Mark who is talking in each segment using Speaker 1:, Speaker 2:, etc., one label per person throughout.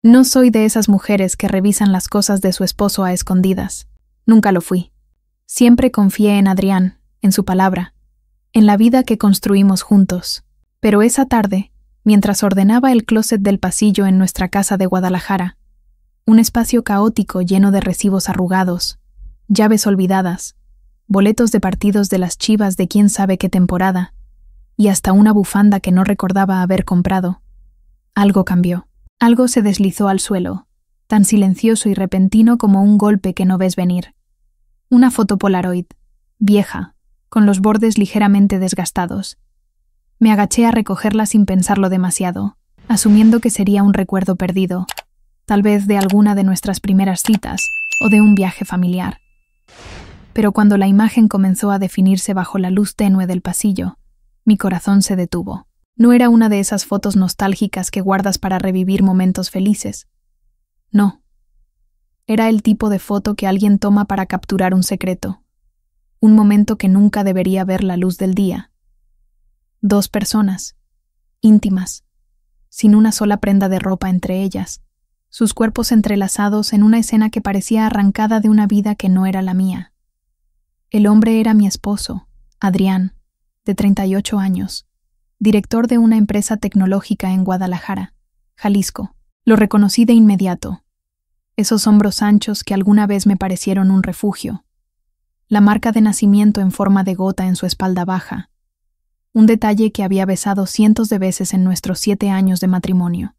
Speaker 1: No soy de esas mujeres que revisan las cosas de su esposo a escondidas. Nunca lo fui. Siempre confié en Adrián, en su palabra, en la vida que construimos juntos. Pero esa tarde, mientras ordenaba el closet del pasillo en nuestra casa de Guadalajara, un espacio caótico lleno de recibos arrugados, llaves olvidadas, boletos de partidos de las Chivas de quién sabe qué temporada, y hasta una bufanda que no recordaba haber comprado, algo cambió. Algo se deslizó al suelo, tan silencioso y repentino como un golpe que no ves venir. Una foto Polaroid, vieja, con los bordes ligeramente desgastados. Me agaché a recogerla sin pensarlo demasiado, asumiendo que sería un recuerdo perdido, tal vez de alguna de nuestras primeras citas o de un viaje familiar. Pero cuando la imagen comenzó a definirse bajo la luz tenue del pasillo, mi corazón se detuvo. No era una de esas fotos nostálgicas que guardas para revivir momentos felices. No. Era el tipo de foto que alguien toma para capturar un secreto. Un momento que nunca debería ver la luz del día. Dos personas, íntimas, sin una sola prenda de ropa entre ellas, sus cuerpos entrelazados en una escena que parecía arrancada de una vida que no era la mía. El hombre era mi esposo, Adrián, de 38 años. Director de una empresa tecnológica en Guadalajara, Jalisco. Lo reconocí de inmediato. Esos hombros anchos que alguna vez me parecieron un refugio. La marca de nacimiento en forma de gota en su espalda baja. Un detalle que había besado cientos de veces en nuestros 7 años de matrimonio.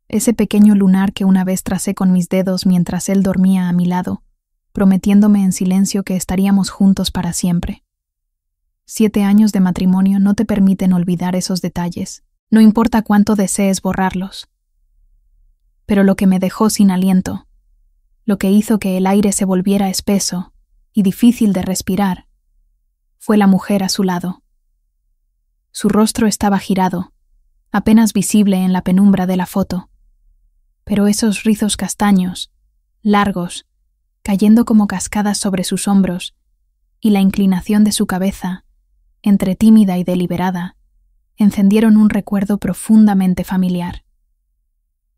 Speaker 1: Ese pequeño lunar que una vez tracé con mis dedos mientras él dormía a mi lado, prometiéndome en silencio que estaríamos juntos para siempre. 7 años de matrimonio no te permiten olvidar esos detalles, no importa cuánto desees borrarlos. Pero lo que me dejó sin aliento, lo que hizo que el aire se volviera espeso y difícil de respirar, fue la mujer a su lado. Su rostro estaba girado, apenas visible en la penumbra de la foto, pero esos rizos castaños, largos, cayendo como cascadas sobre sus hombros, y la inclinación de su cabeza, entre tímida y deliberada, encendieron un recuerdo profundamente familiar.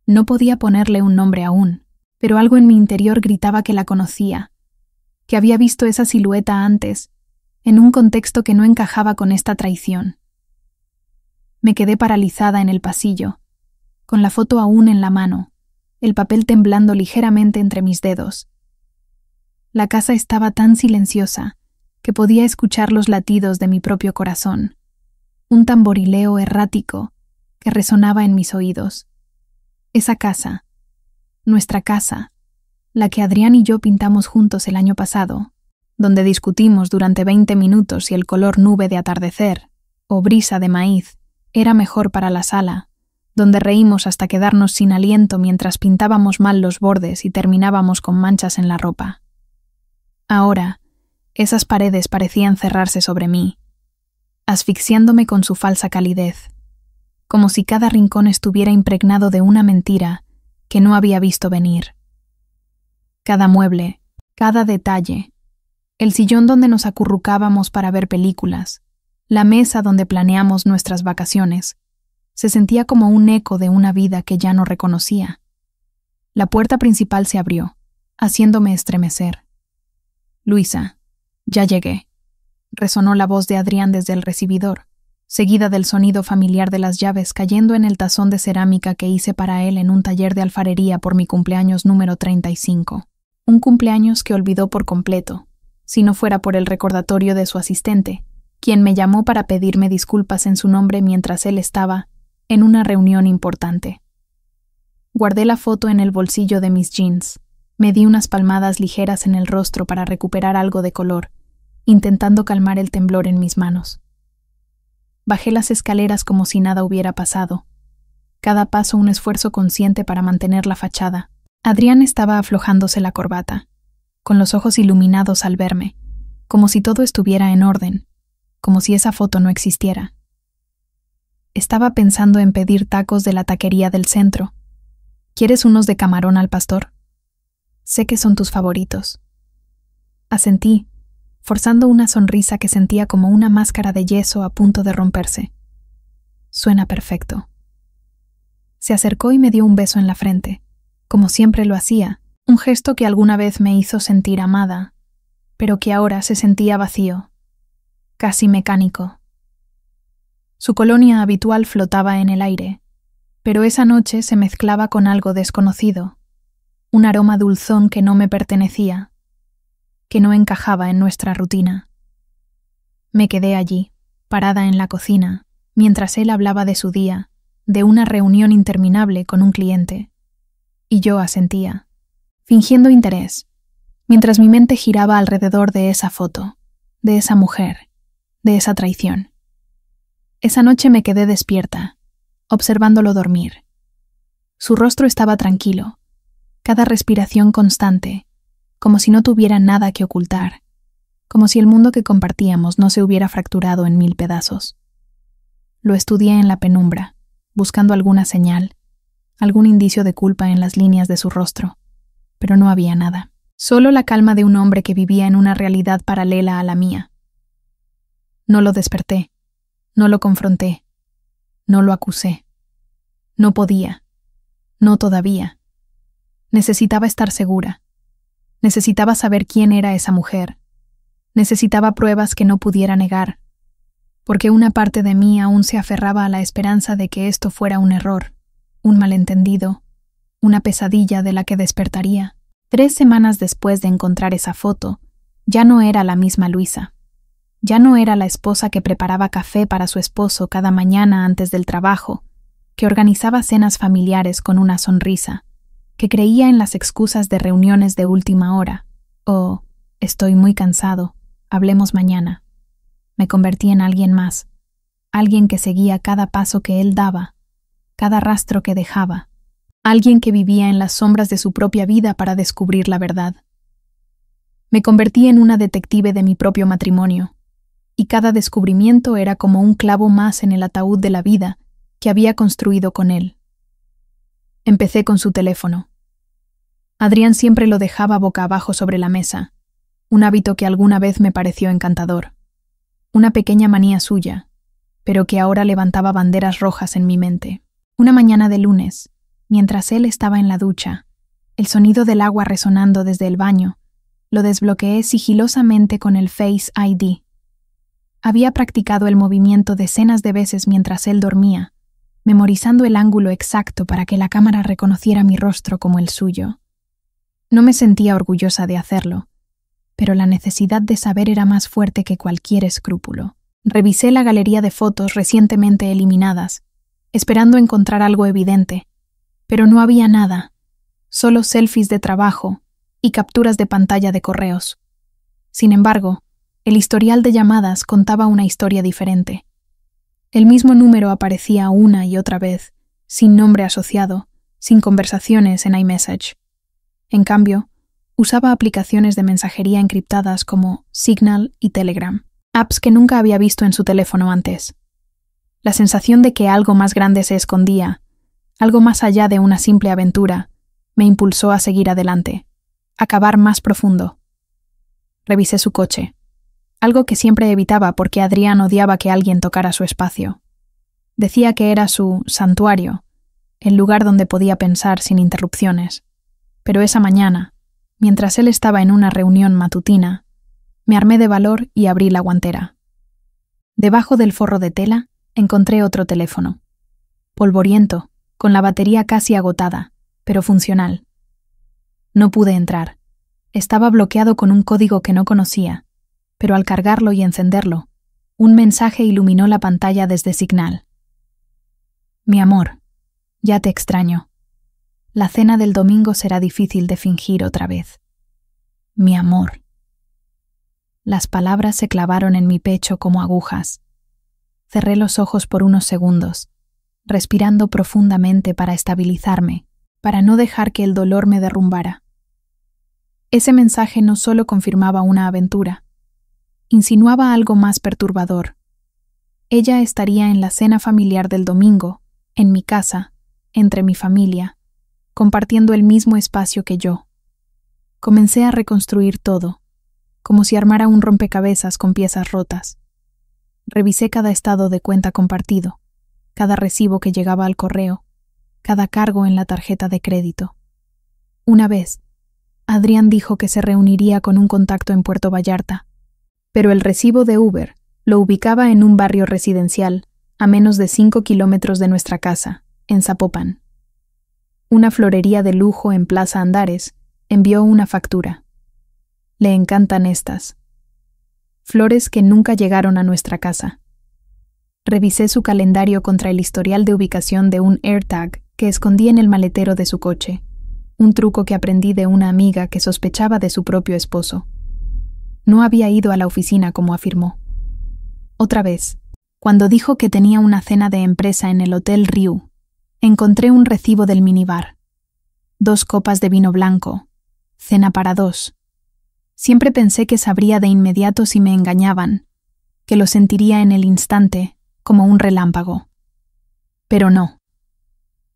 Speaker 1: No podía ponerle un nombre aún, pero algo en mi interior gritaba que la conocía, que había visto esa silueta antes, en un contexto que no encajaba con esta traición. Me quedé paralizada en el pasillo, con la foto aún en la mano, el papel temblando ligeramente entre mis dedos. La casa estaba tan silenciosa que podía escuchar los latidos de mi propio corazón, un tamborileo errático que resonaba en mis oídos. Esa casa, nuestra casa, la que Adrián y yo pintamos juntos el año pasado, donde discutimos durante 20 minutos si el color nube de atardecer o brisa de maíz era mejor para la sala, donde reímos hasta quedarnos sin aliento mientras pintábamos mal los bordes y terminábamos con manchas en la ropa. Ahora, esas paredes parecían cerrarse sobre mí, asfixiándome con su falsa calidez, como si cada rincón estuviera impregnado de una mentira que no había visto venir. Cada mueble, cada detalle, el sillón donde nos acurrucábamos para ver películas, la mesa donde planeamos nuestras vacaciones, se sentía como un eco de una vida que ya no reconocía. La puerta principal se abrió, haciéndome estremecer. «Luisa, ya llegué», resonó la voz de Adrián desde el recibidor, seguida del sonido familiar de las llaves cayendo en el tazón de cerámica que hice para él en un taller de alfarería por mi cumpleaños número 35. Un cumpleaños que olvidó por completo, si no fuera por el recordatorio de su asistente, quien me llamó para pedirme disculpas en su nombre mientras él estaba en una reunión importante. Guardé la foto en el bolsillo de mis jeans. Me di unas palmadas ligeras en el rostro para recuperar algo de color, intentando calmar el temblor en mis manos. Bajé las escaleras como si nada hubiera pasado. Cada paso un esfuerzo consciente para mantener la fachada. Adrián estaba aflojándose la corbata, con los ojos iluminados al verme, como si todo estuviera en orden, como si esa foto no existiera. Estaba pensando en pedir tacos de la taquería del centro. ¿Quieres unos de camarón al pastor? Sé que son tus favoritos. Asentí, forzando una sonrisa que sentía como una máscara de yeso a punto de romperse. Suena perfecto. Se acercó y me dio un beso en la frente, como siempre lo hacía, un gesto que alguna vez me hizo sentir amada, pero que ahora se sentía vacío, casi mecánico. Su colonia habitual flotaba en el aire, pero esa noche se mezclaba con algo desconocido, un aroma dulzón que no me pertenecía, que no encajaba en nuestra rutina. Me quedé allí, parada en la cocina, mientras él hablaba de su día, de una reunión interminable con un cliente, y yo asentía, fingiendo interés, mientras mi mente giraba alrededor de esa foto, de esa mujer, de esa traición. Esa noche me quedé despierta, observándolo dormir. Su rostro estaba tranquilo, cada respiración constante, como si no tuviera nada que ocultar, como si el mundo que compartíamos no se hubiera fracturado en 1000 pedazos. Lo estudié en la penumbra, buscando alguna señal, algún indicio de culpa en las líneas de su rostro, pero no había nada. Solo la calma de un hombre que vivía en una realidad paralela a la mía. No lo desperté, no lo confronté, no lo acusé. No podía, no todavía. Necesitaba estar segura. Necesitaba saber quién era esa mujer. Necesitaba pruebas que no pudiera negar, porque una parte de mí aún se aferraba a la esperanza de que esto fuera un error, un malentendido, una pesadilla de la que despertaría. 3 semanas después de encontrar esa foto, ya no era la misma Luisa. Ya no era la esposa que preparaba café para su esposo cada mañana antes del trabajo, que organizaba cenas familiares con una sonrisa, que creía en las excusas de reuniones de última hora, o estoy muy cansado, hablemos mañana. Me convertí en alguien más, alguien que seguía cada paso que él daba, cada rastro que dejaba, alguien que vivía en las sombras de su propia vida para descubrir la verdad. Me convertí en una detective de mi propio matrimonio, y cada descubrimiento era como un clavo más en el ataúd de la vida que había construido con él. Empecé con su teléfono. Adrián siempre lo dejaba boca abajo sobre la mesa, un hábito que alguna vez me pareció encantador, una pequeña manía suya, pero que ahora levantaba banderas rojas en mi mente. Una mañana de lunes, mientras él estaba en la ducha, el sonido del agua resonando desde el baño, lo desbloqueé sigilosamente con el Face ID. Había practicado el movimiento decenas de veces mientras él dormía, memorizando el ángulo exacto para que la cámara reconociera mi rostro como el suyo. No me sentía orgullosa de hacerlo, pero la necesidad de saber era más fuerte que cualquier escrúpulo. Revisé la galería de fotos recientemente eliminadas, esperando encontrar algo evidente, pero no había nada, solo selfies de trabajo y capturas de pantalla de correos. Sin embargo, el historial de llamadas contaba una historia diferente. El mismo número aparecía una y otra vez, sin nombre asociado, sin conversaciones en iMessage. En cambio, usaba aplicaciones de mensajería encriptadas como Signal y Telegram, apps que nunca había visto en su teléfono antes. La sensación de que algo más grande se escondía, algo más allá de una simple aventura, me impulsó a seguir adelante, a cavar más profundo. Revisé su coche, algo que siempre evitaba porque Adrián odiaba que alguien tocara su espacio. Decía que era su santuario, el lugar donde podía pensar sin interrupciones. Pero esa mañana, mientras él estaba en una reunión matutina, me armé de valor y abrí la guantera. Debajo del forro de tela encontré otro teléfono, polvoriento, con la batería casi agotada, pero funcional. No pude entrar. Estaba bloqueado con un código que no conocía, pero al cargarlo y encenderlo, un mensaje iluminó la pantalla desde Signal. Mi amor, ya te extraño. La cena del domingo será difícil de fingir otra vez. Mi amor. Las palabras se clavaron en mi pecho como agujas. Cerré los ojos por unos segundos, respirando profundamente para estabilizarme, para no dejar que el dolor me derrumbara. Ese mensaje no solo confirmaba una aventura, insinuaba algo más perturbador. Ella estaría en la cena familiar del domingo, en mi casa, entre mi familia, compartiendo el mismo espacio que yo. Comencé a reconstruir todo, como si armara un rompecabezas con piezas rotas. Revisé cada estado de cuenta compartido, cada recibo que llegaba al correo, cada cargo en la tarjeta de crédito. Una vez, Adrián dijo que se reuniría con un contacto en Puerto Vallarta, pero el recibo de Uber lo ubicaba en un barrio residencial a menos de 5 kilómetros de nuestra casa, en Zapopan. Una florería de lujo en Plaza Andares envió una factura. Le encantan estas. Flores que nunca llegaron a nuestra casa. Revisé su calendario contra el historial de ubicación de un AirTag que escondí en el maletero de su coche, un truco que aprendí de una amiga que sospechaba de su propio esposo. No había ido a la oficina como afirmó. Otra vez, cuando dijo que tenía una cena de empresa en el Hotel Riu, encontré un recibo del minibar. 2 copas de vino blanco. Cena para 2. Siempre pensé que sabría de inmediato si me engañaban, que lo sentiría en el instante, como un relámpago. Pero no.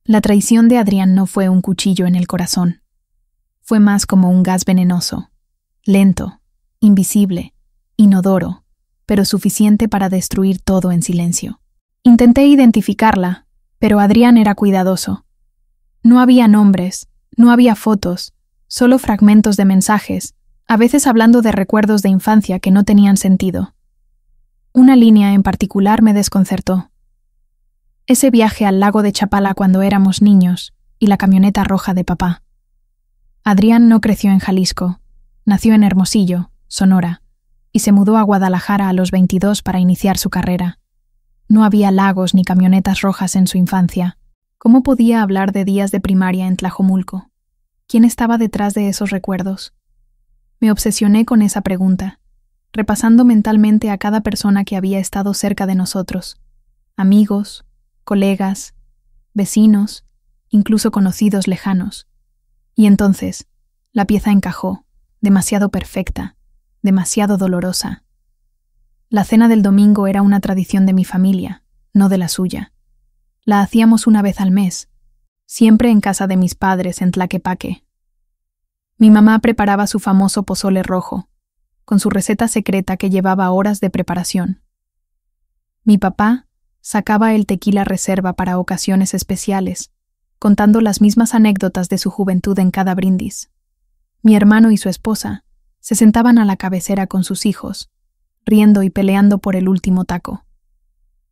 Speaker 1: La traición de Adrián no fue un cuchillo en el corazón. Fue más como un gas venenoso, lento, invisible, inodoro, pero suficiente para destruir todo en silencio. Intenté identificarla, pero Adrián era cuidadoso. No había nombres, no había fotos, solo fragmentos de mensajes, a veces hablando de recuerdos de infancia que no tenían sentido. Una línea en particular me desconcertó. Ese viaje al lago de Chapala cuando éramos niños y la camioneta roja de papá. Adrián no creció en Jalisco, nació en Hermosillo, Sonora, y se mudó a Guadalajara a los 22 para iniciar su carrera. No había lagos ni camionetas rojas en su infancia. ¿Cómo podía hablar de días de primaria en Tlajomulco? ¿Quién estaba detrás de esos recuerdos? Me obsesioné con esa pregunta, repasando mentalmente a cada persona que había estado cerca de nosotros, amigos, colegas, vecinos, incluso conocidos lejanos. Y entonces, la pieza encajó, demasiado perfecta, demasiado dolorosa. La cena del domingo era una tradición de mi familia, no de la suya. La hacíamos una vez al mes, siempre en casa de mis padres en Tlaquepaque. Mi mamá preparaba su famoso pozole rojo, con su receta secreta que llevaba horas de preparación. Mi papá sacaba el tequila reserva para ocasiones especiales, contando las mismas anécdotas de su juventud en cada brindis. Mi hermano y su esposa se sentaban a la cabecera con sus hijos, riendo y peleando por el último taco.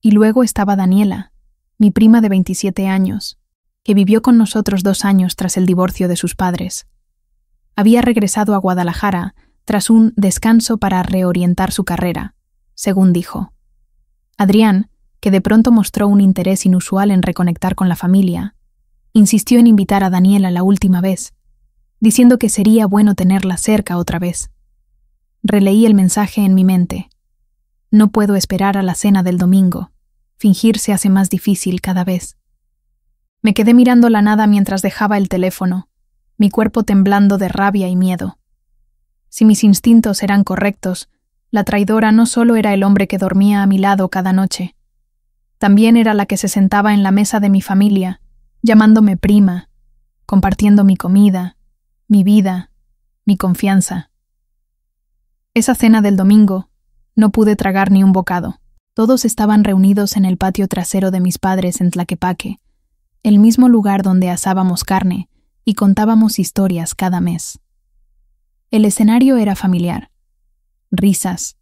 Speaker 1: Y luego estaba Daniela, mi prima de 27 años, que vivió con nosotros 2 años tras el divorcio de sus padres. Había regresado a Guadalajara tras un descanso para reorientar su carrera, según dijo. Adrián, que de pronto mostró un interés inusual en reconectar con la familia, insistió en invitar a Daniela la última vez, diciendo que sería bueno tenerla cerca otra vez. Releí el mensaje en mi mente. No puedo esperar a la cena del domingo. Fingir se hace más difícil cada vez. Me quedé mirando la nada mientras dejaba el teléfono, mi cuerpo temblando de rabia y miedo. Si mis instintos eran correctos, la traidora no solo era el hombre que dormía a mi lado cada noche, también era la que se sentaba en la mesa de mi familia, llamándome prima, compartiendo mi comida, mi vida, mi confianza. Esa cena del domingo, no pude tragar ni un bocado. Todos estaban reunidos en el patio trasero de mis padres en Tlaquepaque, el mismo lugar donde asábamos carne y contábamos historias cada mes. El escenario era familiar. Risas,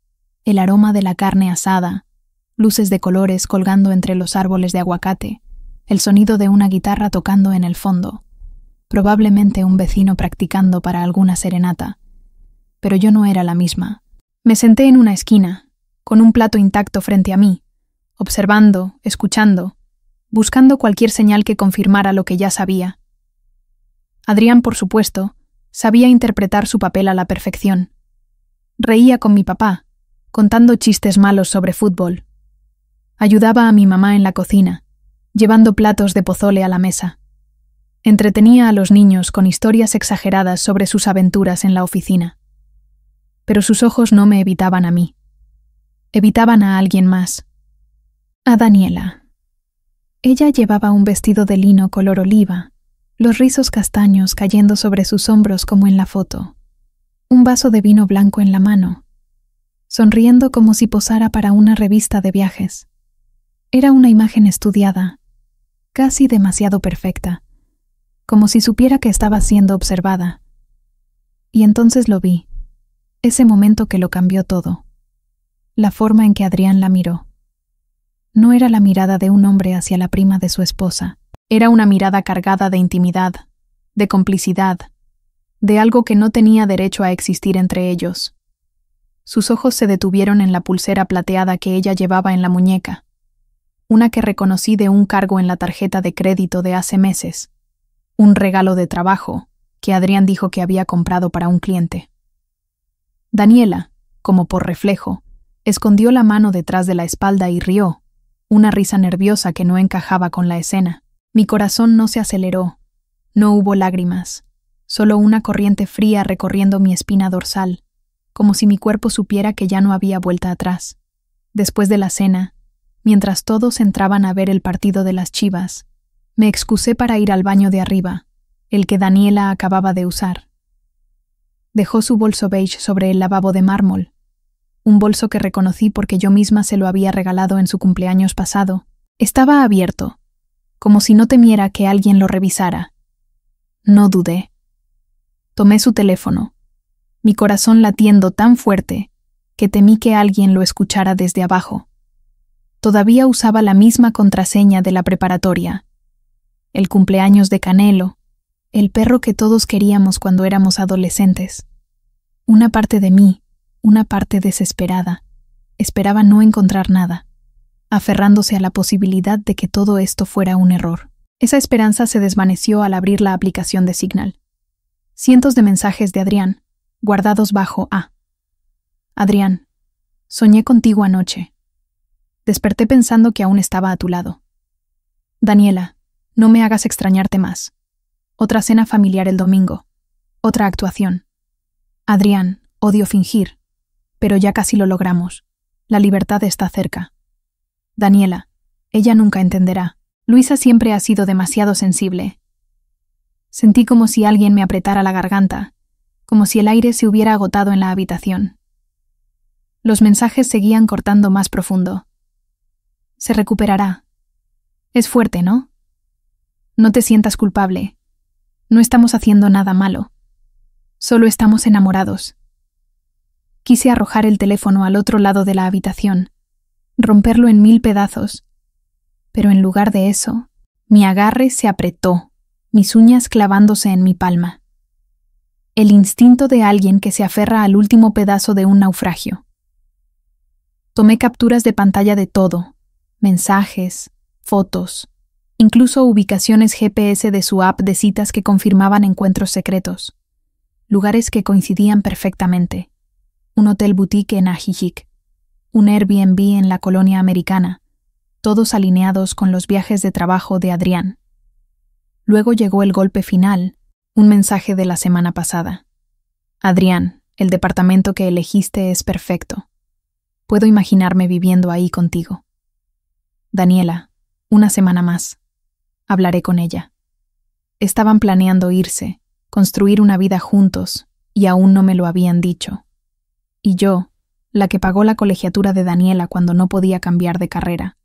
Speaker 1: el aroma de la carne asada, luces de colores colgando entre los árboles de aguacate, el sonido de una guitarra tocando en el fondo, probablemente un vecino practicando para alguna serenata. Pero yo no era la misma. Me senté en una esquina, con un plato intacto frente a mí, observando, escuchando, buscando cualquier señal que confirmara lo que ya sabía. Adrián, por supuesto, sabía interpretar su papel a la perfección. Reía con mi papá, contando chistes malos sobre fútbol. Ayudaba a mi mamá en la cocina, llevando platos de pozole a la mesa. Entretenía a los niños con historias exageradas sobre sus aventuras en la oficina. Pero sus ojos no me evitaban a mí. Evitaban a alguien más. A Daniela. Ella llevaba un vestido de lino color oliva, los rizos castaños cayendo sobre sus hombros como en la foto, un vaso de vino blanco en la mano, sonriendo como si posara para una revista de viajes. Era una imagen estudiada, casi demasiado perfecta, como si supiera que estaba siendo observada. Y entonces lo vi, ese momento que lo cambió todo. La forma en que Adrián la miró. No era la mirada de un hombre hacia la prima de su esposa. Era una mirada cargada de intimidad, de complicidad, de algo que no tenía derecho a existir entre ellos. Sus ojos se detuvieron en la pulsera plateada que ella llevaba en la muñeca, una que reconocí de un cargo en la tarjeta de crédito de hace meses, un regalo de trabajo que Adrián dijo que había comprado para un cliente. Daniela, como por reflejo, escondió la mano detrás de la espalda y rió, una risa nerviosa que no encajaba con la escena. Mi corazón no se aceleró, no hubo lágrimas, solo una corriente fría recorriendo mi espina dorsal, como si mi cuerpo supiera que ya no había vuelta atrás. Después de la cena, mientras todos entraban a ver el partido de las Chivas, me excusé para ir al baño de arriba, el que Daniela acababa de usar. Dejó su bolso beige sobre el lavabo de mármol, un bolso que reconocí porque yo misma se lo había regalado en su cumpleaños pasado. Estaba abierto, como si no temiera que alguien lo revisara. No dudé. Tomé su teléfono, mi corazón latiendo tan fuerte que temí que alguien lo escuchara desde abajo. Todavía usaba la misma contraseña de la preparatoria. El cumpleaños de Canelo, el perro que todos queríamos cuando éramos adolescentes. Una parte de mí, una parte desesperada, esperaba no encontrar nada, aferrándose a la posibilidad de que todo esto fuera un error. Esa esperanza se desvaneció al abrir la aplicación de Signal. Cientos de mensajes de Adrián, guardados bajo A. Adrián, soñé contigo anoche. Desperté pensando que aún estaba a tu lado. Daniela, no me hagas extrañarte más. Otra cena familiar el domingo. Otra actuación. Adrián, odio fingir, pero ya casi lo logramos. La libertad está cerca. Daniela, ella nunca entenderá. Luisa siempre ha sido demasiado sensible. Sentí como si alguien me apretara la garganta, como si el aire se hubiera agotado en la habitación. Los mensajes seguían cortando más profundo. Se recuperará. Es fuerte, ¿no? No te sientas culpable. No estamos haciendo nada malo. Solo estamos enamorados. Quise arrojar el teléfono al otro lado de la habitación, romperlo en 1000 pedazos, pero en lugar de eso, mi agarre se apretó, mis uñas clavándose en mi palma. El instinto de alguien que se aferra al último pedazo de un naufragio. Tomé capturas de pantalla de todo, mensajes, fotos, incluso ubicaciones GPS de su app de citas que confirmaban encuentros secretos, lugares que coincidían perfectamente. Un hotel boutique en Ajijic, un Airbnb en la colonia americana, todos alineados con los viajes de trabajo de Adrián. Luego llegó el golpe final, un mensaje de la semana pasada. Adrián, el departamento que elegiste es perfecto. Puedo imaginarme viviendo ahí contigo. Daniela, una semana más. Hablaré con ella. Estaban planeando irse, construir una vida juntos, y aún no me lo habían dicho. Y yo, la que pagó la colegiatura de Daniela cuando no podía cambiar de carrera,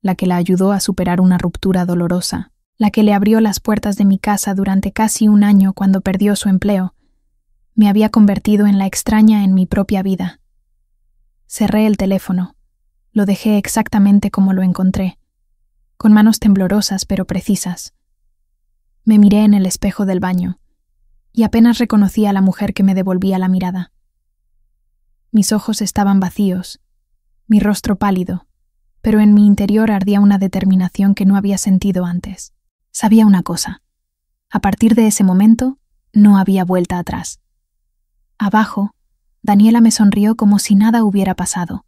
Speaker 1: la que la ayudó a superar una ruptura dolorosa, la que le abrió las puertas de mi casa durante casi un año cuando perdió su empleo, me había convertido en la extraña en mi propia vida. Cerré el teléfono, lo dejé exactamente como lo encontré, con manos temblorosas pero precisas. Me miré en el espejo del baño, y apenas reconocí a la mujer que me devolvía la mirada. Mis ojos estaban vacíos, mi rostro pálido, pero en mi interior ardía una determinación que no había sentido antes. Sabía una cosa. A partir de ese momento, no había vuelta atrás. Abajo, Daniela me sonrió como si nada hubiera pasado,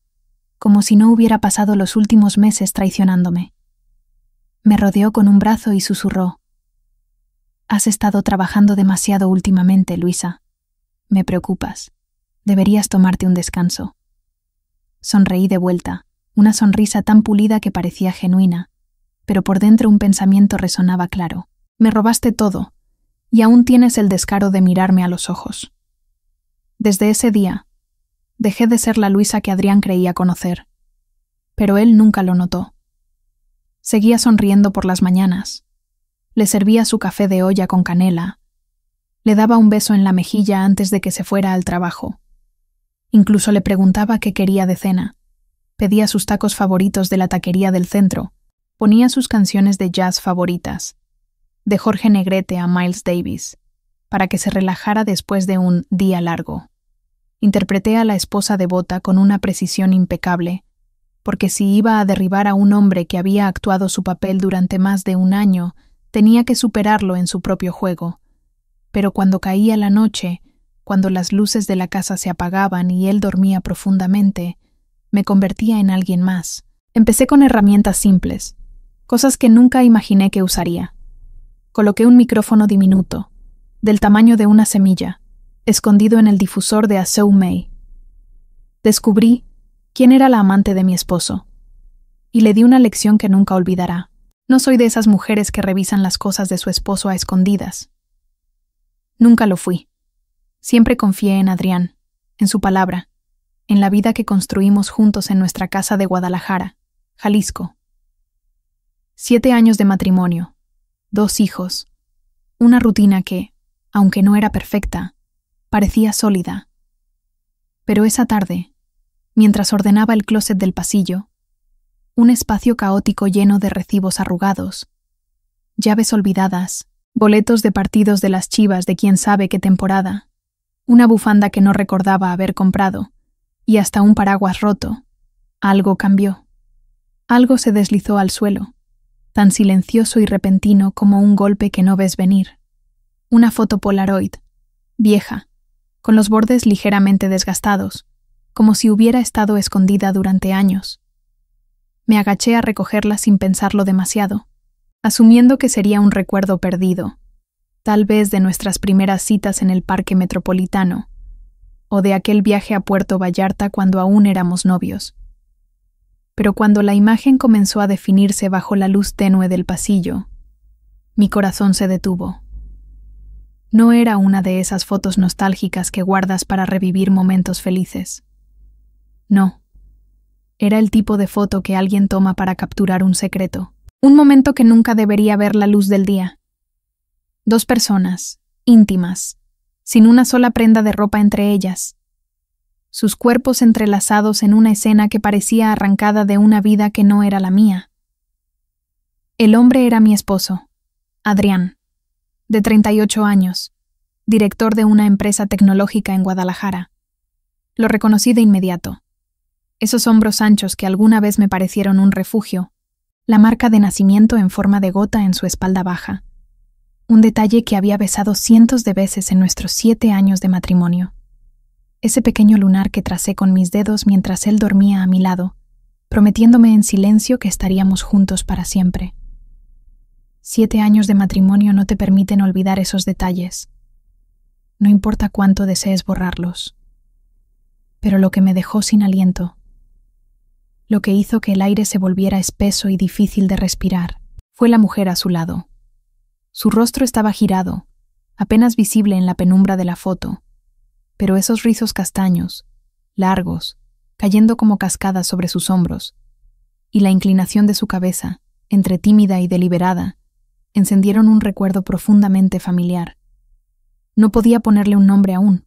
Speaker 1: como si no hubiera pasado los últimos meses traicionándome. Me rodeó con un brazo y susurró: «Has estado trabajando demasiado últimamente, Luisa. Me preocupas. Deberías tomarte un descanso». Sonreí de vuelta, una sonrisa tan pulida que parecía genuina, pero por dentro un pensamiento resonaba claro. Me robaste todo, y aún tienes el descaro de mirarme a los ojos. Desde ese día, dejé de ser la Luisa que Adrián creía conocer, pero él nunca lo notó. Seguía sonriendo por las mañanas, Le servía su café de olla con canela. Le daba un beso en la mejilla antes de que se fuera al trabajo. Incluso le preguntaba qué quería de cena. Pedía sus tacos favoritos de la taquería del centro. Ponía sus canciones de jazz favoritas, de Jorge Negrete a Miles Davis, para que se relajara después de un día largo. Interpreté a la esposa devota con una precisión impecable, porque si iba a derribar a un hombre que había actuado su papel durante más de un año, tenía que superarlo en su propio juego. Pero cuando caía la noche, cuando las luces de la casa se apagaban y él dormía profundamente, me convertía en alguien más. Empecé con herramientas simples, cosas que nunca imaginé que usaría. Coloqué un micrófono diminuto, del tamaño de una semilla, escondido en el difusor de Azhou Mei. Descubrí quién era la amante de mi esposo, y le di una lección que nunca olvidará. No soy de esas mujeres que revisan las cosas de su esposo a escondidas. Nunca lo fui. Siempre confié en Adrián, en su palabra, en la vida que construimos juntos en nuestra casa de Guadalajara, Jalisco. 7 años de matrimonio, 2 hijos, una rutina que, aunque no era perfecta, parecía sólida. Pero esa tarde, mientras ordenaba el closet del pasillo, un espacio caótico lleno de recibos arrugados, llaves olvidadas, boletos de partidos de las Chivas de quién sabe qué temporada, una bufanda que no recordaba haber comprado, y hasta un paraguas roto, algo cambió. Algo se deslizó al suelo, tan silencioso y repentino como un golpe que no ves venir. Una foto Polaroid, vieja, con los bordes ligeramente desgastados, como si hubiera estado escondida durante años. Me agaché a recogerla sin pensarlo demasiado, asumiendo que sería un recuerdo perdido, tal vez de nuestras primeras citas en el Parque Metropolitano, o de aquel viaje a Puerto Vallarta cuando aún éramos novios. Pero cuando la imagen comenzó a definirse bajo la luz tenue del pasillo, mi corazón se detuvo. No era una de esas fotos nostálgicas que guardas para revivir momentos felices. No. Era el tipo de foto que alguien toma para capturar un secreto, un momento que nunca debería ver la luz del día. 2 personas, íntimas, sin una sola prenda de ropa entre ellas, sus cuerpos entrelazados en una escena que parecía arrancada de una vida que no era la mía. El hombre era mi esposo, Adrián, de 38 años, director de una empresa tecnológica en Guadalajara. Lo reconocí de inmediato. Esos hombros anchos que alguna vez me parecieron un refugio, la marca de nacimiento en forma de gota en su espalda baja, un detalle que había besado cientos de veces en nuestros 7 años de matrimonio. Ese pequeño lunar que tracé con mis dedos mientras él dormía a mi lado, prometiéndome en silencio que estaríamos juntos para siempre. 7 años de matrimonio no te permiten olvidar esos detalles. No importa cuánto desees borrarlos. Pero lo que me dejó sin aliento, lo que hizo que el aire se volviera espeso y difícil de respirar, fue la mujer a su lado. Su rostro estaba girado, apenas visible en la penumbra de la foto, pero esos rizos castaños, largos, cayendo como cascadas sobre sus hombros, y la inclinación de su cabeza, entre tímida y deliberada, encendieron un recuerdo profundamente familiar. No podía ponerle un nombre aún,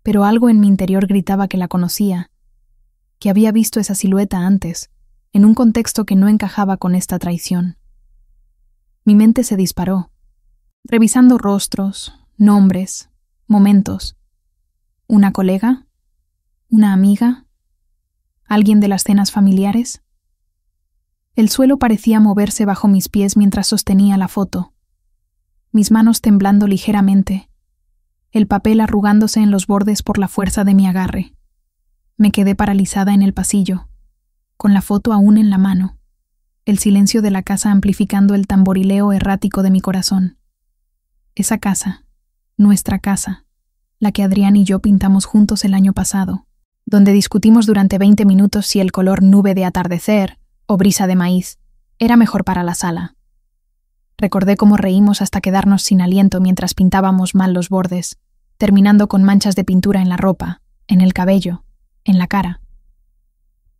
Speaker 1: pero algo en mi interior gritaba que la conocía, que había visto esa silueta antes, en un contexto que no encajaba con esta traición. Mi mente se disparó, revisando rostros, nombres, momentos. ¿Una colega? ¿Una amiga? ¿Alguien de las cenas familiares? El suelo parecía moverse bajo mis pies mientras sostenía la foto, mis manos temblando ligeramente, el papel arrugándose en los bordes por la fuerza de mi agarre. Me quedé paralizada en el pasillo, con la foto aún en la mano, el silencio de la casa amplificando el tamborileo errático de mi corazón. Esa casa, nuestra casa, la que Adrián y yo pintamos juntos el año pasado, donde discutimos durante 20 minutos si el color nube de atardecer o brisa de maíz era mejor para la sala. Recordé cómo reímos hasta quedarnos sin aliento mientras pintábamos mal los bordes, terminando con manchas de pintura en la ropa, en el cabello, en la cara.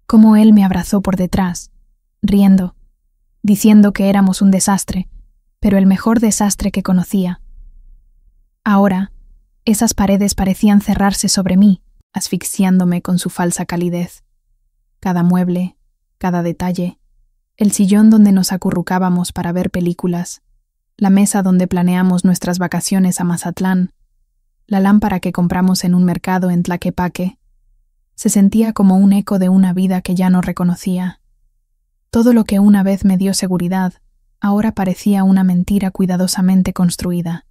Speaker 1: Cómo él me abrazó por detrás, riendo, diciendo que éramos un desastre, pero el mejor desastre que conocía. Ahora, esas paredes parecían cerrarse sobre mí, asfixiándome con su falsa calidez. Cada mueble, cada detalle, el sillón donde nos acurrucábamos para ver películas, la mesa donde planeamos nuestras vacaciones a Mazatlán, la lámpara que compramos en un mercado en Tlaquepaque, se sentía como un eco de una vida que ya no reconocía. Todo lo que una vez me dio seguridad, ahora parecía una mentira cuidadosamente construida.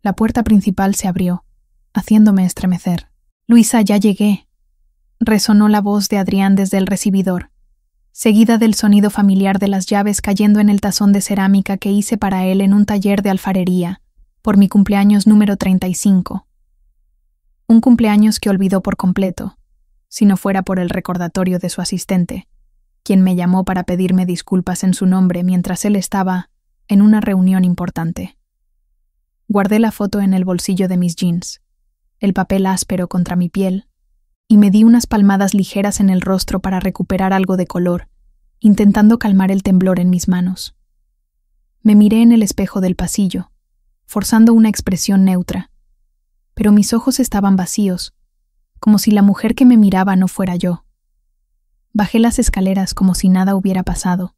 Speaker 1: La puerta principal se abrió, haciéndome estremecer. «Luisa, ya llegué», resonó la voz de Adrián desde el recibidor, seguida del sonido familiar de las llaves cayendo en el tazón de cerámica que hice para él en un taller de alfarería, por mi cumpleaños número 35. Un cumpleaños que olvidó por completo, si no fuera por el recordatorio de su asistente, quien me llamó para pedirme disculpas en su nombre mientras él estaba en una reunión importante. Guardé la foto en el bolsillo de mis jeans, el papel áspero contra mi piel, y me di unas palmadas ligeras en el rostro para recuperar algo de color, intentando calmar el temblor en mis manos. Me miré en el espejo del pasillo, forzando una expresión neutra, pero mis ojos estaban vacíos, como si la mujer que me miraba no fuera yo. Bajé las escaleras como si nada hubiera pasado,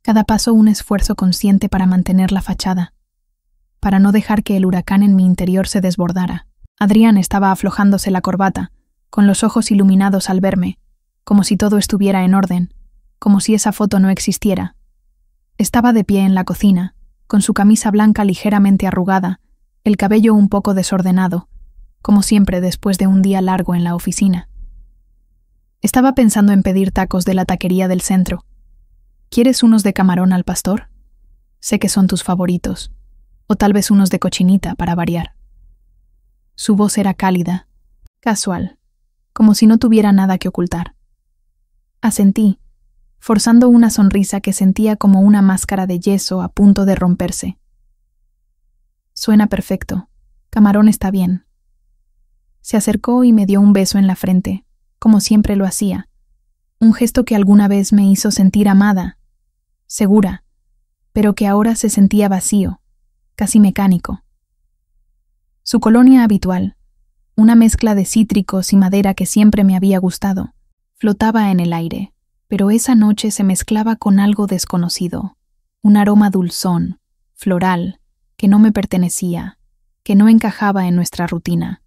Speaker 1: cada paso un esfuerzo consciente para mantener la fachada, para no dejar que el huracán en mi interior se desbordara. Adrián estaba aflojándose la corbata, con los ojos iluminados al verme, como si todo estuviera en orden, como si esa foto no existiera. Estaba de pie en la cocina, con su camisa blanca ligeramente arrugada, el cabello un poco desordenado, como siempre después de un día largo en la oficina. Estaba pensando en pedir tacos de la taquería del centro. ¿Quieres unos de camarón al pastor? Sé que son tus favoritos. O tal vez unos de cochinita para variar. Su voz era cálida, casual, como si no tuviera nada que ocultar. Asentí, forzando una sonrisa que sentía como una máscara de yeso a punto de romperse. Suena perfecto. Camarón está bien. Se acercó y me dio un beso en la frente, como siempre lo hacía, un gesto que alguna vez me hizo sentir amada, segura, pero que ahora se sentía vacío, casi mecánico. Su colonia habitual, una mezcla de cítricos y madera que siempre me había gustado, flotaba en el aire, pero esa noche se mezclaba con algo desconocido, un aroma dulzón, floral, que no me pertenecía, que no encajaba en nuestra rutina.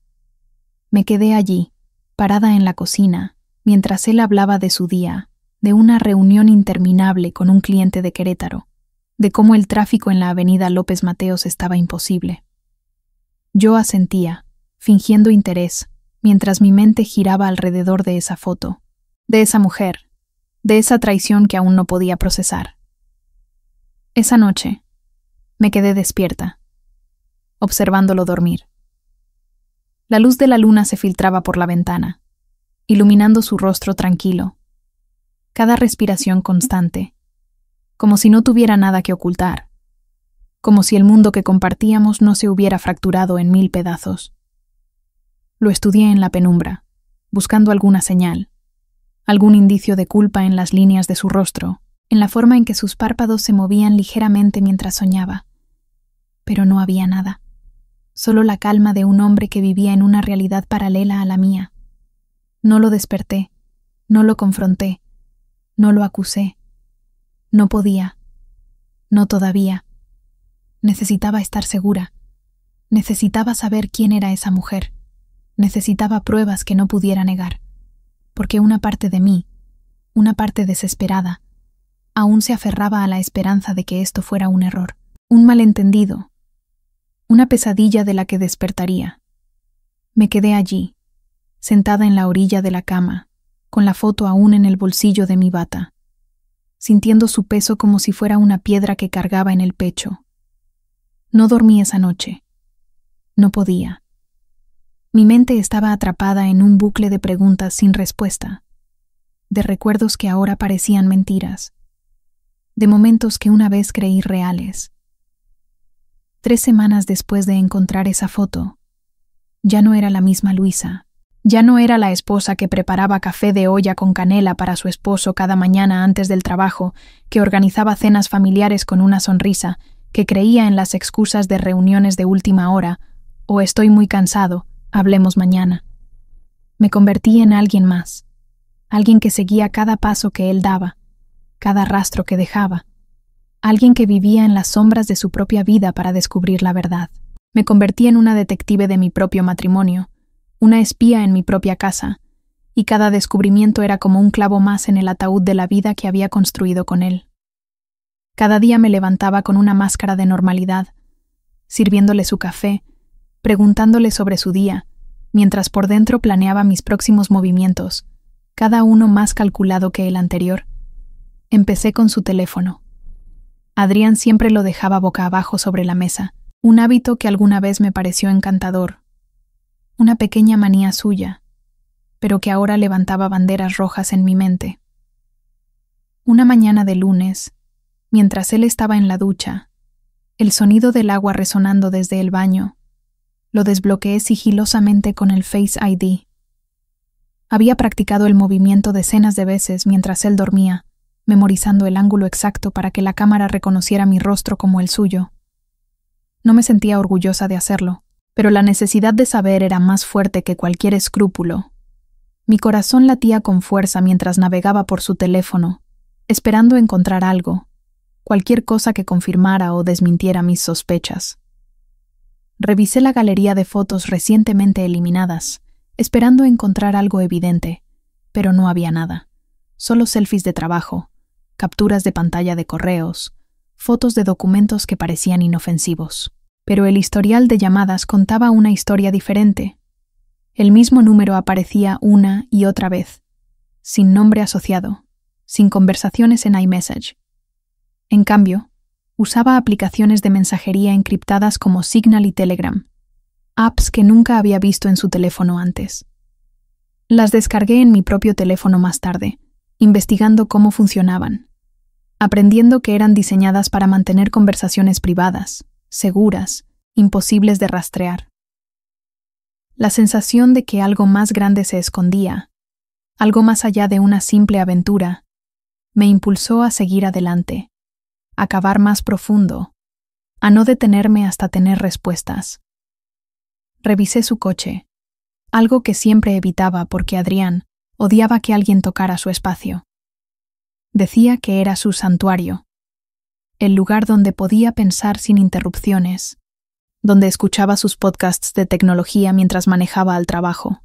Speaker 1: Me quedé allí, parada en la cocina, mientras él hablaba de su día, de una reunión interminable con un cliente de Querétaro, de cómo el tráfico en la avenida López Mateos estaba imposible. Yo asentía, fingiendo interés, mientras mi mente giraba alrededor de esa foto, de esa mujer, de esa traición que aún no podía procesar. Esa noche, me quedé despierta, observándolo dormir. La luz de la luna se filtraba por la ventana, iluminando su rostro tranquilo, cada respiración constante, como si no tuviera nada que ocultar, como si el mundo que compartíamos no se hubiera fracturado en 1000 pedazos. Lo estudié en la penumbra, buscando alguna señal, algún indicio de culpa en las líneas de su rostro, en la forma en que sus párpados se movían ligeramente mientras soñaba. Pero no había nada, solo la calma de un hombre que vivía en una realidad paralela a la mía. No lo desperté, no lo confronté, no lo acusé. No podía, no todavía. Necesitaba estar segura. Necesitaba saber quién era esa mujer. Necesitaba pruebas que no pudiera negar. Porque una parte de mí, una parte desesperada, aún se aferraba a la esperanza de que esto fuera un error, un malentendido, una pesadilla de la que despertaría. Me quedé allí, sentada en la orilla de la cama, con la foto aún en el bolsillo de mi bata, sintiendo su peso como si fuera una piedra que cargaba en el pecho. No dormí esa noche. No podía. Mi mente estaba atrapada en un bucle de preguntas sin respuesta, de recuerdos que ahora parecían mentiras, de momentos que una vez creí reales. 3 semanas después de encontrar esa foto, ya no era la misma Luisa. Ya no era la esposa que preparaba café de olla con canela para su esposo cada mañana antes del trabajo, que organizaba cenas familiares con una sonrisa, que creía en las excusas de reuniones de última hora o estoy muy cansado, hablemos mañana. Me convertí en alguien más, alguien que seguía cada paso que él daba, cada rastro que dejaba, alguien que vivía en las sombras de su propia vida para descubrir la verdad. Me convertí en una detective de mi propio matrimonio, una espía en mi propia casa, y cada descubrimiento era como un clavo más en el ataúd de la vida que había construido con él. Cada día me levantaba con una máscara de normalidad, sirviéndole su café, preguntándole sobre su día, mientras por dentro planeaba mis próximos movimientos, cada uno más calculado que el anterior. Empecé con su teléfono. Adrián siempre lo dejaba boca abajo sobre la mesa, un hábito que alguna vez me pareció encantador, una pequeña manía suya, pero que ahora levantaba banderas rojas en mi mente. Una mañana de lunes, mientras él estaba en la ducha, el sonido del agua resonando desde el baño, lo desbloqueé sigilosamente con el Face ID. Había practicado el movimiento decenas de veces mientras él dormía, memorizando el ángulo exacto para que la cámara reconociera mi rostro como el suyo. No me sentía orgullosa de hacerlo, pero la necesidad de saber era más fuerte que cualquier escrúpulo. Mi corazón latía con fuerza mientras navegaba por su teléfono, esperando encontrar algo, cualquier cosa que confirmara o desmintiera mis sospechas. Revisé la galería de fotos recientemente eliminadas, esperando encontrar algo evidente, pero no había nada. Solo selfies de trabajo, capturas de pantalla de correos, fotos de documentos que parecían inofensivos. Pero el historial de llamadas contaba una historia diferente. El mismo número aparecía una y otra vez, sin nombre asociado, sin conversaciones en iMessage. En cambio, usaba aplicaciones de mensajería encriptadas como Signal y Telegram, apps que nunca había visto en su teléfono antes. Las descargué en mi propio teléfono más tarde, investigando cómo funcionaban, aprendiendo que eran diseñadas para mantener conversaciones privadas, seguras, imposibles de rastrear. La sensación de que algo más grande se escondía, algo más allá de una simple aventura, me impulsó a seguir adelante, a cavar más profundo, a no detenerme hasta tener respuestas. Revisé su coche, algo que siempre evitaba porque Adrián odiaba que alguien tocara su espacio. Decía que era su santuario, el lugar donde podía pensar sin interrupciones, donde escuchaba sus podcasts de tecnología mientras manejaba al trabajo.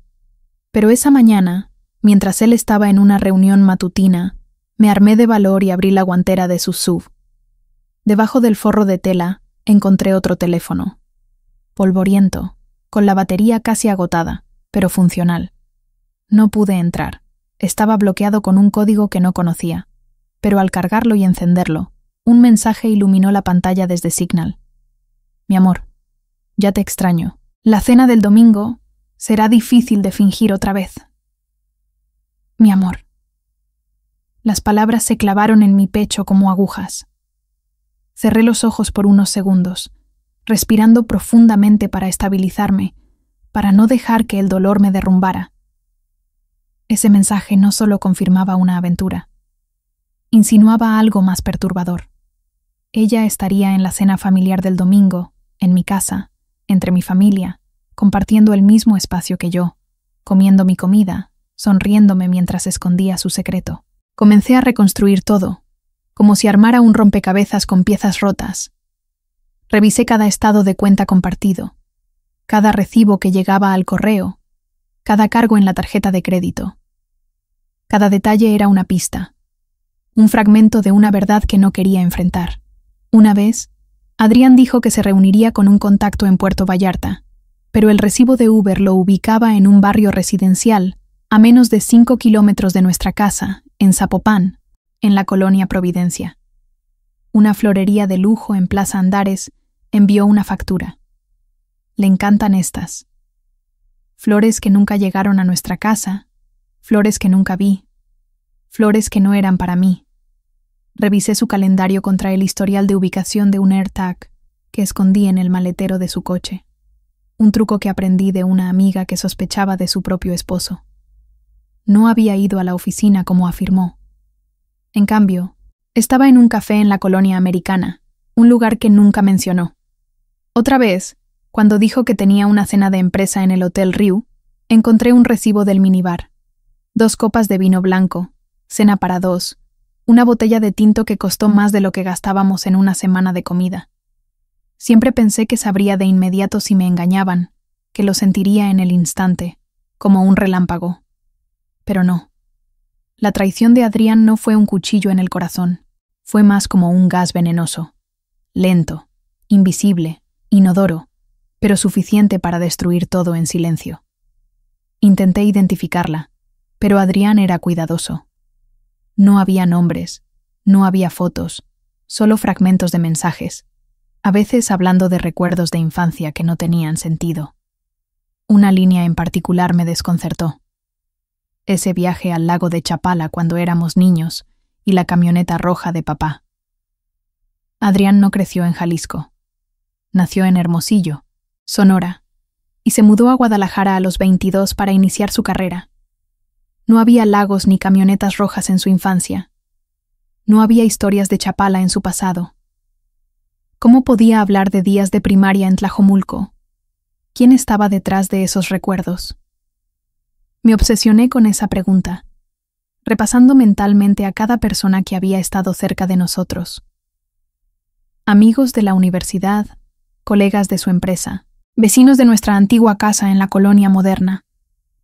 Speaker 1: Pero esa mañana, mientras él estaba en una reunión matutina, me armé de valor y abrí la guantera de su SUV. Debajo del forro de tela encontré otro teléfono, polvoriento, con la batería casi agotada, pero funcional. No pude entrar. Estaba bloqueado con un código que no conocía, pero al cargarlo y encenderlo, un mensaje iluminó la pantalla desde Signal. Mi amor, ya te extraño. La cena del domingo será difícil de fingir otra vez. Mi amor. Las palabras se clavaron en mi pecho como agujas. Cerré los ojos por unos segundos, respirando profundamente para estabilizarme, para no dejar que el dolor me derrumbara. Ese mensaje no solo confirmaba una aventura, insinuaba algo más perturbador. Ella estaría en la cena familiar del domingo, en mi casa, entre mi familia, compartiendo el mismo espacio que yo, comiendo mi comida, sonriéndome mientras escondía su secreto. Comencé a reconstruir todo, como si armara un rompecabezas con piezas rotas. Revisé cada estado de cuenta compartido, cada recibo que llegaba al correo, cada cargo en la tarjeta de crédito. Cada detalle era una pista, un fragmento de una verdad que no quería enfrentar. Una vez, Adrián dijo que se reuniría con un contacto en Puerto Vallarta, pero el recibo de Uber lo ubicaba en un barrio residencial, a menos de 5 kilómetros de nuestra casa, en Zapopan, en la colonia Providencia. Una florería de lujo en Plaza Andares envió una factura. Le encantan estas. Flores que nunca llegaron a nuestra casa, flores que nunca vi, flores que no eran para mí. Revisé su calendario contra el historial de ubicación de un AirTag que escondí en el maletero de su coche, un truco que aprendí de una amiga que sospechaba de su propio esposo. No había ido a la oficina como afirmó. En cambio, estaba en un café en la colonia americana, un lugar que nunca mencionó. Otra vez, cuando dijo que tenía una cena de empresa en el Hotel Riu, encontré un recibo del minibar. 2 copas de vino blanco, cena para 2, una botella de tinto que costó más de lo que gastábamos en una semana de comida. Siempre pensé que sabría de inmediato si me engañaban, que lo sentiría en el instante, como un relámpago. Pero no. La traición de Adrián no fue un cuchillo en el corazón, fue más como un gas venenoso, lento, invisible, inodoro, pero suficiente para destruir todo en silencio. Intenté identificarla, pero Adrián era cuidadoso. No había nombres, no había fotos, solo fragmentos de mensajes, a veces hablando de recuerdos de infancia que no tenían sentido. Una línea en particular me desconcertó. Ese viaje al lago de Chapala cuando éramos niños y la camioneta roja de papá. Adrián no creció en Jalisco. Nació en Hermosillo, Sonora, y se mudó a Guadalajara a los 22 para iniciar su carrera. No había lagos ni camionetas rojas en su infancia. No había historias de Chapala en su pasado. ¿Cómo podía hablar de días de primaria en Tlajomulco? ¿Quién estaba detrás de esos recuerdos? Me obsesioné con esa pregunta, repasando mentalmente a cada persona que había estado cerca de nosotros. Amigos de la universidad, colegas de su empresa, vecinos de nuestra antigua casa en la colonia moderna,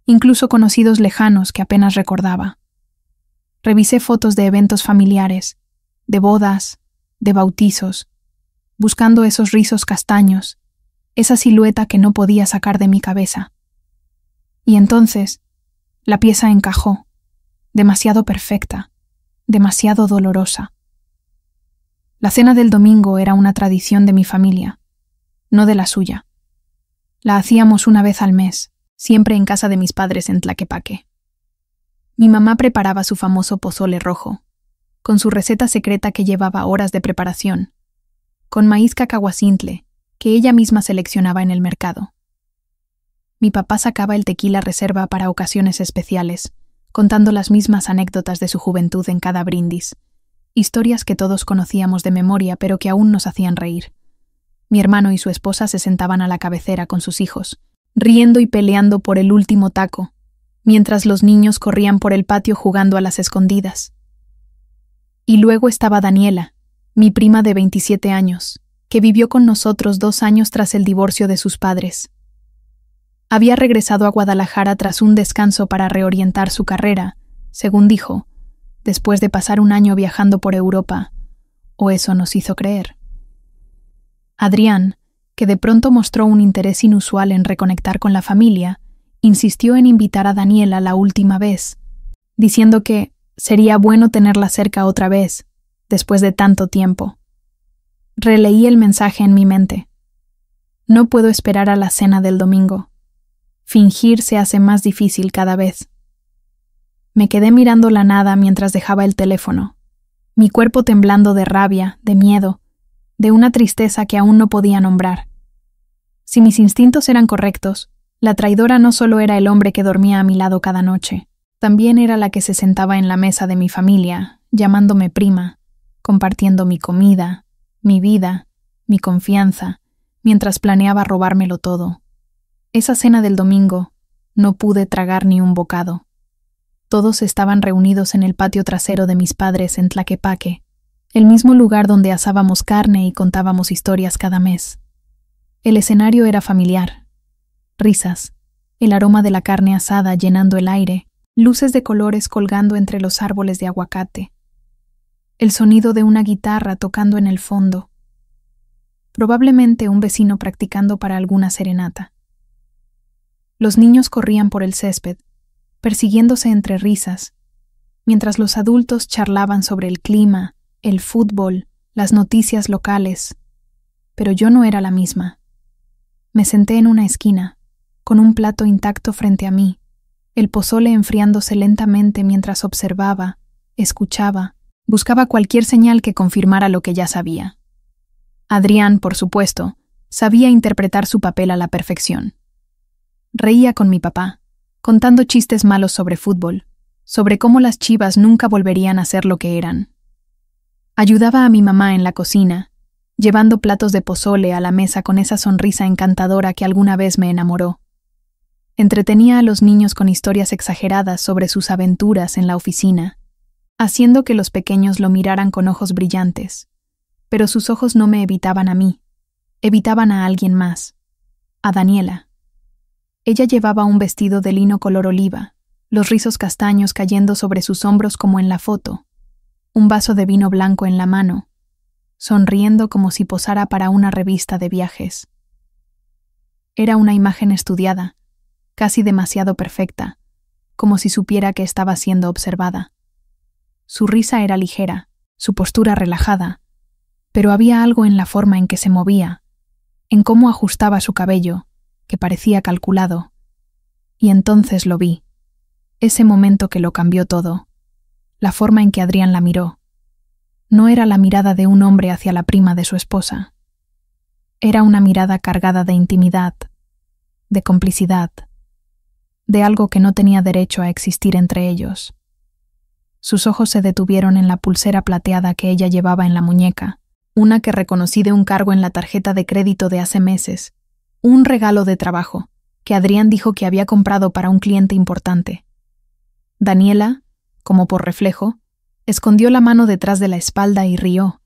Speaker 1: incluso conocidos lejanos que apenas recordaba. Revisé fotos de eventos familiares, de bodas, de bautizos, buscando esos rizos castaños, esa silueta que no podía sacar de mi cabeza. Y entonces, la pieza encajó, demasiado perfecta, demasiado dolorosa. La cena del domingo era una tradición de mi familia, no de la suya. La hacíamos una vez al mes, siempre en casa de mis padres en Tlaquepaque. Mi mamá preparaba su famoso pozole rojo, con su receta secreta que llevaba horas de preparación, con maíz cacahuacintle, que ella misma seleccionaba en el mercado. Mi papá sacaba el tequila reserva para ocasiones especiales, contando las mismas anécdotas de su juventud en cada brindis, historias que todos conocíamos de memoria pero que aún nos hacían reír. Mi hermano y su esposa se sentaban a la cabecera con sus hijos, riendo y peleando por el último taco, mientras los niños corrían por el patio jugando a las escondidas. Y luego estaba Daniela, mi prima de 27 años, que vivió con nosotros 2 años tras el divorcio de sus padres. Había regresado a Guadalajara tras un descanso para reorientar su carrera, según dijo, después de pasar un año viajando por Europa, o eso nos hizo creer. Adrián, que de pronto mostró un interés inusual en reconectar con la familia, insistió en invitar a Daniela la última vez, diciendo que sería bueno tenerla cerca otra vez, después de tanto tiempo. Releí el mensaje en mi mente. No puedo esperar a la cena del domingo. Fingir se hace más difícil cada vez. Me quedé mirando la nada mientras dejaba el teléfono, mi cuerpo temblando de rabia, de miedo, de una tristeza que aún no podía nombrar. Si mis instintos eran correctos, la traidora no solo era el hombre que dormía a mi lado cada noche, también era la que se sentaba en la mesa de mi familia, llamándome prima, compartiendo mi comida, mi vida, mi confianza, mientras planeaba robármelo todo. Esa cena del domingo, no pude tragar ni un bocado. Todos estaban reunidos en el patio trasero de mis padres en Tlaquepaque, el mismo lugar donde asábamos carne y contábamos historias cada mes. El escenario era familiar. Risas, el aroma de la carne asada llenando el aire, luces de colores colgando entre los árboles de aguacate, el sonido de una guitarra tocando en el fondo, probablemente un vecino practicando para alguna serenata. Los niños corrían por el césped, persiguiéndose entre risas, mientras los adultos charlaban sobre el clima, el fútbol, las noticias locales. Pero yo no era la misma. Me senté en una esquina, con un plato intacto frente a mí, el pozole enfriándose lentamente mientras observaba, escuchaba, buscaba cualquier señal que confirmara lo que ya sabía. Adrián, por supuesto, sabía interpretar su papel a la perfección. Reía con mi papá, contando chistes malos sobre fútbol, sobre cómo las Chivas nunca volverían a ser lo que eran. Ayudaba a mi mamá en la cocina, llevando platos de pozole a la mesa con esa sonrisa encantadora que alguna vez me enamoró. Entretenía a los niños con historias exageradas sobre sus aventuras en la oficina, haciendo que los pequeños lo miraran con ojos brillantes. Pero sus ojos no me evitaban a mí, evitaban a alguien más, a Daniela. Ella llevaba un vestido de lino color oliva, los rizos castaños cayendo sobre sus hombros como en la foto, un vaso de vino blanco en la mano, sonriendo como si posara para una revista de viajes. Era una imagen estudiada, casi demasiado perfecta, como si supiera que estaba siendo observada. Su risa era ligera, su postura relajada, pero había algo en la forma en que se movía, en cómo ajustaba su cabello, que parecía calculado. Y entonces lo vi, ese momento que lo cambió todo, la forma en que Adrián la miró. No era la mirada de un hombre hacia la prima de su esposa. Era una mirada cargada de intimidad, de complicidad, de algo que no tenía derecho a existir entre ellos. Sus ojos se detuvieron en la pulsera plateada que ella llevaba en la muñeca, una que reconocí de un cargo en la tarjeta de crédito de hace meses, un regalo de trabajo, que Adrián dijo que había comprado para un cliente importante. Daniela, como por reflejo, escondió la mano detrás de la espalda y rió,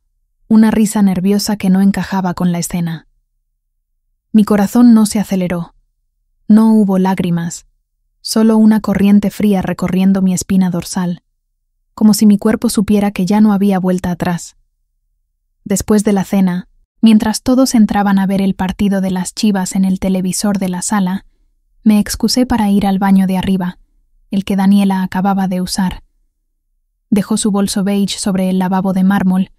Speaker 1: una risa nerviosa que no encajaba con la escena. Mi corazón no se aceleró. No hubo lágrimas, solo una corriente fría recorriendo mi espina dorsal, como si mi cuerpo supiera que ya no había vuelta atrás. Después de la cena, mientras todos entraban a ver el partido de las Chivas en el televisor de la sala, me excusé para ir al baño de arriba, el que Daniela acababa de usar. Dejó su bolso beige sobre el lavabo de mármol,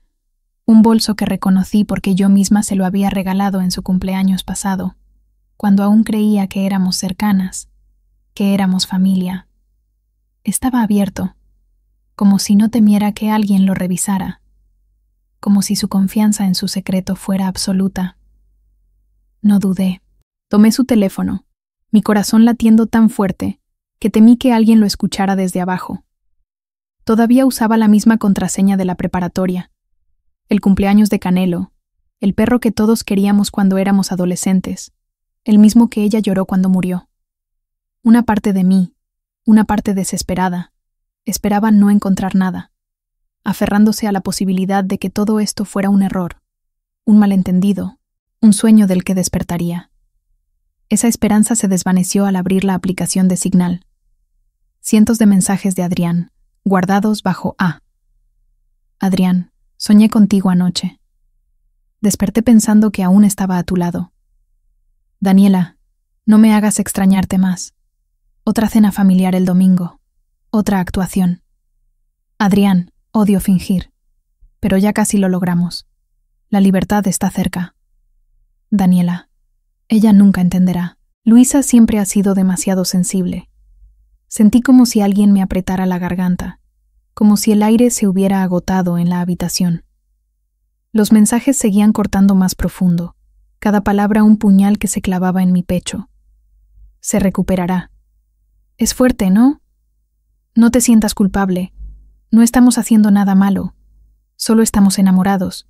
Speaker 1: un bolso que reconocí porque yo misma se lo había regalado en su cumpleaños pasado, cuando aún creía que éramos cercanas, que éramos familia. Estaba abierto, como si no temiera que alguien lo revisara, como si su confianza en su secreto fuera absoluta. No dudé. Tomé su teléfono, mi corazón latiendo tan fuerte que temí que alguien lo escuchara desde abajo. Todavía usaba la misma contraseña de la preparatoria, el cumpleaños de Canelo, el perro que todos queríamos cuando éramos adolescentes, el mismo que ella lloró cuando murió. Una parte de mí, una parte desesperada, esperaba no encontrar nada, aferrándose a la posibilidad de que todo esto fuera un error, un malentendido, un sueño del que despertaría. Esa esperanza se desvaneció al abrir la aplicación de Signal. Cientos de mensajes de Adrián, guardados bajo A. Adrián, soñé contigo anoche. Desperté pensando que aún estaba a tu lado. Daniela, no me hagas extrañarte más. Otra cena familiar el domingo. Otra actuación. Adrián, odio fingir. Pero ya casi lo logramos. La libertad está cerca. Daniela, ella nunca entenderá. Luisa siempre ha sido demasiado sensible. Sentí como si alguien me apretara la garganta, como si el aire se hubiera agotado en la habitación. Los mensajes seguían cortando más profundo, cada palabra un puñal que se clavaba en mi pecho. Se recuperará. Es fuerte, ¿no? No te sientas culpable. No estamos haciendo nada malo. Solo estamos enamorados.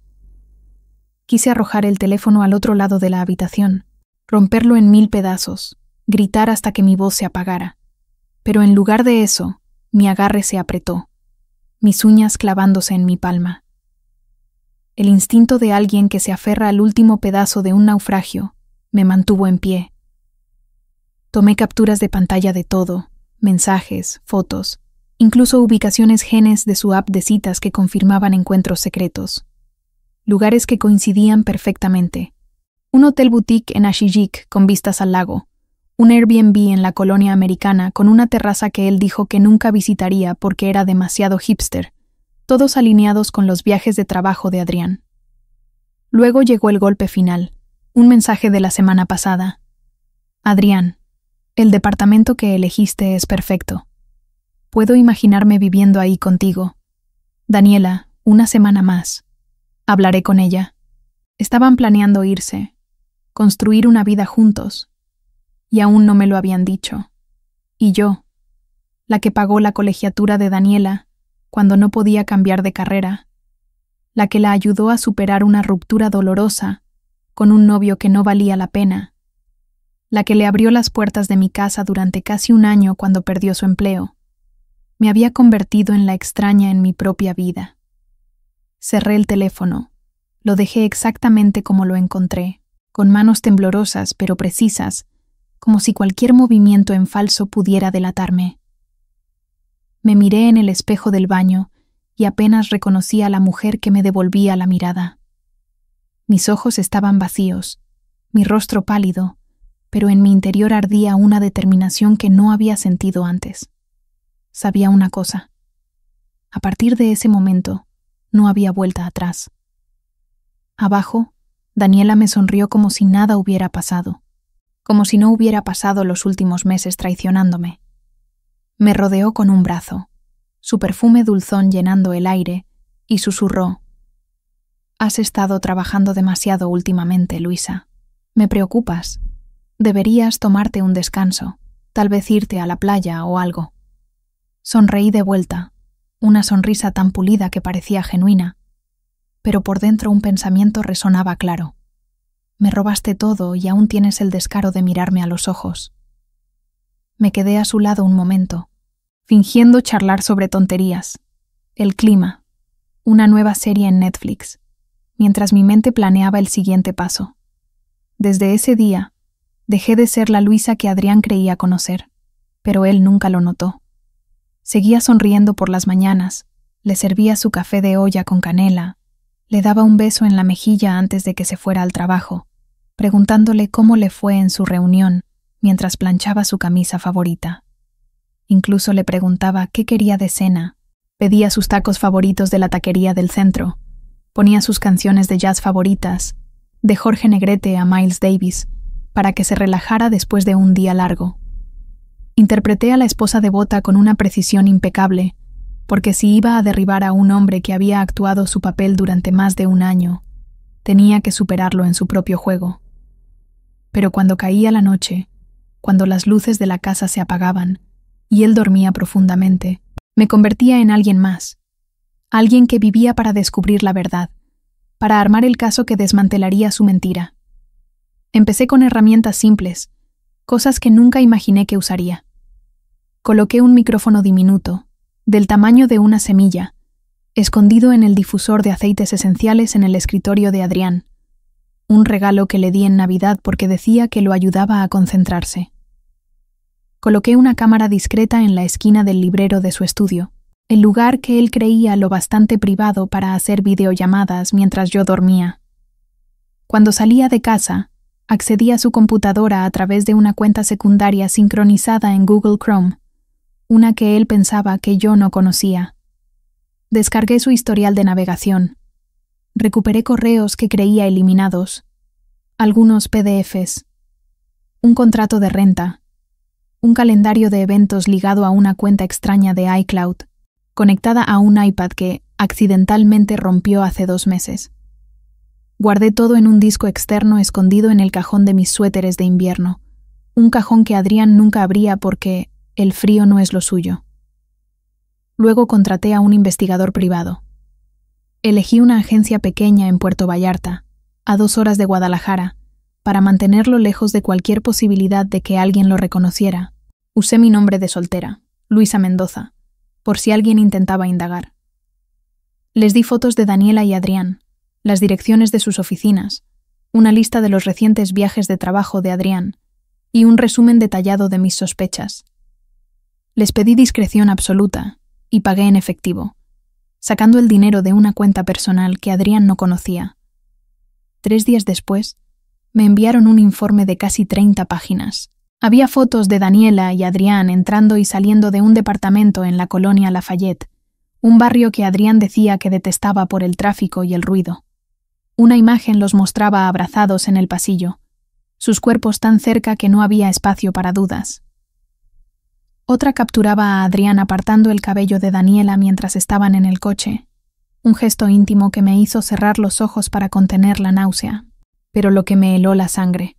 Speaker 1: Quise arrojar el teléfono al otro lado de la habitación, romperlo en 1000 pedazos, gritar hasta que mi voz se apagara. Pero en lugar de eso, mi agarre se apretó, mis uñas clavándose en mi palma. El instinto de alguien que se aferra al último pedazo de un naufragio me mantuvo en pie. Tomé capturas de pantalla de todo, mensajes, fotos, incluso ubicaciones genes de su app de citas que confirmaban encuentros secretos. Lugares que coincidían perfectamente. Un hotel boutique en Ashijik con vistas al lago. Un Airbnb en la colonia americana con una terraza que él dijo que nunca visitaría porque era demasiado hipster, todos alineados con los viajes de trabajo de Adrián. Luego llegó el golpe final, un mensaje de la semana pasada. Adrián, el departamento que elegiste es perfecto. Puedo imaginarme viviendo ahí contigo. Daniela, una semana más. Hablaré con ella. Estaban planeando irse, construir una vida juntos. Y aún no me lo habían dicho. Y yo, la que pagó la colegiatura de Daniela cuando no podía cambiar de carrera, la que la ayudó a superar una ruptura dolorosa con un novio que no valía la pena, la que le abrió las puertas de mi casa durante casi un año cuando perdió su empleo. Me había convertido en la extraña en mi propia vida. Cerré el teléfono. Lo dejé exactamente como lo encontré, con manos temblorosas pero precisas, como si cualquier movimiento en falso pudiera delatarme. Me miré en el espejo del baño y apenas reconocí a la mujer que me devolvía la mirada. Mis ojos estaban vacíos, mi rostro pálido, pero en mi interior ardía una determinación que no había sentido antes. Sabía una cosa. A partir de ese momento, no había vuelta atrás. Abajo, Daniela me sonrió como si nada hubiera pasado, como si no hubiera pasado los últimos meses traicionándome. Me rodeó con un brazo, su perfume dulzón llenando el aire, y susurró: «Has estado trabajando demasiado últimamente, Luisa. Me preocupas. Deberías tomarte un descanso, tal vez irte a la playa o algo». Sonreí de vuelta, una sonrisa tan pulida que parecía genuina, pero por dentro un pensamiento resonaba claro. Me robaste todo y aún tienes el descaro de mirarme a los ojos. Me quedé a su lado un momento, fingiendo charlar sobre tonterías, el clima, una nueva serie en Netflix, mientras mi mente planeaba el siguiente paso. Desde ese día, dejé de ser la Luisa que Adrián creía conocer, pero él nunca lo notó. Seguía sonriendo por las mañanas, le servía su café de olla con canela, le daba un beso en la mejilla antes de que se fuera al trabajo, preguntándole cómo le fue en su reunión mientras planchaba su camisa favorita. Incluso le preguntaba qué quería de cena, pedía sus tacos favoritos de la taquería del centro, ponía sus canciones de jazz favoritas, de Jorge Negrete a Miles Davis, para que se relajara después de un día largo. Interpreté a la esposa devota con una precisión impecable, porque si iba a derribar a un hombre que había actuado su papel durante más de un año, tenía que superarlo en su propio juego. Pero cuando caía la noche, cuando las luces de la casa se apagaban y él dormía profundamente, me convertía en alguien más, alguien que vivía para descubrir la verdad, para armar el caso que desmantelaría su mentira. Empecé con herramientas simples, cosas que nunca imaginé que usaría. Coloqué un micrófono diminuto, del tamaño de una semilla, escondido en el difusor de aceites esenciales en el escritorio de Adrián, un regalo que le di en Navidad porque decía que lo ayudaba a concentrarse. Coloqué una cámara discreta en la esquina del librero de su estudio, el lugar que él creía lo bastante privado para hacer videollamadas mientras yo dormía. Cuando salía de casa, accedía a su computadora a través de una cuenta secundaria sincronizada en Google Chrome, una que él pensaba que yo no conocía. Descargué su historial de navegación. Recuperé correos que creía eliminados, algunos PDFs, un contrato de renta, un calendario de eventos ligado a una cuenta extraña de iCloud, conectada a un iPad que accidentalmente rompió hace 2 meses. Guardé todo en un disco externo escondido en el cajón de mis suéteres de invierno, un cajón que Adrián nunca abría porque el frío no es lo suyo. Luego contraté a un investigador privado. Elegí una agencia pequeña en Puerto Vallarta, a 2 horas de Guadalajara, para mantenerlo lejos de cualquier posibilidad de que alguien lo reconociera. Usé mi nombre de soltera, Luisa Mendoza, por si alguien intentaba indagar. Les di fotos de Daniela y Adrián, las direcciones de sus oficinas, una lista de los recientes viajes de trabajo de Adrián y un resumen detallado de mis sospechas. Les pedí discreción absoluta y pagué en efectivo, sacando el dinero de una cuenta personal que Adrián no conocía. 3 días después, me enviaron un informe de casi 30 páginas. Había fotos de Daniela y Adrián entrando y saliendo de un departamento en la colonia Lafayette, un barrio que Adrián decía que detestaba por el tráfico y el ruido. Una imagen los mostraba abrazados en el pasillo, sus cuerpos tan cerca que no había espacio para dudas. Otra capturaba a Adrián apartando el cabello de Daniela mientras estaban en el coche, un gesto íntimo que me hizo cerrar los ojos para contener la náusea, pero lo que me heló la sangre.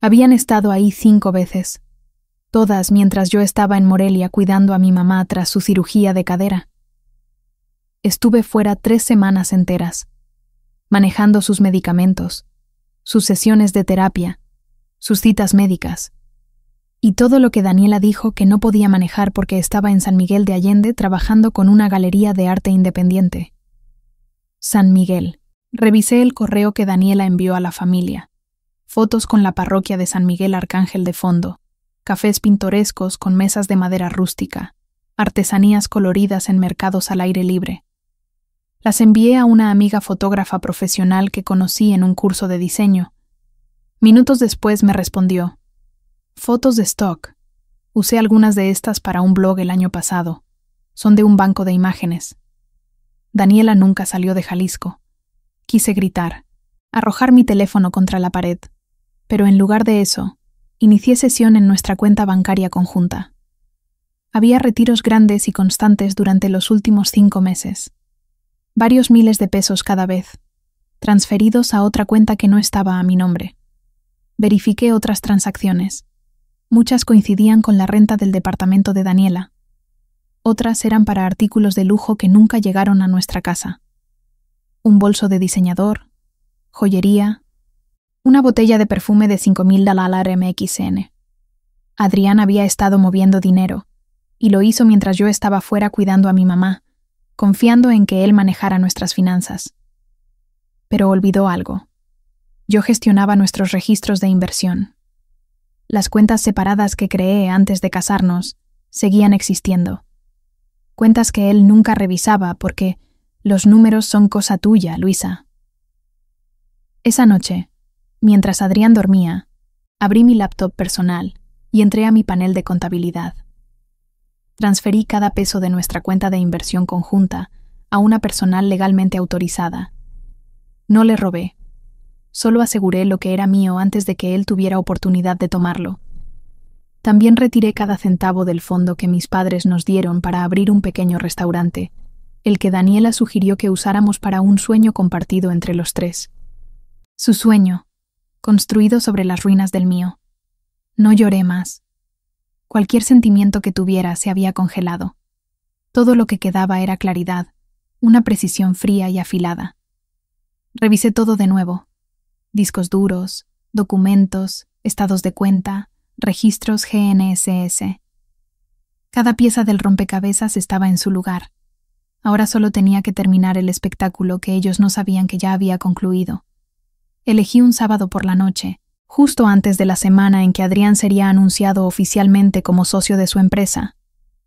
Speaker 1: Habían estado ahí 5 veces, todas mientras yo estaba en Morelia cuidando a mi mamá tras su cirugía de cadera. Estuve fuera 3 semanas enteras, manejando sus medicamentos, sus sesiones de terapia, sus citas médicas, y todo lo que Daniela dijo que no podía manejar porque estaba en San Miguel de Allende trabajando con una galería de arte independiente. San Miguel. Revisé el correo que Daniela envió a la familia. Fotos con la parroquia de San Miguel Arcángel de fondo, cafés pintorescos con mesas de madera rústica, artesanías coloridas en mercados al aire libre. Las envié a una amiga fotógrafa profesional que conocí en un curso de diseño. Minutos después me respondió: fotos de stock. Usé algunas de estas para un blog el año pasado. Son de un banco de imágenes. Daniela nunca salió de Jalisco. Quise gritar, arrojar mi teléfono contra la pared, pero en lugar de eso, inicié sesión en nuestra cuenta bancaria conjunta. Había retiros grandes y constantes durante los últimos 5 meses. Varios miles de pesos cada vez, transferidos a otra cuenta que no estaba a mi nombre. Verifiqué otras transacciones. Muchas coincidían con la renta del departamento de Daniela. Otras eran para artículos de lujo que nunca llegaron a nuestra casa. Un bolso de diseñador, joyería, una botella de perfume de $5,000 MXN. Adrián había estado moviendo dinero, y lo hizo mientras yo estaba fuera cuidando a mi mamá, confiando en que él manejara nuestras finanzas. Pero olvidó algo. Yo gestionaba nuestros registros de inversión. Las cuentas separadas que creé antes de casarnos seguían existiendo. Cuentas que él nunca revisaba porque los números son cosa tuya, Luisa. Esa noche, mientras Adrián dormía, abrí mi laptop personal y entré a mi panel de contabilidad. Transferí cada peso de nuestra cuenta de inversión conjunta a una personal legalmente autorizada. No le robé. Solo aseguré lo que era mío antes de que él tuviera oportunidad de tomarlo. También retiré cada centavo del fondo que mis padres nos dieron para abrir un pequeño restaurante, el que Daniela sugirió que usáramos para un sueño compartido entre los 3. Su sueño, construido sobre las ruinas del mío. No lloré más. Cualquier sentimiento que tuviera se había congelado. Todo lo que quedaba era claridad, una precisión fría y afilada. Revisé todo de nuevo. Discos duros, documentos, estados de cuenta, registros GNSS. Cada pieza del rompecabezas estaba en su lugar. Ahora solo tenía que terminar el espectáculo que ellos no sabían que ya había concluido. Elegí un sábado por la noche, justo antes de la semana en que Adrián sería anunciado oficialmente como socio de su empresa,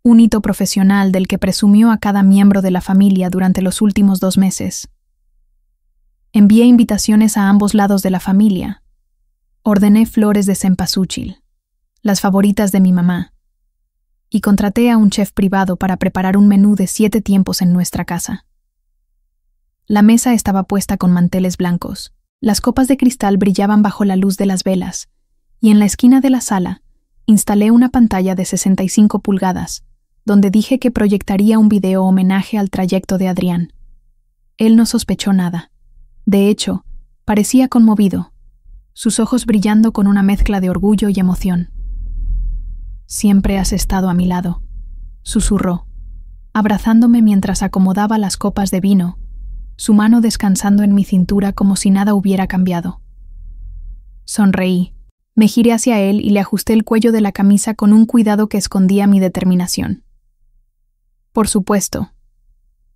Speaker 1: un hito profesional del que presumió a cada miembro de la familia durante los últimos 2 meses. Envié invitaciones a ambos lados de la familia. Ordené flores de cempasúchil, las favoritas de mi mamá, y contraté a un chef privado para preparar un menú de 7 tiempos en nuestra casa. La mesa estaba puesta con manteles blancos. Las copas de cristal brillaban bajo la luz de las velas, y en la esquina de la sala instalé una pantalla de 65 pulgadas, donde dije que proyectaría un video homenaje al trayecto de Adrián. Él no sospechó nada. De hecho, parecía conmovido, sus ojos brillando con una mezcla de orgullo y emoción. «Siempre has estado a mi lado», susurró, abrazándome mientras acomodaba las copas de vino, su mano descansando en mi cintura como si nada hubiera cambiado. Sonreí, me giré hacia él y le ajusté el cuello de la camisa con un cuidado que escondía mi determinación. Por supuesto.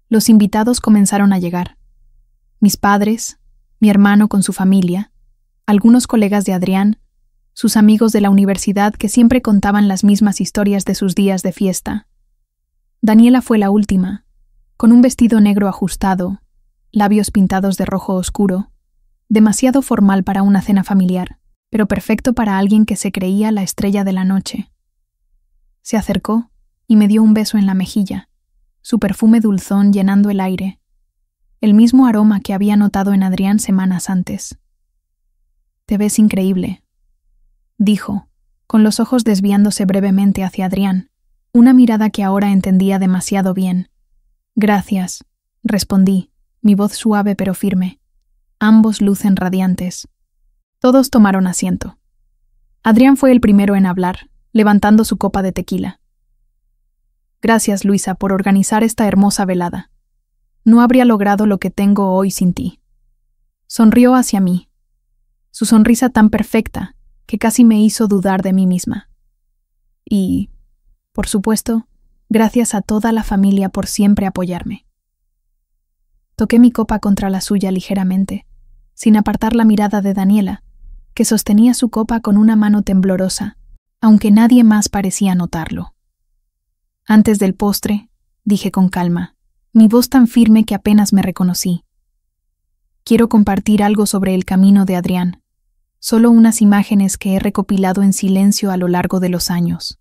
Speaker 1: Los invitados comenzaron a llegar. Mis padres, mi hermano con su familia, algunos colegas de Adrián, sus amigos de la universidad que siempre contaban las mismas historias de sus días de fiesta. Daniela fue la última, con un vestido negro ajustado, labios pintados de rojo oscuro, demasiado formal para una cena familiar, pero perfecto para alguien que se creía la estrella de la noche. Se acercó y me dio un beso en la mejilla, su perfume dulzón llenando el aire, el mismo aroma que había notado en Adrián semanas antes. «Te ves increíble», dijo, con los ojos desviándose brevemente hacia Adrián, una mirada que ahora entendía demasiado bien. «Gracias», respondí, mi voz suave pero firme. Ambos lucen radiantes. Todos tomaron asiento. Adrián fue el primero en hablar, levantando su copa de tequila. «Gracias, Luisa, por organizar esta hermosa velada. No habría logrado lo que tengo hoy sin ti. Sonrió hacia mí, su sonrisa tan perfecta que casi me hizo dudar de mí misma. Y, por supuesto, gracias a toda la familia por siempre apoyarme. Toqué mi copa contra la suya ligeramente, sin apartar la mirada de Daniela, que sostenía su copa con una mano temblorosa, aunque nadie más parecía notarlo. Antes del postre, dije con calma, mi voz tan firme que apenas me reconocí. Quiero compartir algo sobre el camino de Adrián, solo unas imágenes que he recopilado en silencio a lo largo de los años.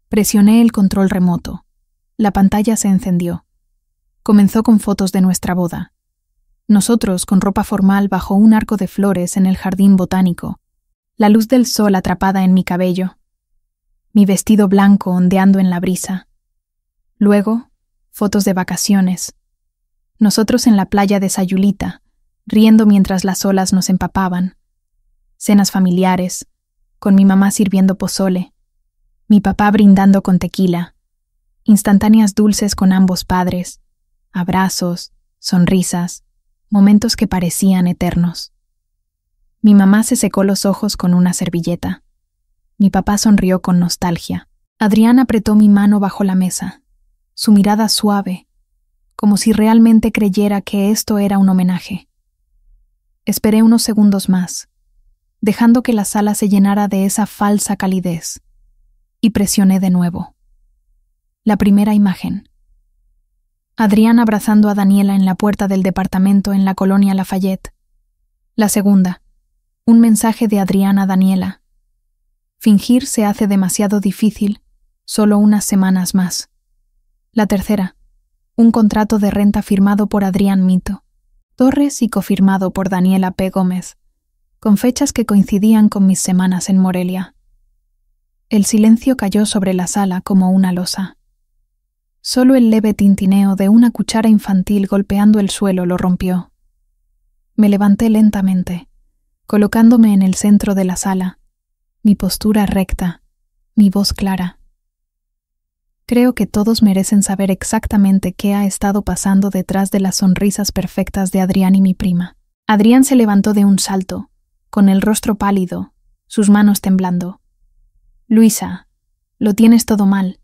Speaker 1: Presioné el control remoto. La pantalla se encendió. Comenzó con fotos de nuestra boda. Nosotros con ropa formal bajo un arco de flores en el jardín botánico, la luz del sol atrapada en mi cabello, mi vestido blanco ondeando en la brisa. Luego, fotos de vacaciones. Nosotros en la playa de Sayulita, riendo mientras las olas nos empapaban. Cenas familiares, con mi mamá sirviendo pozole, mi papá brindando con tequila, instantáneas dulces con ambos padres, abrazos, sonrisas, momentos que parecían eternos. Mi mamá se secó los ojos con una servilleta. Mi papá sonrió con nostalgia. Adrián apretó mi mano bajo la mesa, su mirada suave, como si realmente creyera que esto era un homenaje. Esperé unos segundos más, dejando que la sala se llenara de esa falsa calidez, y presioné de nuevo. La primera imagen. Adrián abrazando a Daniela en la puerta del departamento en la colonia Lafayette. La segunda. Un mensaje de Adrián a Daniela. Fingir se hace demasiado difícil, solo unas semanas más. La tercera. Un contrato de renta firmado por Adrián Mito Torres y cofirmado por Daniela P. Gómez, con fechas que coincidían con mis semanas en Morelia. El silencio cayó sobre la sala como una losa. Solo el leve tintineo de una cuchara infantil golpeando el suelo lo rompió. Me levanté lentamente, colocándome en el centro de la sala, mi postura recta, mi voz clara. Creo que todos merecen saber exactamente qué ha estado pasando detrás de las sonrisas perfectas de Adrián y mi prima. Adrián se levantó de un salto, con el rostro pálido, sus manos temblando. Luisa, lo tienes todo mal.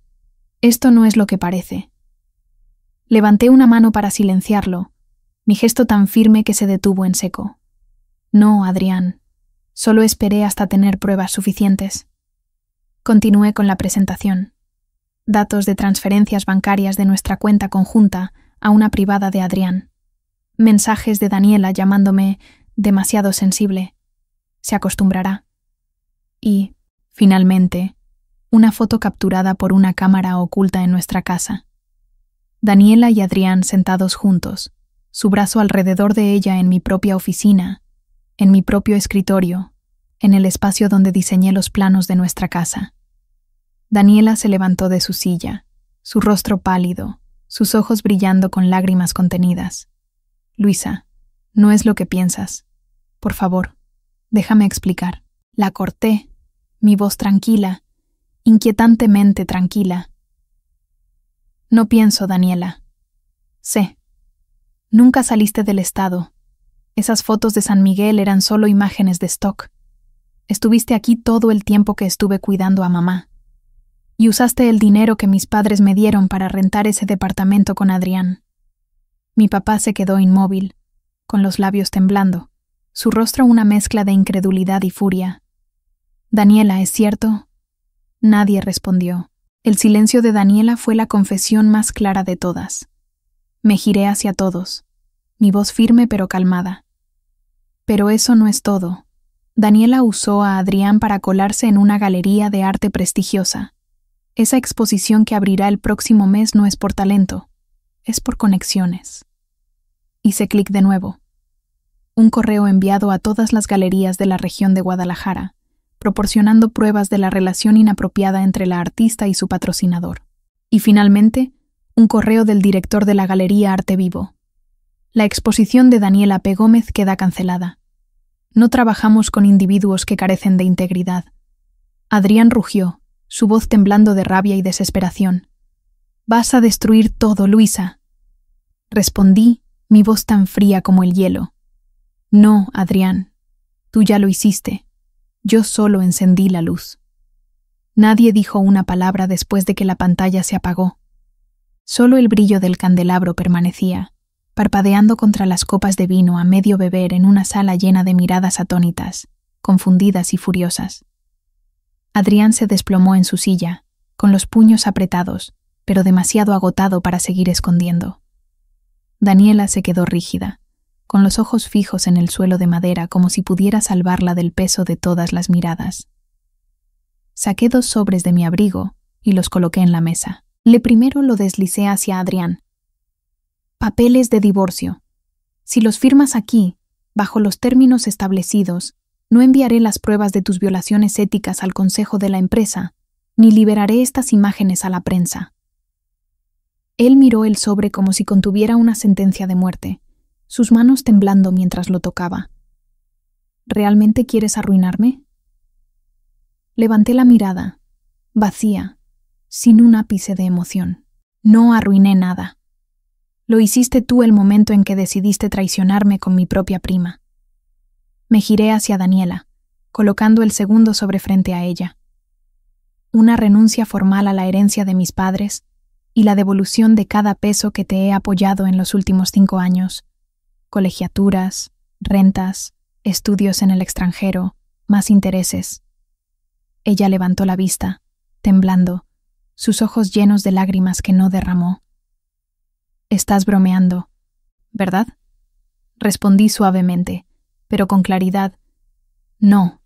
Speaker 1: Esto no es lo que parece. Levanté una mano para silenciarlo, mi gesto tan firme que se detuvo en seco. No, Adrián. Solo esperé hasta tener pruebas suficientes. Continué con la presentación. Datos de transferencias bancarias de nuestra cuenta conjunta a una privada de Adrián. Mensajes de Daniela llamándome demasiado sensible. Se acostumbrará. Y, finalmente, una foto capturada por una cámara oculta en nuestra casa. Daniela y Adrián sentados juntos, su brazo alrededor de ella en mi propia oficina, en mi propio escritorio, en el espacio donde diseñé los planos de nuestra casa. Daniela se levantó de su silla, su rostro pálido, sus ojos brillando con lágrimas contenidas. Luisa, no es lo que piensas. Por favor, déjame explicar. La corté, mi voz tranquila, inquietantemente tranquila. No pienso, Daniela. Sé. Nunca saliste del estado. Esas fotos de San Miguel eran solo imágenes de stock. Estuviste aquí todo el tiempo que estuve cuidando a mamá. Y usaste el dinero que mis padres me dieron para rentar ese departamento con Adrián. Mi papá se quedó inmóvil, con los labios temblando, su rostro una mezcla de incredulidad y furia. Daniela, ¿es cierto? Nadie respondió. El silencio de Daniela fue la confesión más clara de todas. Me giré hacia todos, mi voz firme pero calmada. Pero eso no es todo. Daniela usó a Adrián para colarse en una galería de arte prestigiosa. Esa exposición que abrirá el próximo mes no es por talento, es por conexiones. Hice clic de nuevo. Un correo enviado a todas las galerías de la región de Guadalajara, proporcionando pruebas de la relación inapropiada entre la artista y su patrocinador. Y finalmente, un correo del director de la Galería Arte Vivo. La exposición de Daniela P. Gómez queda cancelada. No trabajamos con individuos que carecen de integridad. Adrián rugió, su voz temblando de rabia y desesperación. «Vas a destruir todo, Luisa». Respondí, mi voz tan fría como el hielo. No, Adrián, tú ya lo hiciste. Yo solo encendí la luz. Nadie dijo una palabra después de que la pantalla se apagó. Solo el brillo del candelabro permanecía, parpadeando contra las copas de vino a medio beber en una sala llena de miradas atónitas, confundidas y furiosas. Adrián se desplomó en su silla, con los puños apretados, pero demasiado agotado para seguir escondiendo. Daniela se quedó rígida, con los ojos fijos en el suelo de madera como si pudiera salvarla del peso de todas las miradas. Saqué 2 sobres de mi abrigo y los coloqué en la mesa. Le primero lo deslicé hacia Adrián. Papeles de divorcio. Si los firmas aquí, bajo los términos establecidos, no enviaré las pruebas de tus violaciones éticas al consejo de la empresa, ni liberaré estas imágenes a la prensa. Él miró el sobre como si contuviera una sentencia de muerte, sus manos temblando mientras lo tocaba. ¿Realmente quieres arruinarme? Levanté la mirada, vacía, sin un ápice de emoción. No arruiné nada. Lo hiciste tú el momento en que decidiste traicionarme con mi propia prima. Me giré hacia Daniela, colocando el segundo sobre frente a ella. Una renuncia formal a la herencia de mis padres y la devolución de cada peso que te he apoyado en los últimos 5 años. Colegiaturas, rentas, estudios en el extranjero, más intereses. Ella levantó la vista, temblando, sus ojos llenos de lágrimas que no derramó. Estás bromeando, ¿verdad? Respondí suavemente, pero con claridad. No.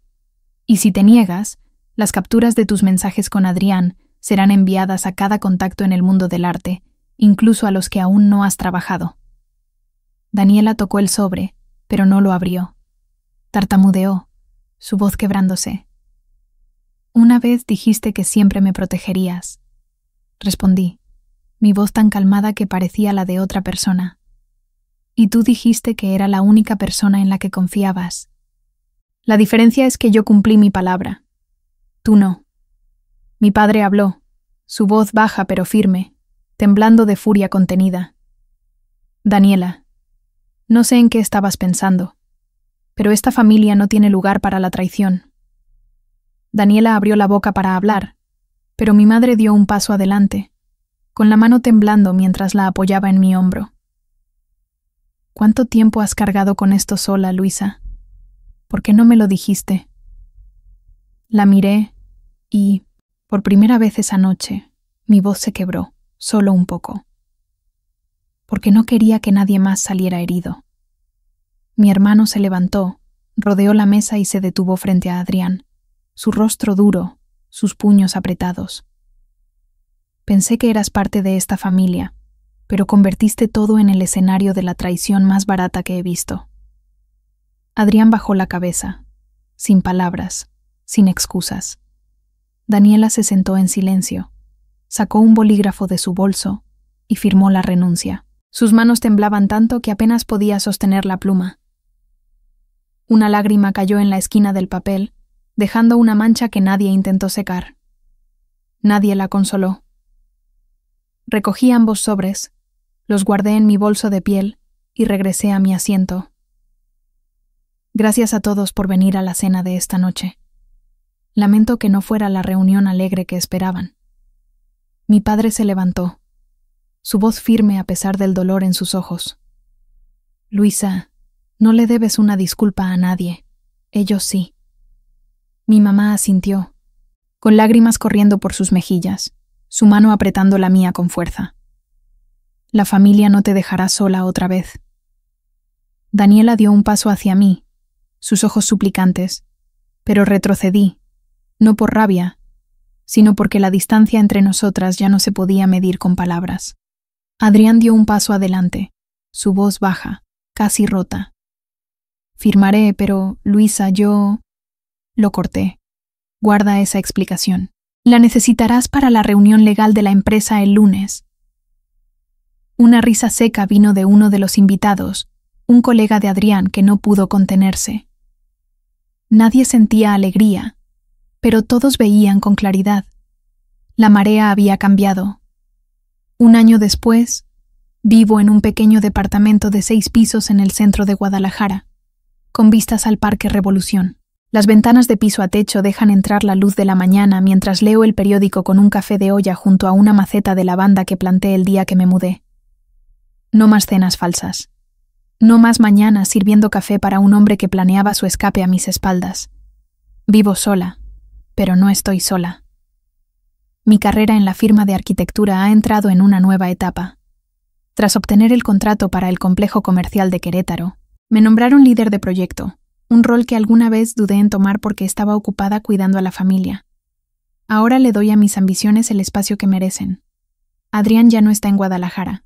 Speaker 1: Y si te niegas, las capturas de tus mensajes con Adrián serán enviadas a cada contacto en el mundo del arte, incluso a los que aún no has trabajado. Daniela tocó el sobre, pero no lo abrió. Tartamudeó, su voz quebrándose. Una vez dijiste que siempre me protegerías. Respondí, mi voz tan calmada que parecía la de otra persona. Y tú dijiste que era la única persona en la que confiabas. La diferencia es que yo cumplí mi palabra. Tú no. Mi padre habló, su voz baja pero firme, temblando de furia contenida. Daniela, no sé en qué estabas pensando, pero esta familia no tiene lugar para la traición. Daniela abrió la boca para hablar, pero mi madre dio un paso adelante, con la mano temblando mientras la apoyaba en mi hombro. ¿Cuánto tiempo has cargado con esto sola, Luisa? ¿Por qué no me lo dijiste? La miré y, por primera vez esa noche, mi voz se quebró, solo un poco. Porque no quería que nadie más saliera herido. Mi hermano se levantó, rodeó la mesa y se detuvo frente a Adrián, su rostro duro, sus puños apretados. Pensé que eras parte de esta familia, pero convertiste todo en el escenario de la traición más barata que he visto. Adrián bajó la cabeza, sin palabras, sin excusas. Daniela se sentó en silencio, sacó un bolígrafo de su bolso y firmó la renuncia. Sus manos temblaban tanto que apenas podía sostener la pluma. Una lágrima cayó en la esquina del papel, dejando una mancha que nadie intentó secar. Nadie la consoló. Recogí ambos sobres, los guardé en mi bolso de piel y regresé a mi asiento. Gracias a todos por venir a la cena de esta noche. Lamento que no fuera la reunión alegre que esperaban. Mi padre se levantó, su voz firme a pesar del dolor en sus ojos. Luisa, no le debes una disculpa a nadie. Ellos sí. Mi mamá asintió, con lágrimas corriendo por sus mejillas, su mano apretando la mía con fuerza. La familia no te dejará sola otra vez. Daniela dio un paso hacia mí, sus ojos suplicantes, pero retrocedí, no por rabia, sino porque la distancia entre nosotras ya no se podía medir con palabras. Adrián dio un paso adelante, su voz baja, casi rota. Firmaré, pero, Luisa, yo... Lo corté. Guarda esa explicación. La necesitarás para la reunión legal de la empresa el lunes. Una risa seca vino de uno de los invitados, un colega de Adrián que no pudo contenerse. Nadie sentía alegría, pero todos veían con claridad. La marea había cambiado. Un año después, Vivo en un pequeño departamento de 6 pisos en el centro de Guadalajara, con vistas al Parque Revolución. Las ventanas de piso a techo dejan entrar la luz de la mañana mientras leo el periódico con un café de olla junto a una maceta de lavanda que planté el día que me mudé. No más cenas falsas. No más mañanas sirviendo café para un hombre que planeaba su escape a mis espaldas. Vivo sola, pero no estoy sola. Mi carrera en la firma de arquitectura ha entrado en una nueva etapa. Tras obtener el contrato para el complejo comercial de Querétaro, me nombraron líder de proyecto, un rol que alguna vez dudé en tomar porque estaba ocupada cuidando a la familia. Ahora le doy a mis ambiciones el espacio que merecen. Adrián ya no está en Guadalajara.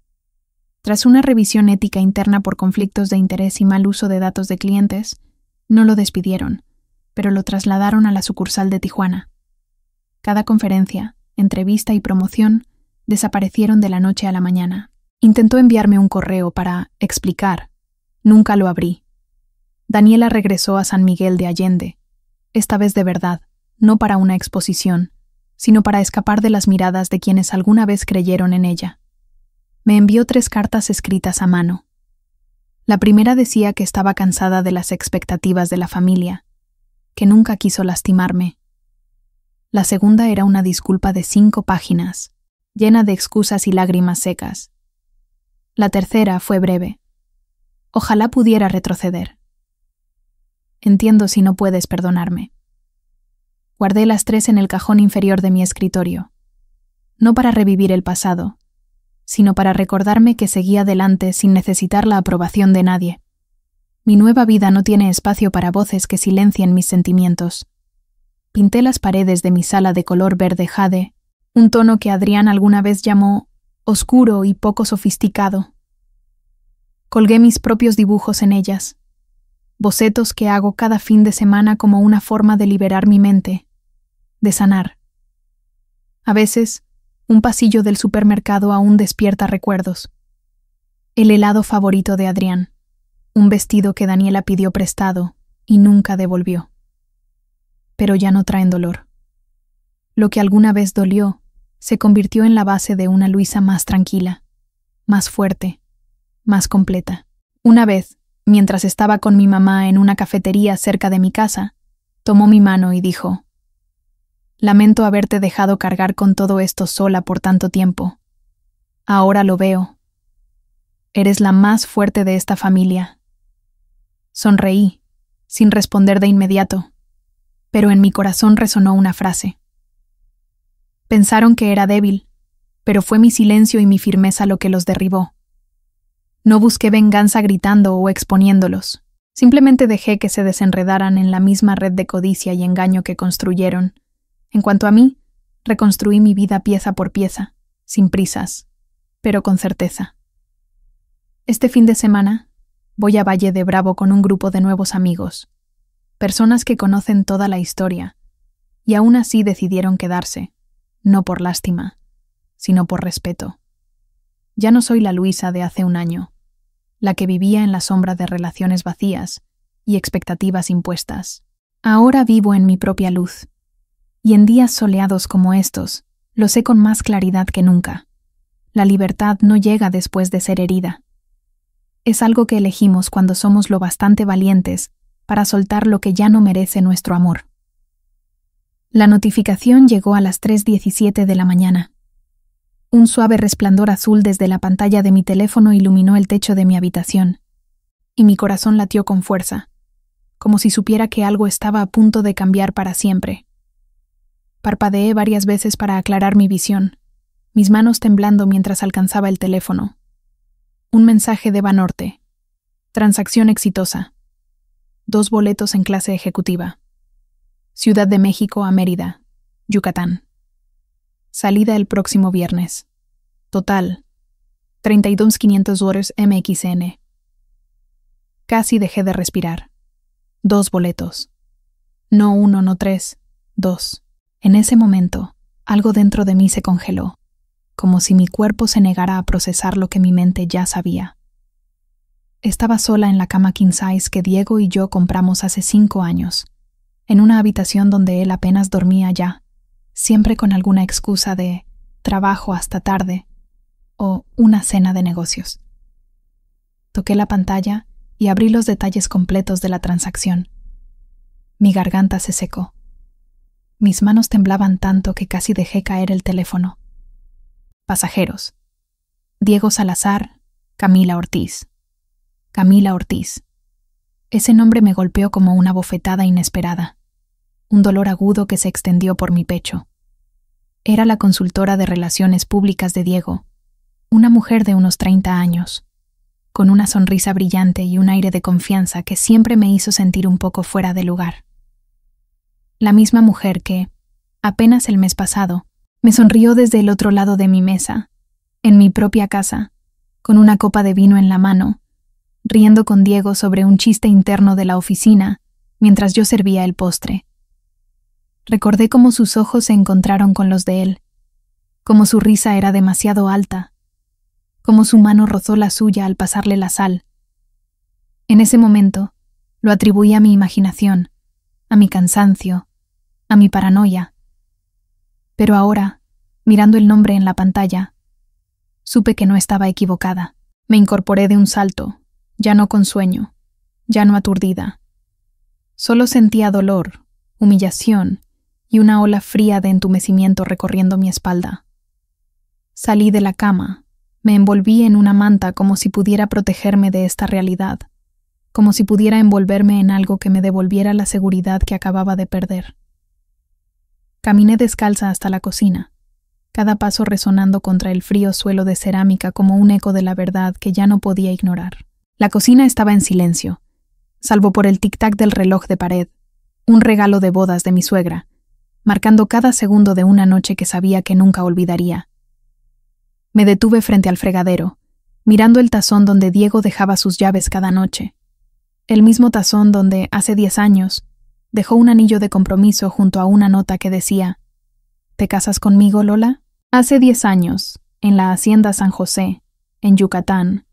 Speaker 1: Tras una revisión ética interna por conflictos de interés y mal uso de datos de clientes, no lo despidieron, pero lo trasladaron a la sucursal de Tijuana. Cada conferencia, entrevista y promoción desaparecieron de la noche a la mañana. Intentó enviarme un correo para explicar. Nunca lo abrí. Daniela regresó a San Miguel de Allende, esta vez de verdad, no para una exposición, sino para escapar de las miradas de quienes alguna vez creyeron en ella. Me envió 3 cartas escritas a mano. La primera decía que estaba cansada de las expectativas de la familia, que nunca quiso lastimarme. La segunda era una disculpa de 5 páginas, llena de excusas y lágrimas secas. La tercera fue breve. Ojalá pudiera retroceder. Entiendo si no puedes perdonarme. Guardé las 3 en el cajón inferior de mi escritorio, no para revivir el pasado, sino para recordarme que seguía adelante sin necesitar la aprobación de nadie. Mi nueva vida no tiene espacio para voces que silencien mis sentimientos. Pinté las paredes de mi sala de color verde jade, un tono que Adrián alguna vez llamó oscuro y poco sofisticado. Colgué mis propios dibujos en ellas, bocetos que hago cada fin de semana como una forma de liberar mi mente, de sanar. A veces, un pasillo del supermercado aún despierta recuerdos. El helado favorito de Adrián, un vestido que Daniela pidió prestado y nunca devolvió. Pero ya no traen dolor. Lo que alguna vez dolió se convirtió en la base de una Luisa más tranquila, más fuerte, más completa. Una vez, mientras estaba con mi mamá en una cafetería cerca de mi casa, tomó mi mano y dijo: «Lamento haberte dejado cargar con todo esto sola por tanto tiempo. Ahora lo veo. Eres la más fuerte de esta familia». Sonreí, sin responder de inmediato, pero en mi corazón resonó una frase. Pensaron que era débil, pero fue mi silencio y mi firmeza lo que los derribó. No busqué venganza gritando o exponiéndolos. Simplemente dejé que se desenredaran en la misma red de codicia y engaño que construyeron. En cuanto a mí, reconstruí mi vida pieza por pieza, sin prisas, pero con certeza. Este fin de semana, voy a Valle de Bravo con un grupo de nuevos amigos, personas que conocen toda la historia, y aún así decidieron quedarse, no por lástima, sino por respeto. Ya no soy la Luisa de hace un año, la que vivía en la sombra de relaciones vacías y expectativas impuestas. Ahora vivo en mi propia luz, y en días soleados como estos, lo sé con más claridad que nunca. La libertad no llega después de ser herida. Es algo que elegimos cuando somos lo bastante valientes para soltar lo que ya no merece nuestro amor. La notificación llegó a las 3:17 de la mañana. Un suave resplandor azul desde la pantalla de mi teléfono iluminó el techo de mi habitación, y mi corazón latió con fuerza, como si supiera que algo estaba a punto de cambiar para siempre. Parpadeé varias veces para aclarar mi visión, mis manos temblando mientras alcanzaba el teléfono. Un mensaje de Banorte. Transacción exitosa. 2 boletos en clase ejecutiva. Ciudad de México a Mérida, Yucatán. Salida el próximo viernes. Total, $32,500 MXN. Casi dejé de respirar. 2 boletos. No 1, no 3, 2. En ese momento, algo dentro de mí se congeló, como si mi cuerpo se negara a procesar lo que mi mente ya sabía. Estaba sola en la cama king size que Diego y yo compramos hace 5 años, en una habitación donde él apenas dormía ya, siempre con alguna excusa de trabajo hasta tarde. o una cena de negocios. Toqué la pantalla y abrí los detalles completos de la transacción. Mi garganta se secó. Mis manos temblaban tanto que casi dejé caer el teléfono. Pasajeros. Diego Salazar, Camila Ortiz. Camila Ortiz. Ese nombre me golpeó como una bofetada inesperada. Un dolor agudo que se extendió por mi pecho. Era la consultora de relaciones públicas de Diego, una mujer de unos 30 años, con una sonrisa brillante y un aire de confianza que siempre me hizo sentir un poco fuera de lugar. La misma mujer que, apenas el mes pasado, me sonrió desde el otro lado de mi mesa, en mi propia casa, con una copa de vino en la mano, riendo con Diego sobre un chiste interno de la oficina mientras yo servía el postre. Recordé cómo sus ojos se encontraron con los de él, cómo su risa era demasiado alta, cómo su mano rozó la suya al pasarle la sal. En ese momento, lo atribuí a mi imaginación, a mi cansancio, a mi paranoia. Pero ahora, mirando el nombre en la pantalla, supe que no estaba equivocada. Me incorporé de un salto, ya no con sueño, ya no aturdida. Solo sentía dolor, humillación y una ola fría de entumecimiento recorriendo mi espalda. Salí de la cama, me envolví en una manta como si pudiera protegerme de esta realidad, como si pudiera envolverme en algo que me devolviera la seguridad que acababa de perder. Caminé descalza hasta la cocina, cada paso resonando contra el frío suelo de cerámica como un eco de la verdad que ya no podía ignorar. La cocina estaba en silencio, salvo por el tic-tac del reloj de pared, un regalo de bodas de mi suegra, marcando cada segundo de una noche que sabía que nunca olvidaría. Me detuve frente al fregadero, mirando el tazón donde Diego dejaba sus llaves cada noche, el mismo tazón donde, hace 10 años, dejó un anillo de compromiso junto a una nota que decía: ¿Te casas conmigo, Lola? Hace 10 años, en la Hacienda San José, en Yucatán,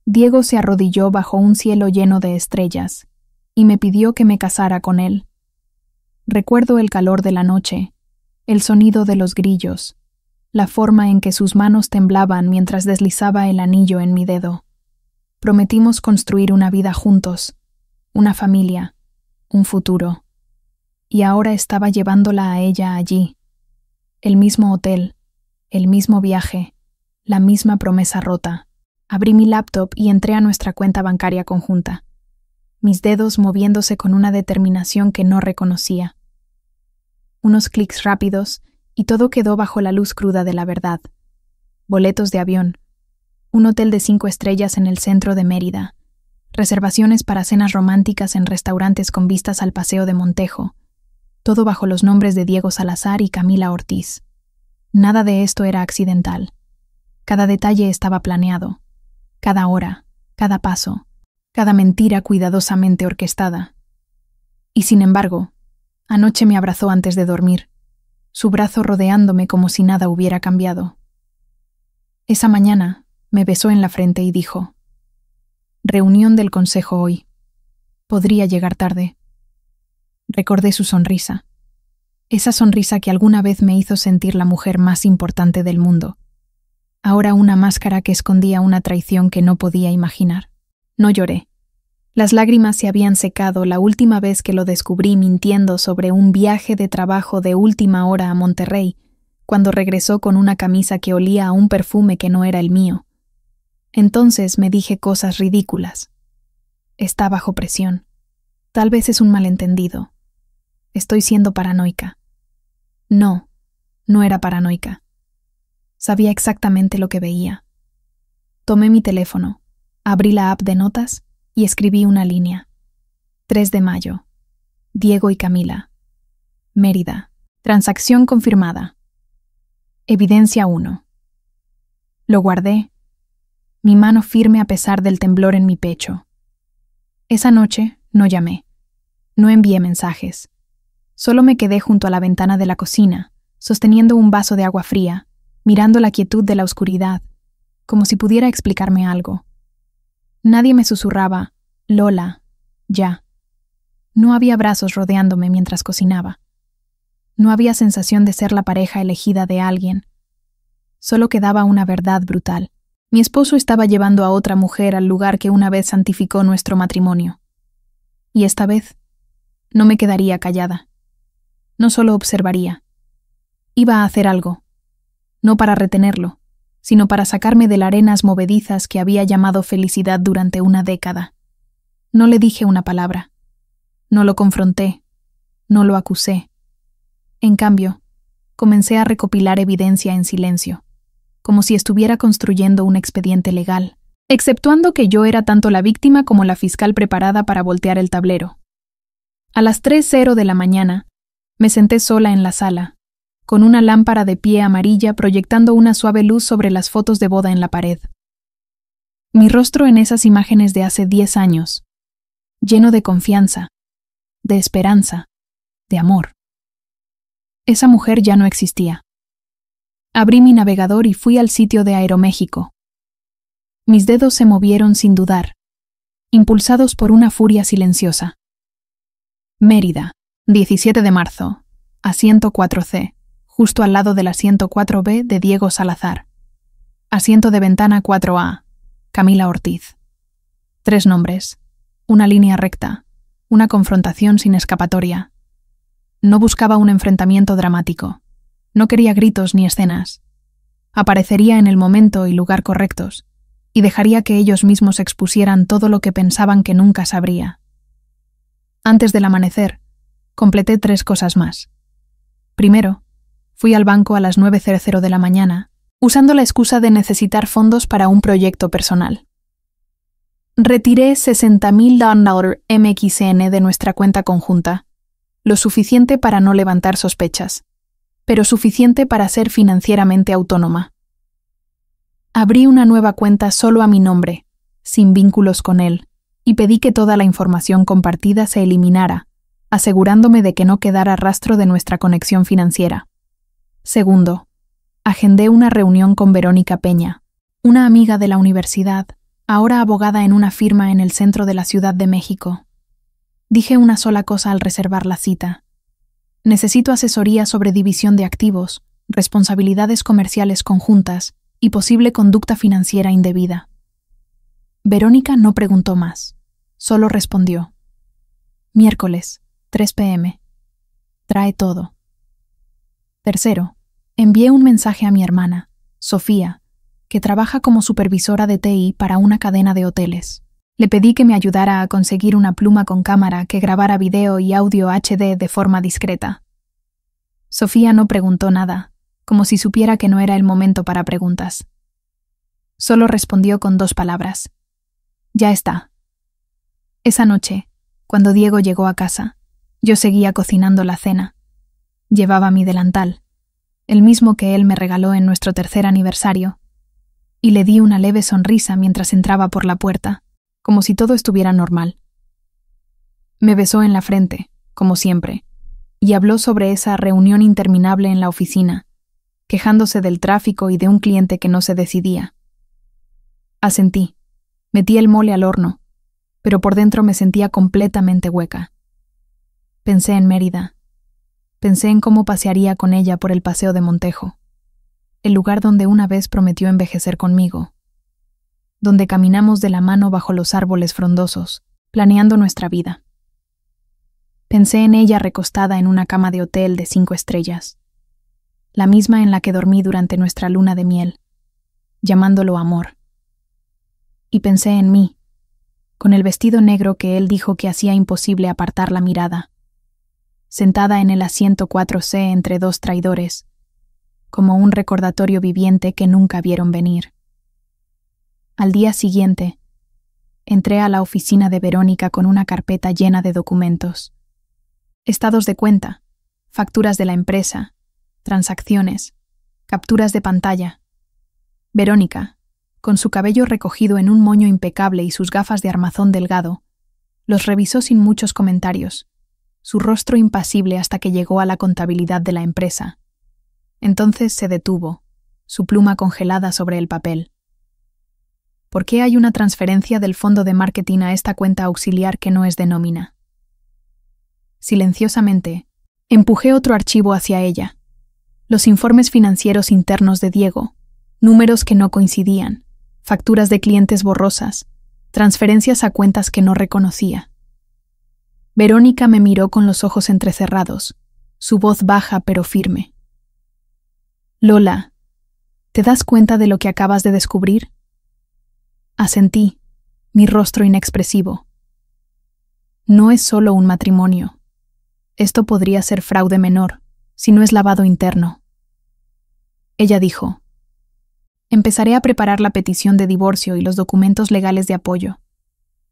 Speaker 1: Diego se arrodilló bajo un cielo lleno de estrellas y me pidió que me casara con él. Recuerdo el calor de la noche, el sonido de los grillos, la forma en que sus manos temblaban mientras deslizaba el anillo en mi dedo. Prometimos construir una vida juntos, una familia, un futuro. Y ahora estaba llevándola a ella allí. El mismo hotel, el mismo viaje, la misma promesa rota. Abrí mi laptop y entré a nuestra cuenta bancaria conjunta, mis dedos moviéndose con una determinación que no reconocía. Unos clics rápidos y todo quedó bajo la luz cruda de la verdad. Boletos de avión, un hotel de 5 estrellas en el centro de Mérida, reservaciones para cenas románticas en restaurantes con vistas al Paseo de Montejo, todo bajo los nombres de Diego Salazar y Camila Ortiz. Nada de esto era accidental. Cada detalle estaba planeado. Cada hora, cada paso, cada mentira cuidadosamente orquestada. Y sin embargo, anoche me abrazó antes de dormir, su brazo rodeándome como si nada hubiera cambiado. Esa mañana me besó en la frente y dijo: «Reunión del consejo hoy. Podría llegar tarde». Recordé su sonrisa, esa sonrisa que alguna vez me hizo sentir la mujer más importante del mundo. Ahora una máscara que escondía una traición que no podía imaginar. No lloré. Las lágrimas se habían secado la última vez que lo descubrí mintiendo sobre un viaje de trabajo de última hora a Monterrey, cuando regresó con una camisa que olía a un perfume que no era el mío. Entonces me dije cosas ridículas. Está bajo presión. Tal vez es un malentendido. Estoy siendo paranoica. No, no era paranoica. Sabía exactamente lo que veía. Tomé mi teléfono, abrí la app de notas y escribí una línea. 3 de mayo. Diego y Camila. Mérida. Transacción confirmada. Evidencia 1. Lo guardé, mi mano firme a pesar del temblor en mi pecho. Esa noche no llamé, no envié mensajes. Solo me quedé junto a la ventana de la cocina, sosteniendo un vaso de agua fría, mirando la quietud de la oscuridad, como si pudiera explicarme algo. Nadie me susurraba: «Lola, ya». No había brazos rodeándome mientras cocinaba. No había sensación de ser la pareja elegida de alguien. Solo quedaba una verdad brutal. Mi esposo estaba llevando a otra mujer al lugar que una vez santificó nuestro matrimonio. Y esta vez no me quedaría callada. No solo observaría. Iba a hacer algo. No para retenerlo, sino para sacarme de las arenas movedizas que había llamado felicidad durante una década. No le dije una palabra. No lo confronté. No lo acusé. En cambio, comencé a recopilar evidencia en silencio, como si estuviera construyendo un expediente legal, exceptuando que yo era tanto la víctima como la fiscal preparada para voltear el tablero. A las 3:00 de la mañana, me senté sola en la sala, con una lámpara de pie amarilla proyectando una suave luz sobre las fotos de boda en la pared. Mi rostro en esas imágenes de hace 10 años, lleno de confianza, de esperanza, de amor. Esa mujer ya no existía. Abrí mi navegador y fui al sitio de Aeroméxico. Mis dedos se movieron sin dudar, impulsados por una furia silenciosa. Mérida, 17 de marzo, asiento 4C, justo al lado del asiento 4B de Diego Salazar. Asiento de ventana 4A, Camila Ortiz. 3 nombres, una línea recta, una confrontación sin escapatoria. No buscaba un enfrentamiento dramático. No quería gritos ni escenas. Aparecería en el momento y lugar correctos, y dejaría que ellos mismos expusieran todo lo que pensaban que nunca sabría. Antes del amanecer, completé 3 cosas más. Primero, fui al banco a las 9:00 de la mañana, usando la excusa de necesitar fondos para un proyecto personal. Retiré $60,000 MXN de nuestra cuenta conjunta, lo suficiente para no levantar sospechas, pero suficiente para ser financieramente autónoma. Abrí una nueva cuenta solo a mi nombre, sin vínculos con él, y pedí que toda la información compartida se eliminara, asegurándome de que no quedara rastro de nuestra conexión financiera. Segundo, agendé una reunión con Verónica Peña, una amiga de la universidad, ahora abogada en una firma en el centro de la Ciudad de México. Dije una sola cosa al reservar la cita. Necesito asesoría sobre división de activos, responsabilidades comerciales conjuntas y posible conducta financiera indebida. Verónica no preguntó más, solo respondió. Miércoles, 3 p.m. Trae todo. Tercero, envié un mensaje a mi hermana, Sofía, que trabaja como supervisora de TI para una cadena de hoteles. Le pedí que me ayudara a conseguir una pluma con cámara que grabara video y audio HD de forma discreta. Sofía no preguntó nada, como si supiera que no era el momento para preguntas. Solo respondió con 2 palabras. Ya está. Esa noche, cuando Diego llegó a casa, yo seguía cocinando la cena. Llevaba mi delantal, el mismo que él me regaló en nuestro 3er aniversario, y le di una leve sonrisa mientras entraba por la puerta, como si todo estuviera normal. Me besó en la frente, como siempre, y habló sobre esa reunión interminable en la oficina, quejándose del tráfico y de un cliente que no se decidía. Asentí, metí el mole al horno, pero por dentro me sentía completamente hueca. Pensé en Mérida. Pensé en cómo pasearía con ella por el Paseo de Montejo, el lugar donde una vez prometió envejecer conmigo, donde caminamos de la mano bajo los árboles frondosos, planeando nuestra vida. Pensé en ella recostada en una cama de hotel de 5 estrellas, la misma en la que dormí durante nuestra luna de miel, llamándolo amor. Y pensé en mí, con el vestido negro que él dijo que hacía imposible apartar la mirada, sentada en el asiento 4C entre 2 traidores, como un recordatorio viviente que nunca vieron venir. Al día siguiente, entré a la oficina de Verónica con una carpeta llena de documentos. Estados de cuenta, facturas de la empresa, transacciones, capturas de pantalla. Verónica, con su cabello recogido en un moño impecable y sus gafas de armazón delgado, los revisó sin muchos comentarios, su rostro impasible hasta que llegó a la contabilidad de la empresa. Entonces se detuvo, su pluma congelada sobre el papel. ¿Por qué hay una transferencia del fondo de marketing a esta cuenta auxiliar que no es de nómina? Silenciosamente, empujé otro archivo hacia ella. Los informes financieros internos de Diego, Números que no coincidían, facturas de clientes borrosas, transferencias a cuentas que no reconocía. Verónica me miró con los ojos entrecerrados, su voz baja pero firme. Lola, ¿te das cuenta de lo que acabas de descubrir? Asentí, mi rostro inexpresivo. No es solo un matrimonio. Esto podría ser fraude menor, si no es lavado interno. Ella dijo: empezaré a preparar la petición de divorcio y los documentos legales de apoyo.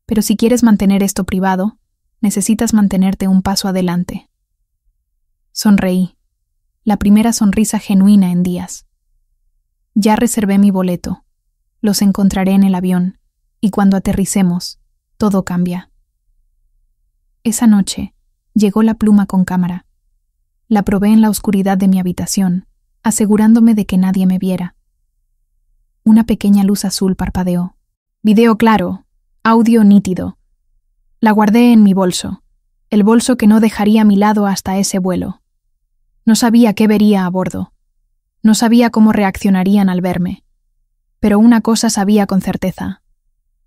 Speaker 1: Pero si quieres mantener esto privado, necesitas mantenerte un paso adelante. Sonreí, la primera sonrisa genuina en días. Ya reservé mi boleto. Los encontraré en el avión, y cuando aterricemos, todo cambia. Esa noche, llegó la pluma con cámara. La probé en la oscuridad de mi habitación, asegurándome de que nadie me viera. Una pequeña luz azul parpadeó. Video claro, audio nítido. La guardé en mi bolso, el bolso que no dejaría a mi lado hasta ese vuelo. No sabía qué vería a bordo. No sabía cómo reaccionarían al verme. Pero una cosa sabía con certeza.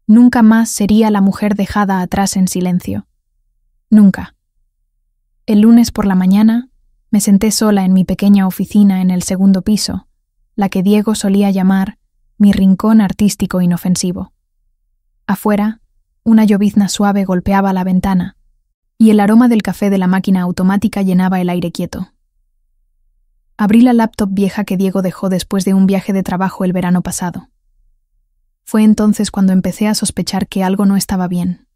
Speaker 1: Nunca más sería la mujer dejada atrás en silencio. Nunca. El lunes por la mañana, me senté sola en mi pequeña oficina en el segundo piso, la que Diego solía llamar mi rincón artístico inofensivo. Afuera, una llovizna suave golpeaba la ventana, y el aroma del café de la máquina automática llenaba el aire quieto. Abrí la laptop vieja que Diego dejó después de un viaje de trabajo el verano pasado. Fue entonces cuando empecé a sospechar que algo no estaba bien.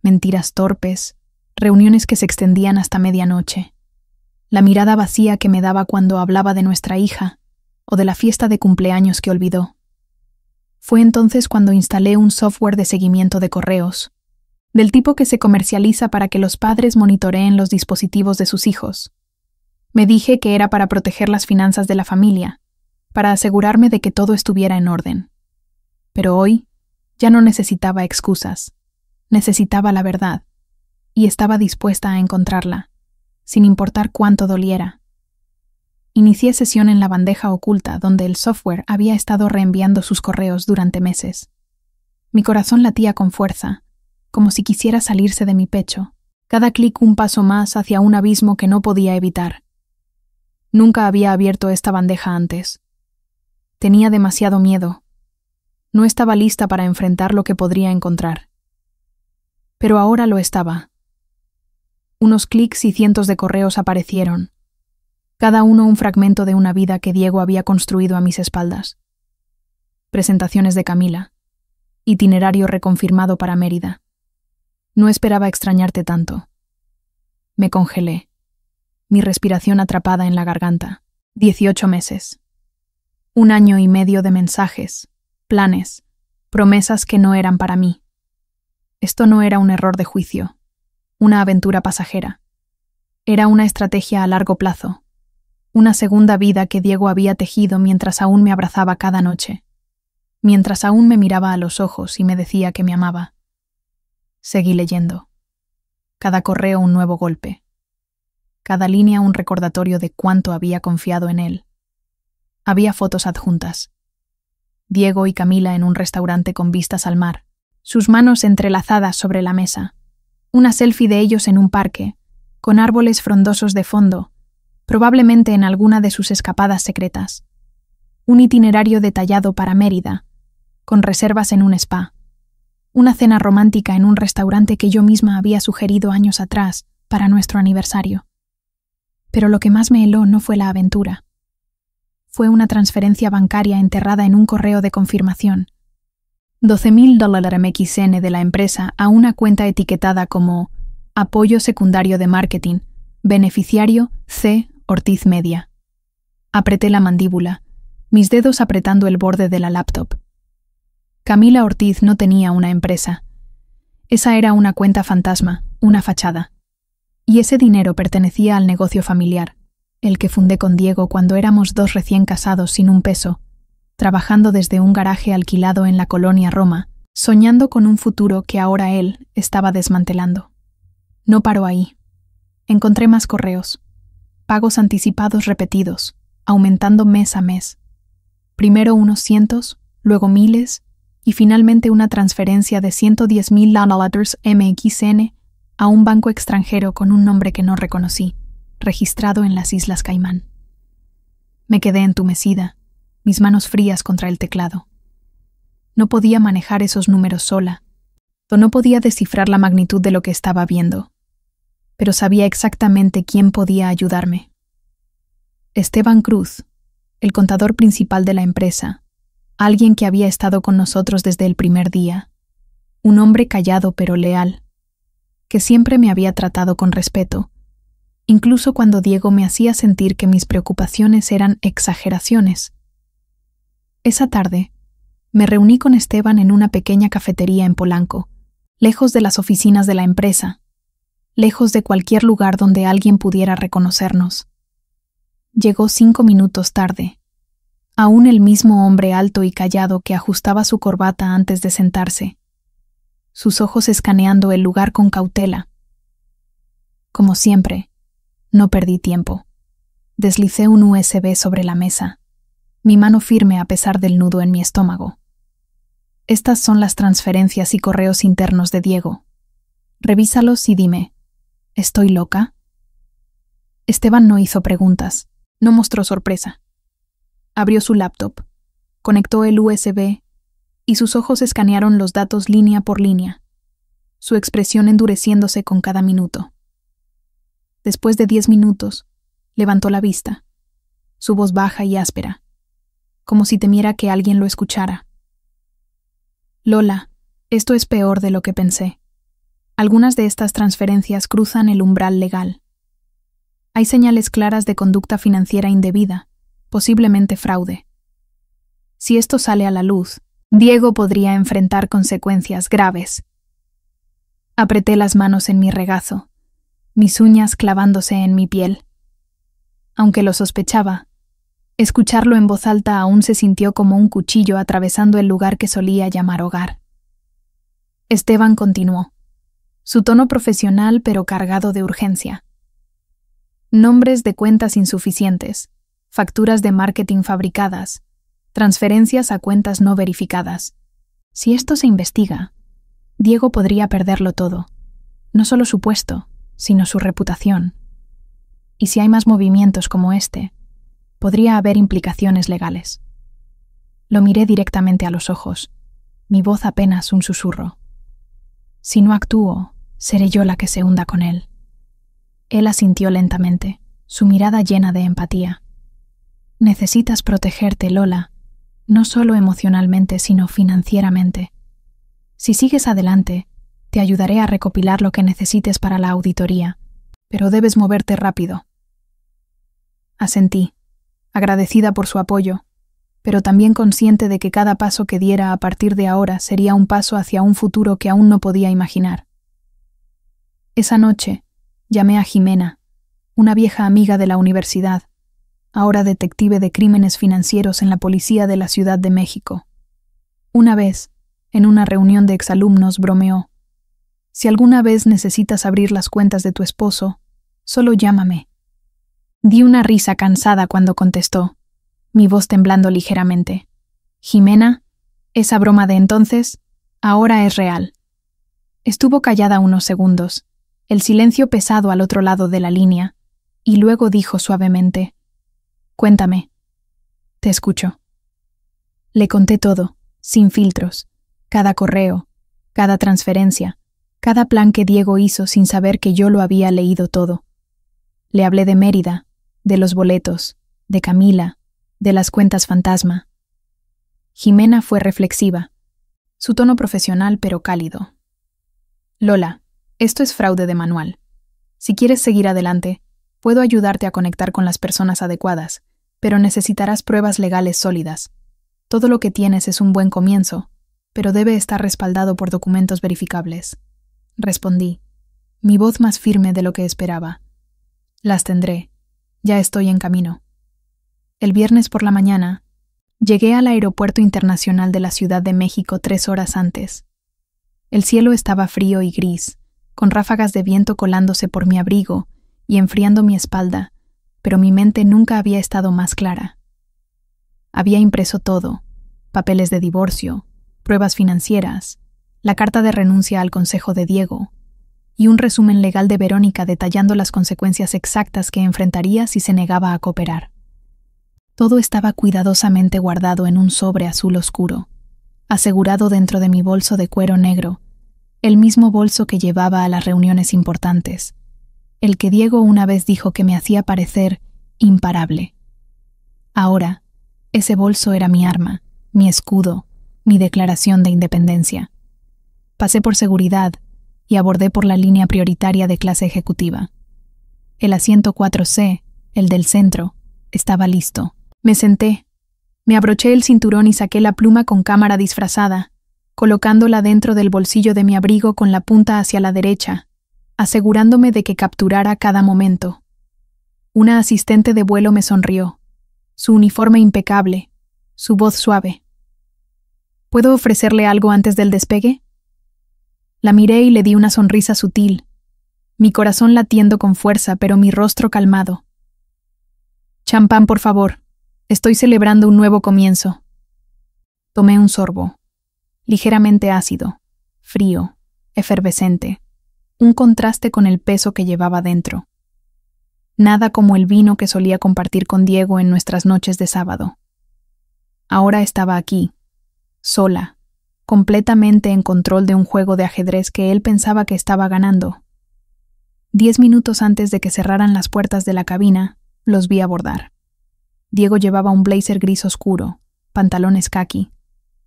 Speaker 1: Mentiras torpes, reuniones que se extendían hasta medianoche, la mirada vacía que me daba cuando hablaba de nuestra hija o de la fiesta de cumpleaños que olvidó. Fue entonces cuando instalé un software de seguimiento de correos, del tipo que se comercializa para que los padres monitoreen los dispositivos de sus hijos. Me dije que era para proteger las finanzas de la familia, para asegurarme de que todo estuviera en orden. Pero hoy ya no necesitaba excusas, necesitaba la verdad, y estaba dispuesta a encontrarla, sin importar cuánto doliera. Inicié sesión en la bandeja oculta donde el software había estado reenviando sus correos durante meses. Mi corazón latía con fuerza, como si quisiera salirse de mi pecho, cada clic un paso más hacia un abismo que no podía evitar. Nunca había abierto esta bandeja antes. Tenía demasiado miedo. No estaba lista para enfrentar lo que podría encontrar. Pero ahora lo estaba. Unos clics y cientos de correos aparecieron, cada uno un fragmento de una vida que Diego había construido a mis espaldas. Presentaciones de Camila. Itinerario reconfirmado para Mérida. No esperaba extrañarte tanto. Me congelé. Mi respiración atrapada en la garganta. 18 meses. 1 año y medio de mensajes, planes, promesas que no eran para mí. Esto no era un error de juicio, una aventura pasajera. Era una estrategia a largo plazo, una segunda vida que Diego había tejido mientras aún me abrazaba cada noche, mientras aún me miraba a los ojos y me decía que me amaba. Seguí leyendo. Cada correo un nuevo golpe. Cada línea un recordatorio de cuánto había confiado en él. Había fotos adjuntas. Diego y Camila en un restaurante con vistas al mar, sus manos entrelazadas sobre la mesa. Una selfie de ellos en un parque, con árboles frondosos de fondo, probablemente en alguna de sus escapadas secretas. Un itinerario detallado para Mérida, con reservas en un spa. Una cena romántica en un restaurante que yo misma había sugerido años atrás para nuestro aniversario. Pero lo que más me heló no fue la aventura. Fue una transferencia bancaria enterrada en un correo de confirmación. $12,000 MXN de la empresa a una cuenta etiquetada como Apoyo Secundario de Marketing, beneficiario C. Ortiz Media. Apreté la mandíbula, mis dedos apretando el borde de la laptop. Camila Ortiz no tenía una empresa. Esa era una cuenta fantasma, una fachada. Y ese dinero pertenecía al negocio familiar, el que fundé con Diego cuando éramos 2 recién casados sin un peso, trabajando desde un garaje alquilado en la colonia Roma, soñando con un futuro que ahora él estaba desmantelando. No paró ahí. Encontré más correos, pagos anticipados repetidos, aumentando mes a mes. Primero unos cientos, luego miles, y finalmente una transferencia de 110,000 $, MXN a un banco extranjero con un nombre que no reconocí, registrado en las Islas Caimán. Me quedé entumecida, mis manos frías contra el teclado. No podía manejar esos números sola, o no podía descifrar la magnitud de lo que estaba viendo, pero sabía exactamente quién podía ayudarme. Esteban Cruz, el contador principal de la empresa, alguien que había estado con nosotros desde el primer día, un hombre callado pero leal, que siempre me había tratado con respeto, incluso cuando Diego me hacía sentir que mis preocupaciones eran exageraciones. Esa tarde, me reuní con Esteban en una pequeña cafetería en Polanco, lejos de las oficinas de la empresa, lejos de cualquier lugar donde alguien pudiera reconocernos. Llegó 5 minutos tarde. Aún el mismo hombre alto y callado que ajustaba su corbata antes de sentarse, sus ojos escaneando el lugar con cautela. Como siempre, no perdí tiempo. Deslicé un USB sobre la mesa, mi mano firme a pesar del nudo en mi estómago. Estas son las transferencias y correos internos de Diego. Revísalos y dime, ¿estoy loca? Esteban no hizo preguntas, no mostró sorpresa. Abrió su laptop, conectó el USB y sus ojos escanearon los datos línea por línea, su expresión endureciéndose con cada minuto. Después de 10 minutos, levantó la vista, su voz baja y áspera, como si temiera que alguien lo escuchara. Lola, esto es peor de lo que pensé. Algunas de estas transferencias cruzan el umbral legal. Hay señales claras de conducta financiera indebida, posiblemente fraude. Si esto sale a la luz, Diego podría enfrentar consecuencias graves. Apreté las manos en mi regazo, mis uñas clavándose en mi piel. Aunque lo sospechaba, escucharlo en voz alta aún se sintió como un cuchillo atravesando el lugar que solía llamar hogar. Esteban continuó, su tono profesional pero cargado de urgencia. Nombres de cuentas insuficientes, facturas de marketing fabricadas, transferencias a cuentas no verificadas. Si esto se investiga, Diego podría perderlo todo, no solo su puesto, sino su reputación. Y si hay más movimientos como este, podría haber implicaciones legales. Lo miré directamente a los ojos, mi voz apenas un susurro. Si no actúo, seré yo la que se hunda con él. Él asintió lentamente, su mirada llena de empatía. Necesitas protegerte, Lola, no solo emocionalmente, sino financieramente. Si sigues adelante, te ayudaré a recopilar lo que necesites para la auditoría, pero debes moverte rápido. Asentí, agradecida por su apoyo, pero también consciente de que cada paso que diera a partir de ahora sería un paso hacia un futuro que aún no podía imaginar. Esa noche, llamé a Jimena, una vieja amiga de la universidad, ahora detective de crímenes financieros en la policía de la Ciudad de México. Una vez, en una reunión de exalumnos, bromeó: si alguna vez necesitas abrir las cuentas de tu esposo, solo llámame. Di una risa cansada cuando contestó, mi voz temblando ligeramente: Jimena, esa broma de entonces, ahora es real. Estuvo callada unos segundos, el silencio pesado al otro lado de la línea, y luego dijo suavemente: cuéntame. Te escucho. Le conté todo, sin filtros, cada correo, cada transferencia, cada plan que Diego hizo sin saber que yo lo había leído todo. Le hablé de Mérida, de los boletos, de Camila, de las cuentas fantasma. Jimena fue reflexiva, su tono profesional pero cálido. Lola, esto es fraude de manual. Si quieres seguir adelante, puedo ayudarte a conectar con las personas adecuadas, pero necesitarás pruebas legales sólidas. Todo lo que tienes es un buen comienzo, pero debe estar respaldado por documentos verificables. Respondí, mi voz más firme de lo que esperaba. Las tendré. Ya estoy en camino. El viernes por la mañana, llegué al Aeropuerto Internacional de la Ciudad de México 3 horas antes. El cielo estaba frío y gris, con ráfagas de viento colándose por mi abrigo y enfriando mi espalda, pero mi mente nunca había estado más clara. Había impreso todo: papeles de divorcio, pruebas financieras, la carta de renuncia al consejo de Diego y un resumen legal de Verónica detallando las consecuencias exactas que enfrentaría si se negaba a cooperar. Todo estaba cuidadosamente guardado en un sobre azul oscuro, asegurado dentro de mi bolso de cuero negro, el mismo bolso que llevaba a las reuniones importantes, el que Diego una vez dijo que me hacía parecer imparable. Ahora, ese bolso era mi arma, mi escudo, mi declaración de independencia. Pasé por seguridad y abordé por la línea prioritaria de clase ejecutiva. El asiento 4C, el del centro, estaba listo. Me senté, me abroché el cinturón y saqué la pluma con cámara disfrazada, colocándola dentro del bolsillo de mi abrigo con la punta hacia la derecha, asegurándome de que capturara cada momento. Una asistente de vuelo me sonrió, su uniforme impecable, su voz suave. ¿Puedo ofrecerle algo antes del despegue? La miré y le di una sonrisa sutil, mi corazón latiendo con fuerza, pero mi rostro calmado. Champán, por favor. Estoy celebrando un nuevo comienzo. Tomé un sorbo, ligeramente ácido, frío, efervescente, un contraste con el peso que llevaba dentro. Nada como el vino que solía compartir con Diego en nuestras noches de sábado. Ahora estaba aquí, sola, completamente en control de un juego de ajedrez que él pensaba que estaba ganando. 10 minutos antes de que cerraran las puertas de la cabina, los vi abordar. Diego llevaba un blazer gris oscuro, pantalones caqui,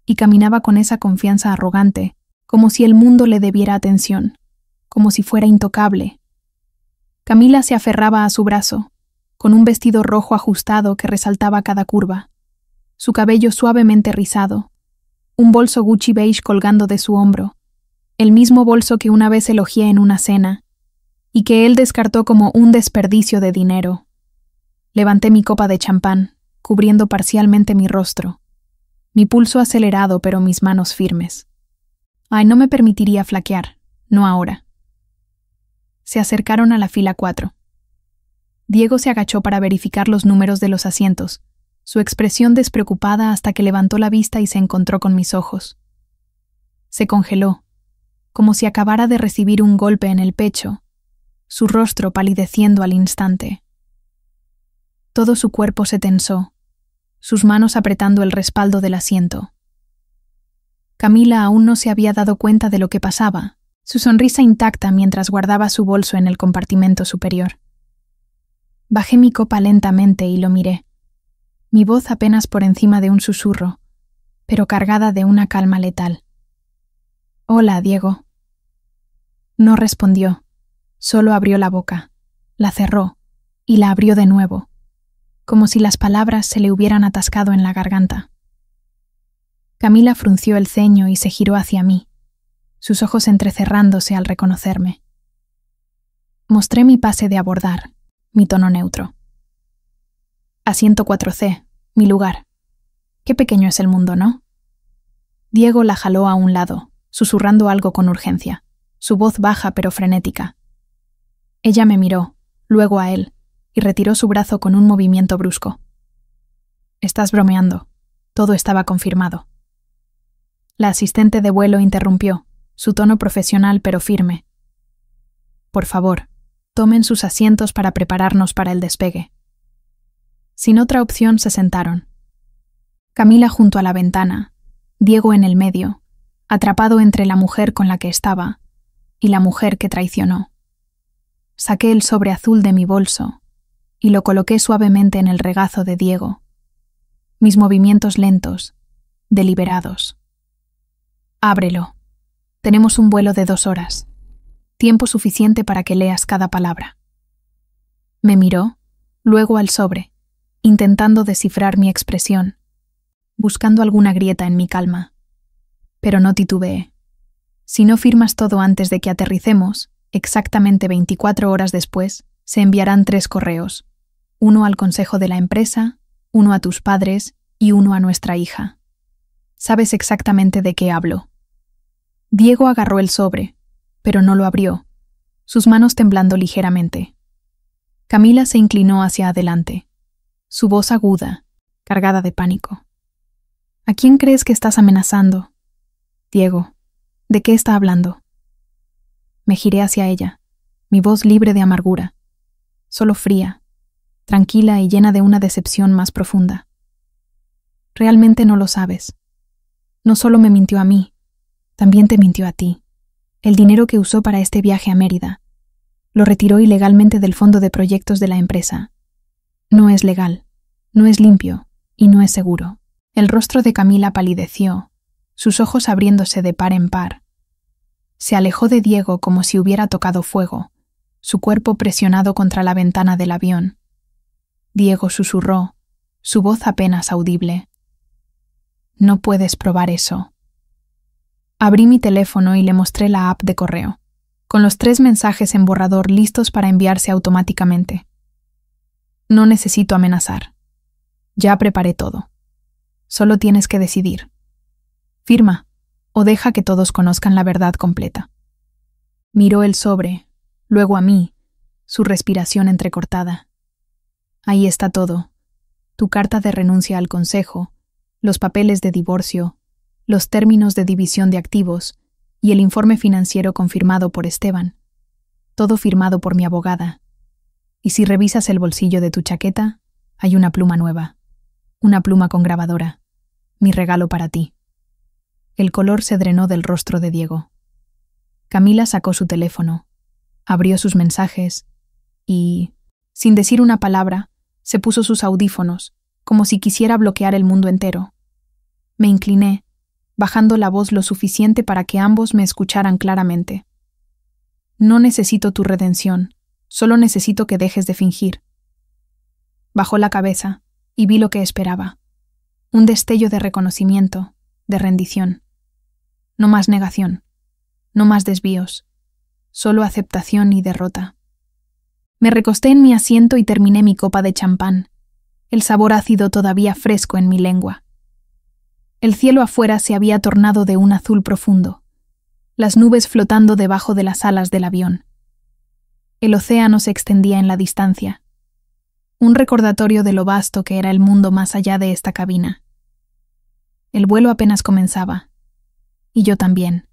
Speaker 1: y caminaba con esa confianza arrogante, como si el mundo le debiera atención, como si fuera intocable. Camila se aferraba a su brazo, con un vestido rojo ajustado que resaltaba cada curva, su cabello suavemente rizado, un bolso Gucci beige colgando de su hombro, el mismo bolso que una vez elogié en una cena, y que él descartó como un desperdicio de dinero. Levanté mi copa de champán, cubriendo parcialmente mi rostro, mi pulso acelerado pero mis manos firmes. Ay, no me permitiría flaquear, no ahora. Se acercaron a la fila 4. Diego se agachó para verificar los números de los asientos, su expresión despreocupada hasta que levantó la vista y se encontró con mis ojos. Se congeló, como si acabara de recibir un golpe en el pecho, su rostro palideciendo al instante. Todo su cuerpo se tensó, sus manos apretando el respaldo del asiento. Camila aún no se había dado cuenta de lo que pasaba, su sonrisa intacta mientras guardaba su bolso en el compartimento superior. Bajé mi copa lentamente y lo miré, mi voz apenas por encima de un susurro, pero cargada de una calma letal. «Hola, Diego». No respondió, solo abrió la boca, la cerró y la abrió de nuevo, como si las palabras se le hubieran atascado en la garganta. Camila frunció el ceño y se giró hacia mí, sus ojos entrecerrándose al reconocerme. Mostré mi pase de abordar, mi tono neutro. Asiento 4C, mi lugar. Qué pequeño es el mundo, ¿no? Diego la jaló a un lado, susurrando algo con urgencia, su voz baja pero frenética. Ella me miró, luego a él, y retiró su brazo con un movimiento brusco. «Estás bromeando. Todo estaba confirmado». La asistente de vuelo interrumpió, su tono profesional pero firme. «Por favor, tomen sus asientos para prepararnos para el despegue». Sin otra opción se sentaron. Camila junto a la ventana, Diego en el medio, atrapado entre la mujer con la que estaba y la mujer que traicionó. Saqué el sobre azul de mi bolso y lo coloqué suavemente en el regazo de Diego. Mis movimientos lentos, deliberados. «Ábrelo. Tenemos un vuelo de 2 horas. Tiempo suficiente para que leas cada palabra». Me miró, luego al sobre, intentando descifrar mi expresión, buscando alguna grieta en mi calma. Pero no titubeé. Si no firmas todo antes de que aterricemos, exactamente 24 horas después, se enviarán 3 correos. Uno al consejo de la empresa, uno a tus padres y uno a nuestra hija. Sabes exactamente de qué hablo. Diego agarró el sobre, pero no lo abrió, sus manos temblando ligeramente. Camila se inclinó hacia adelante, su voz aguda, cargada de pánico. ¿A quién crees que estás amenazando? Diego, ¿de qué está hablando? Me giré hacia ella, mi voz libre de amargura, solo fría, tranquila y llena de una decepción más profunda. Realmente no lo sabes. No solo me mintió a mí, también te mintió a ti. El dinero que usó para este viaje a Mérida lo retiró ilegalmente del fondo de proyectos de la empresa. No es legal, no es limpio y no es seguro. El rostro de Camila palideció, sus ojos abriéndose de par en par. Se alejó de Diego como si hubiera tocado fuego, su cuerpo presionado contra la ventana del avión. Diego susurró, su voz apenas audible. No puedes probar eso. Abrí mi teléfono y le mostré la app de correo, con los 3 mensajes en borrador listos para enviarse automáticamente. No necesito amenazar. Ya preparé todo. Solo tienes que decidir. Firma, o deja que todos conozcan la verdad completa. Miró el sobre, luego a mí, su respiración entrecortada. Ahí está todo. Tu carta de renuncia al consejo, los papeles de divorcio, los términos de división de activos y el informe financiero confirmado por Esteban. Todo firmado por mi abogada. Y si revisas el bolsillo de tu chaqueta, hay una pluma nueva. Una pluma con grabadora. Mi regalo para ti. El color se drenó del rostro de Diego. Camila sacó su teléfono, abrió sus mensajes y, sin decir una palabra, se puso sus audífonos, como si quisiera bloquear el mundo entero. Me incliné, bajando la voz lo suficiente para que ambos me escucharan claramente. No necesito tu redención, solo necesito que dejes de fingir. Bajó la cabeza y vi lo que esperaba. Un destello de reconocimiento, de rendición. No más negación, no más desvíos, solo aceptación y derrota. Me recosté en mi asiento y terminé mi copa de champán, el sabor ácido todavía fresco en mi lengua. El cielo afuera se había tornado de un azul profundo, las nubes flotando debajo de las alas del avión. El océano se extendía en la distancia, un recordatorio de lo vasto que era el mundo más allá de esta cabina. El vuelo apenas comenzaba, y yo también.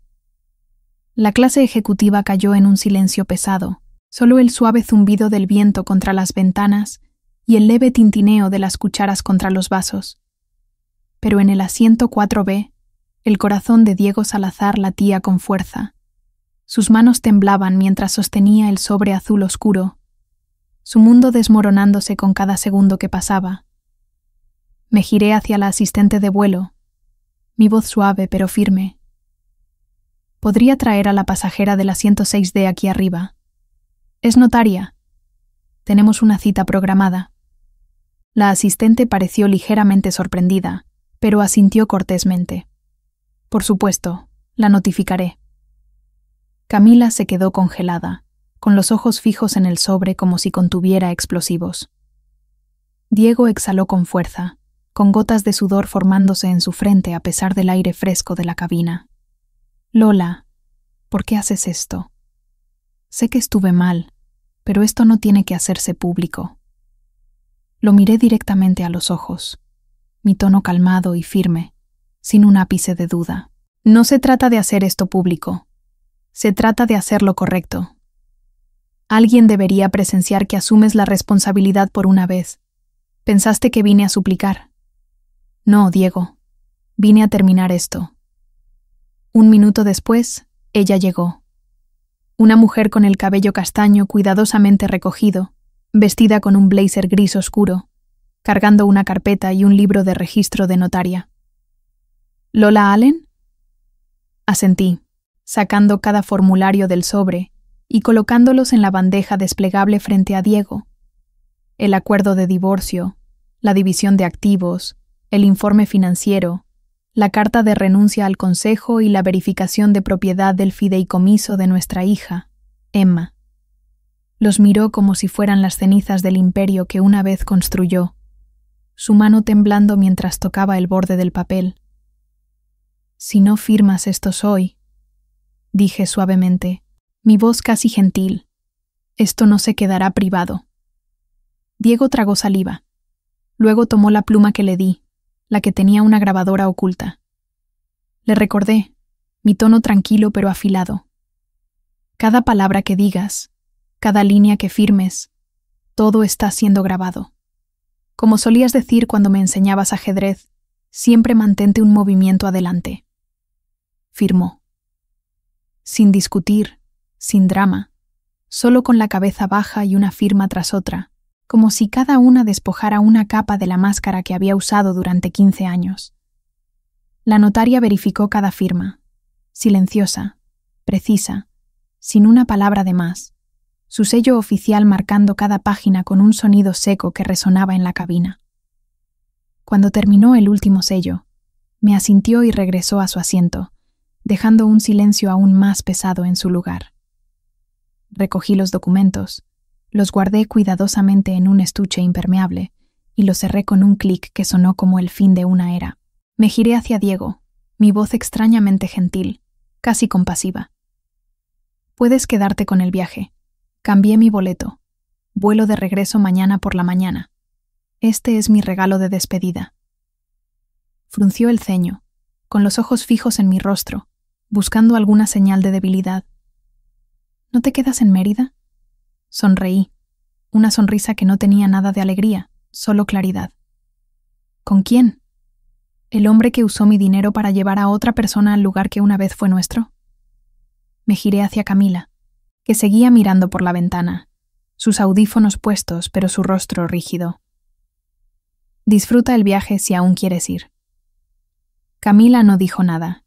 Speaker 1: La clase ejecutiva cayó en un silencio pesado, solo el suave zumbido del viento contra las ventanas y el leve tintineo de las cucharas contra los vasos. Pero en el asiento 4B, el corazón de Diego Salazar latía con fuerza. Sus manos temblaban mientras sostenía el sobre azul oscuro, su mundo desmoronándose con cada segundo que pasaba. Me giré hacia la asistente de vuelo, mi voz suave pero firme. ¿Podría traer a la pasajera del asiento 6D aquí arriba? Es notaria. Tenemos una cita programada. La asistente pareció ligeramente sorprendida, pero asintió cortésmente. Por supuesto, la notificaré. Camila se quedó congelada, con los ojos fijos en el sobre como si contuviera explosivos. Diego exhaló con fuerza, con gotas de sudor formándose en su frente a pesar del aire fresco de la cabina. Lola, ¿por qué haces esto? Sé que estuve mal, pero esto no tiene que hacerse público. Lo miré directamente a los ojos, mi tono calmado y firme, sin un ápice de duda. No se trata de hacer esto público. Se trata de hacer lo correcto. Alguien debería presenciar que asumes la responsabilidad por una vez. ¿Pensaste que vine a suplicar? No, Diego. Vine a terminar esto. 1 minuto después, ella llegó. Una mujer con el cabello castaño cuidadosamente recogido, vestida con un blazer gris oscuro, cargando una carpeta y un libro de registro de notaria. ¿Lola Allen? Asentí, sacando cada formulario del sobre y colocándolos en la bandeja desplegable frente a Diego. El acuerdo de divorcio, la división de activos, el informe financiero, la carta de renuncia al consejo y la verificación de propiedad del fideicomiso de nuestra hija, Emma. Los miró como si fueran las cenizas del imperio que una vez construyó, su mano temblando mientras tocaba el borde del papel. Si no firmas estos hoy, dije suavemente, mi voz casi gentil, esto no se quedará privado. Diego tragó saliva. Luego tomó la pluma que le di, la que tenía una grabadora oculta. Le recordé, mi tono tranquilo pero afilado. Cada palabra que digas, cada línea que firmes, todo está siendo grabado. Como solías decir cuando me enseñabas ajedrez, siempre mantente un movimiento adelante. Firmó. Sin discutir, sin drama, solo con la cabeza baja y una firma tras otra, como si cada una despojara una capa de la máscara que había usado durante 15 años. La notaria verificó cada firma, silenciosa, precisa, sin una palabra de más, su sello oficial marcando cada página con un sonido seco que resonaba en la cabina. Cuando terminó el último sello, me asintió y regresó a su asiento, dejando un silencio aún más pesado en su lugar. Recogí los documentos, los guardé cuidadosamente en un estuche impermeable y los cerré con un clic que sonó como el fin de una era. Me giré hacia Diego, mi voz extrañamente gentil, casi compasiva. Puedes quedarte con el viaje. Cambié mi boleto. Vuelo de regreso mañana por la mañana. Este es mi regalo de despedida. Frunció el ceño, con los ojos fijos en mi rostro, buscando alguna señal de debilidad. ¿No te quedas en Mérida? Sonreí, una sonrisa que no tenía nada de alegría, solo claridad. ¿Con quién? ¿El hombre que usó mi dinero para llevar a otra persona al lugar que una vez fue nuestro? Me giré hacia Camila, que seguía mirando por la ventana, sus audífonos puestos pero su rostro rígido. Disfruta el viaje si aún quieres ir. Camila no dijo nada.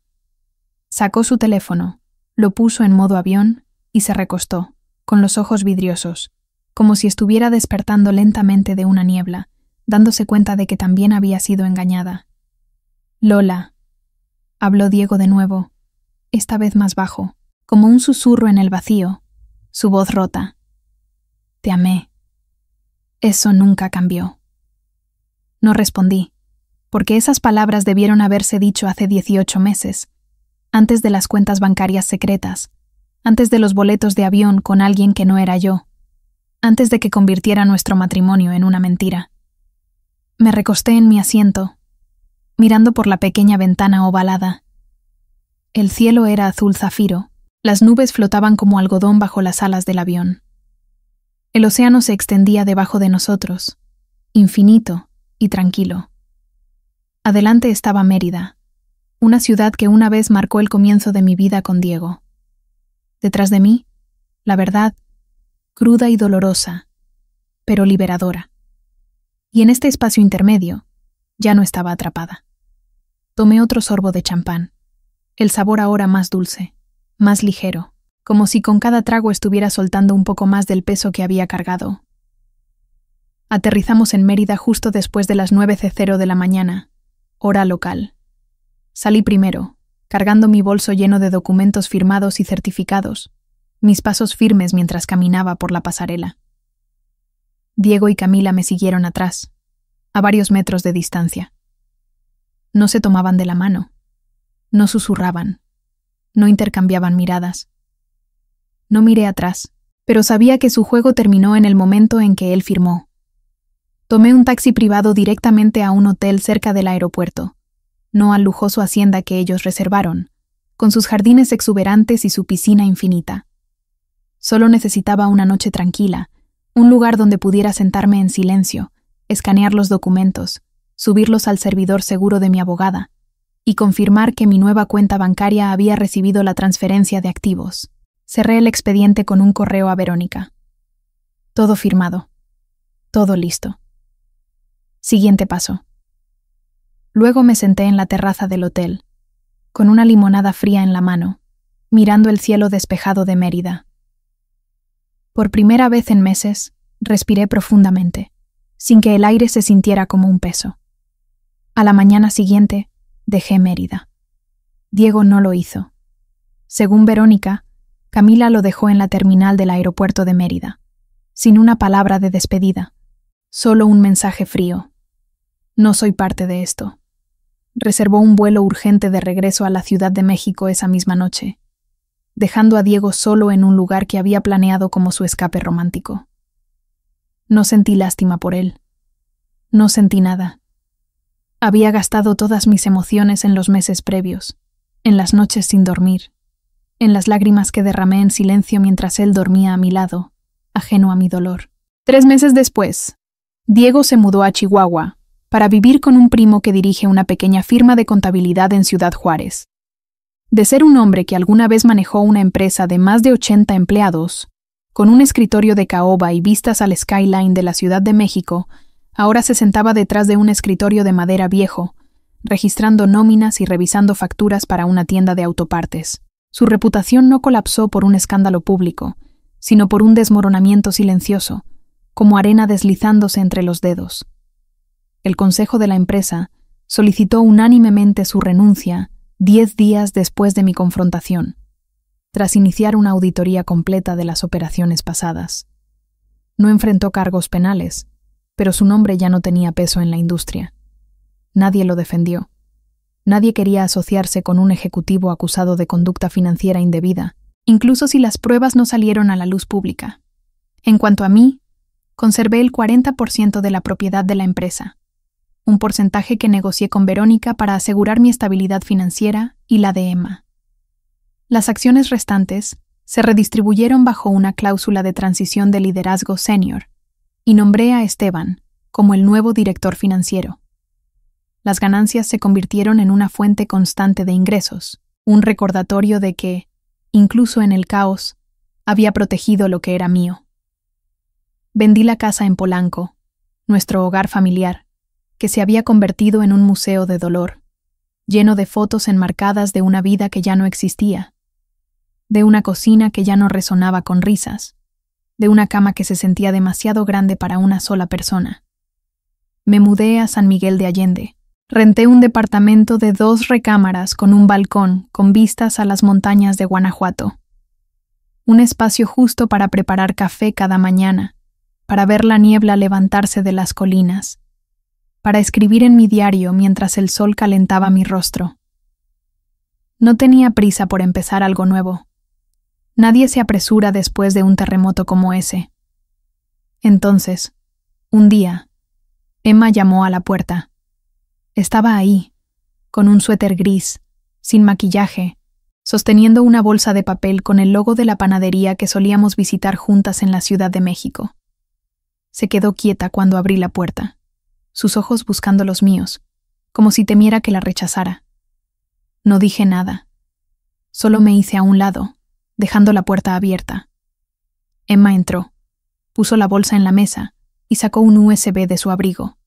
Speaker 1: Sacó su teléfono, lo puso en modo avión y se recostó, con los ojos vidriosos, como si estuviera despertando lentamente de una niebla, dándose cuenta de que también había sido engañada. Lola, habló Diego de nuevo, esta vez más bajo, como un susurro en el vacío, su voz rota. Te amé. Eso nunca cambió. No respondí, porque esas palabras debieron haberse dicho hace 18 meses, antes de las cuentas bancarias secretas, antes de los boletos de avión con alguien que no era yo, antes de que convirtiera nuestro matrimonio en una mentira. Me recosté en mi asiento, mirando por la pequeña ventana ovalada. El cielo era azul zafiro, las nubes flotaban como algodón bajo las alas del avión. El océano se extendía debajo de nosotros, infinito y tranquilo. Adelante estaba Mérida, una ciudad que una vez marcó el comienzo de mi vida con Diego. Detrás de mí, la verdad, cruda y dolorosa, pero liberadora. Y en este espacio intermedio, ya no estaba atrapada. Tomé otro sorbo de champán, el sabor ahora más dulce, más ligero, como si con cada trago estuviera soltando un poco más del peso que había cargado. Aterrizamos en Mérida justo después de las 9:00 de la mañana, hora local. Salí primero, cargando mi bolso lleno de documentos firmados y certificados, mis pasos firmes mientras caminaba por la pasarela. Diego y Camila me siguieron atrás, a varios metros de distancia. No se tomaban de la mano, no susurraban, no intercambiaban miradas. No miré atrás, pero sabía que su juego terminó en el momento en que él firmó. Tomé un taxi privado directamente a un hotel cerca del aeropuerto, no al lujoso hacienda que ellos reservaron, con sus jardines exuberantes y su piscina infinita. Solo necesitaba una noche tranquila, un lugar donde pudiera sentarme en silencio, escanear los documentos, subirlos al servidor seguro de mi abogada y confirmar que mi nueva cuenta bancaria había recibido la transferencia de activos. Cerré el expediente con un correo a Verónica. Todo firmado. Todo listo. Siguiente paso. Luego me senté en la terraza del hotel, con una limonada fría en la mano, mirando el cielo despejado de Mérida. Por primera vez en meses, respiré profundamente, sin que el aire se sintiera como un peso. A la mañana siguiente, dejé Mérida. Diego no lo hizo. Según Verónica, Camila lo dejó en la terminal del aeropuerto de Mérida, sin una palabra de despedida, solo un mensaje frío. No soy parte de esto. Reservó un vuelo urgente de regreso a la Ciudad de México esa misma noche, dejando a Diego solo en un lugar que había planeado como su escape romántico. No sentí lástima por él. No sentí nada. Había gastado todas mis emociones en los meses previos, en las noches sin dormir, en las lágrimas que derramé en silencio mientras él dormía a mi lado, ajeno a mi dolor. 3 meses después, Diego se mudó a Chihuahua para vivir con un primo que dirige una pequeña firma de contabilidad en Ciudad Juárez. De ser un hombre que alguna vez manejó una empresa de más de 80 empleados, con un escritorio de caoba y vistas al skyline de la Ciudad de México, ahora se sentaba detrás de un escritorio de madera viejo, registrando nóminas y revisando facturas para una tienda de autopartes. Su reputación no colapsó por un escándalo público, sino por un desmoronamiento silencioso, como arena deslizándose entre los dedos. El consejo de la empresa solicitó unánimemente su renuncia 10 días después de mi confrontación, tras iniciar una auditoría completa de las operaciones pasadas. No enfrentó cargos penales, pero su nombre ya no tenía peso en la industria. Nadie lo defendió. Nadie quería asociarse con un ejecutivo acusado de conducta financiera indebida, incluso si las pruebas no salieron a la luz pública. En cuanto a mí, conservé el 40% de la propiedad de la empresa, un porcentaje que negocié con Verónica para asegurar mi estabilidad financiera y la de Emma. Las acciones restantes se redistribuyeron bajo una cláusula de transición de liderazgo senior y nombré a Esteban como el nuevo director financiero. Las ganancias se convirtieron en una fuente constante de ingresos, un recordatorio de que, incluso en el caos, había protegido lo que era mío. Vendí la casa en Polanco, nuestro hogar familiar, que se había convertido en un museo de dolor, lleno de fotos enmarcadas de una vida que ya no existía, de una cocina que ya no resonaba con risas, de una cama que se sentía demasiado grande para una sola persona. Me mudé a San Miguel de Allende. Renté un departamento de 2 recámaras con un balcón con vistas a las montañas de Guanajuato. Un espacio justo para preparar café cada mañana, para ver la niebla levantarse de las colinas, para escribir en mi diario mientras el sol calentaba mi rostro. No tenía prisa por empezar algo nuevo. Nadie se apresura después de un terremoto como ese. Entonces, un día, Emma llamó a la puerta. Estaba ahí, con un suéter gris, sin maquillaje, sosteniendo una bolsa de papel con el logo de la panadería que solíamos visitar juntas en la Ciudad de México. Se quedó quieta cuando abrí la puerta, sus ojos buscando los míos, como si temiera que la rechazara. No dije nada. Solo me hice a un lado, dejando la puerta abierta. Emma entró, puso la bolsa en la mesa y sacó un USB de su abrigo.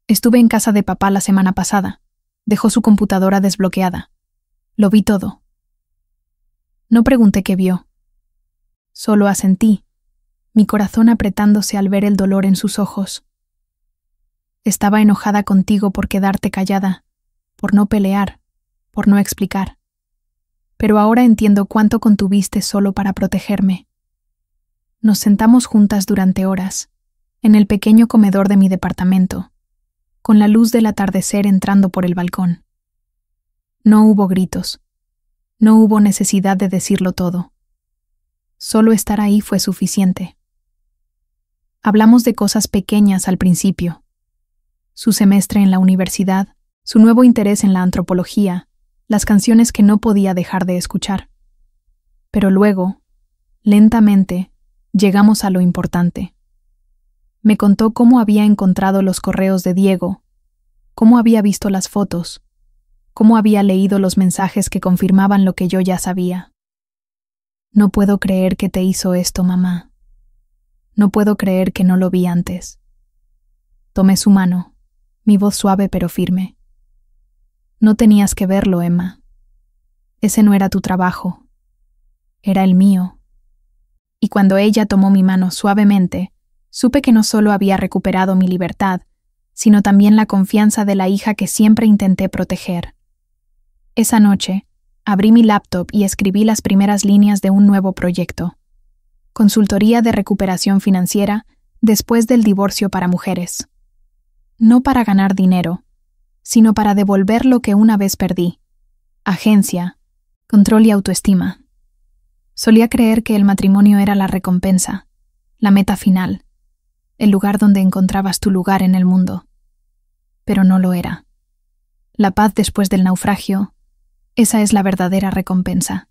Speaker 1: Estuve en casa de papá la semana pasada. Dejó su computadora desbloqueada. Lo vi todo. No pregunté qué vio. Solo asentí, mi corazón apretándose al ver el dolor en sus ojos. Estaba enojada contigo por quedarte callada, por no pelear, por no explicar. Pero ahora entiendo cuánto contuviste solo para protegerme. Nos sentamos juntas durante horas, en el pequeño comedor de mi departamento, con la luz del atardecer entrando por el balcón. No hubo gritos. No hubo necesidad de decirlo todo. Solo estar ahí fue suficiente. Hablamos de cosas pequeñas al principio. Su semestre en la universidad, su nuevo interés en la antropología, las canciones que no podía dejar de escuchar. Pero luego, lentamente, llegamos a lo importante. Me contó cómo había encontrado los correos de Diego, cómo había visto las fotos, cómo había leído los mensajes que confirmaban lo que yo ya sabía. No puedo creer que te hizo esto, mamá. No puedo creer que no lo vi antes. Tomé su mano, mi voz suave pero firme. No tenías que verlo, Emma. Ese no era tu trabajo. Era el mío. Y cuando ella tomó mi mano suavemente, supe que no solo había recuperado mi libertad, sino también la confianza de la hija que siempre intenté proteger. Esa noche, abrí mi laptop y escribí las primeras líneas de un nuevo proyecto. Consultoría de recuperación financiera después del divorcio para mujeres. No para ganar dinero, sino para devolver lo que una vez perdí. Agencia, control y autoestima. Solía creer que el matrimonio era la recompensa, la meta final. el lugar donde encontrabas tu lugar en el mundo. Pero no lo era. La paz después del naufragio, esa es la verdadera recompensa.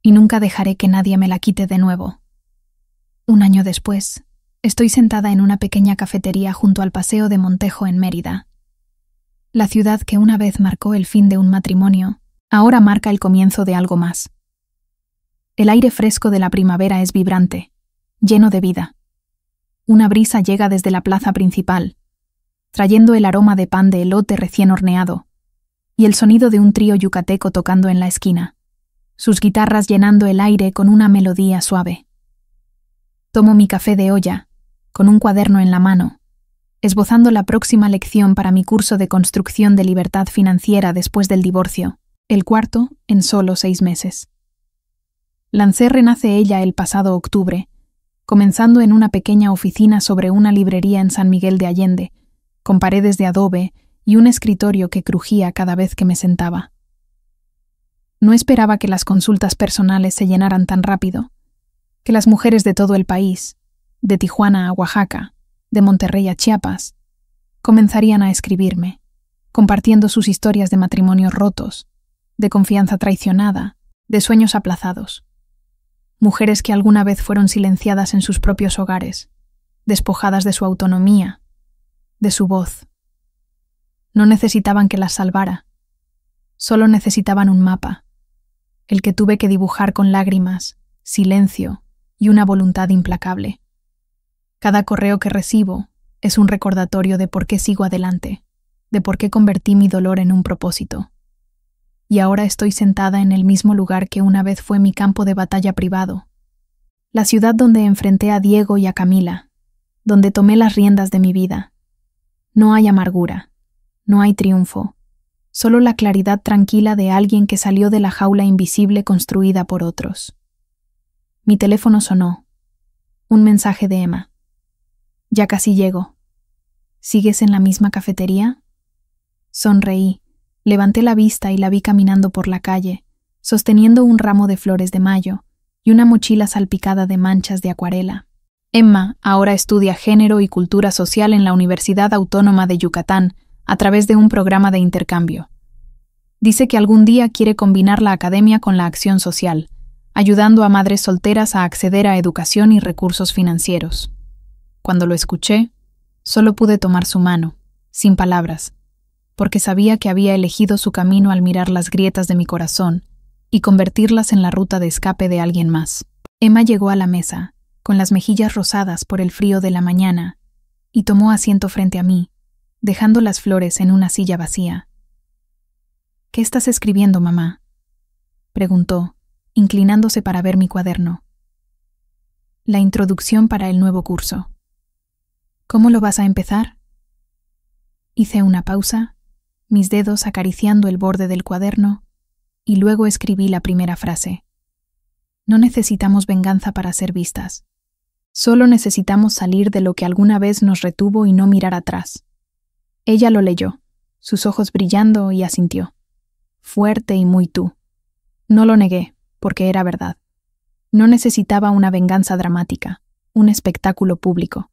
Speaker 1: Y nunca dejaré que nadie me la quite de nuevo. Un año después, estoy sentada en una pequeña cafetería junto al Paseo de Montejo en Mérida. La ciudad que una vez marcó el fin de un matrimonio, ahora marca el comienzo de algo más. El aire fresco de la primavera es vibrante, lleno de vida. Una brisa llega desde la plaza principal, trayendo el aroma de pan de elote recién horneado, y el sonido de un trío yucateco tocando en la esquina, sus guitarras llenando el aire con una melodía suave. Tomo mi café de olla, con un cuaderno en la mano, esbozando la próxima lección para mi curso de construcción de libertad financiera después del divorcio, el cuarto en solo 6 meses. Lancé Renace ella el pasado octubre, comenzando en una pequeña oficina sobre una librería en San Miguel de Allende, con paredes de adobe y un escritorio que crujía cada vez que me sentaba. No esperaba que las consultas personales se llenaran tan rápido, que las mujeres de todo el país, de Tijuana a Oaxaca, de Monterrey a Chiapas, comenzarían a escribirme, compartiendo sus historias de matrimonios rotos, de confianza traicionada, de sueños aplazados. Mujeres que alguna vez fueron silenciadas en sus propios hogares, despojadas de su autonomía, de su voz. No necesitaban que las salvara, solo necesitaban un mapa, el que tuve que dibujar con lágrimas, silencio y una voluntad implacable. Cada correo que recibo es un recordatorio de por qué sigo adelante, de por qué convertí mi dolor en un propósito. Y ahora estoy sentada en el mismo lugar que una vez fue mi campo de batalla privado, la ciudad donde enfrenté a Diego y a Camila, donde tomé las riendas de mi vida. No hay amargura, no hay triunfo, solo la claridad tranquila de alguien que salió de la jaula invisible construida por otros. Mi teléfono sonó. Un mensaje de Emma. Ya casi llego. ¿Sigues en la misma cafetería? Sonreí, levanté la vista y la vi caminando por la calle, sosteniendo un ramo de flores de mayo y una mochila salpicada de manchas de acuarela. Emma ahora estudia género y cultura social en la Universidad Autónoma de Yucatán a través de un programa de intercambio. Dice que algún día quiere combinar la academia con la acción social, ayudando a madres solteras a acceder a educación y recursos financieros. Cuando lo escuché, solo pude tomar su mano, sin palabras, porque sabía que había elegido su camino al mirar las grietas de mi corazón y convertirlas en la ruta de escape de alguien más. Emma llegó a la mesa, con las mejillas rosadas por el frío de la mañana, y tomó asiento frente a mí, dejando las flores en una silla vacía. «¿Qué estás escribiendo, mamá?», preguntó, inclinándose para ver mi cuaderno. «La introducción para el nuevo curso». «¿Cómo lo vas a empezar?». Hice una pausa, mis dedos acariciando el borde del cuaderno, y luego escribí la primera frase. No necesitamos venganza para ser vistas. Solo necesitamos salir de lo que alguna vez nos retuvo y no mirar atrás. Ella lo leyó, sus ojos brillando, y asintió. Fuerte y muy tú. No lo negué, porque era verdad. No necesitaba una venganza dramática, un espectáculo público.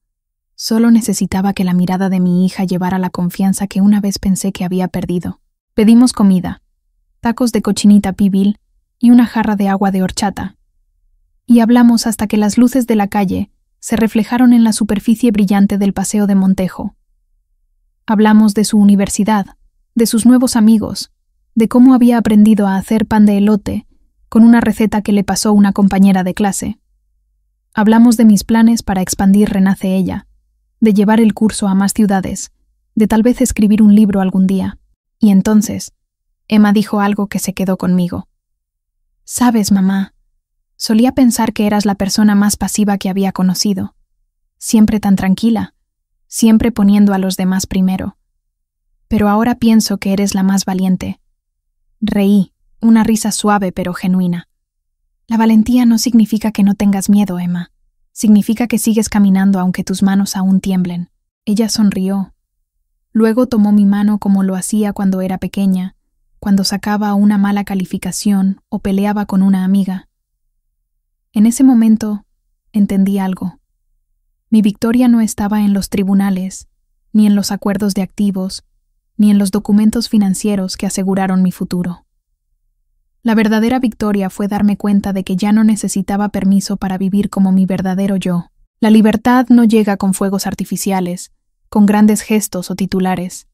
Speaker 1: Solo necesitaba que la mirada de mi hija llevara la confianza que una vez pensé que había perdido. Pedimos comida, tacos de cochinita pibil y una jarra de agua de horchata. Y hablamos hasta que las luces de la calle se reflejaron en la superficie brillante del Paseo de Montejo. Hablamos de su universidad, de sus nuevos amigos, de cómo había aprendido a hacer pan de elote con una receta que le pasó una compañera de clase. Hablamos de mis planes para expandir Renace ella, de llevar el curso a más ciudades, de tal vez escribir un libro algún día. Y entonces, Emma dijo algo que se quedó conmigo. «Sabes, mamá, solía pensar que eras la persona más pasiva que había conocido. Siempre tan tranquila, siempre poniendo a los demás primero. Pero ahora pienso que eres la más valiente». Reí, una risa suave pero genuina. «La valentía no significa que no tengas miedo, Emma. Significa que sigues caminando aunque tus manos aún tiemblen». Ella sonrió. Luego tomó mi mano como lo hacía cuando era pequeña, cuando sacaba una mala calificación o peleaba con una amiga. En ese momento entendí algo. Mi victoria no estaba en los tribunales, ni en los acuerdos de activos, ni en los documentos financieros que aseguraron mi futuro. La verdadera victoria fue darme cuenta de que ya no necesitaba permiso para vivir como mi verdadero yo. La libertad no llega con fuegos artificiales, con grandes gestos o titulares.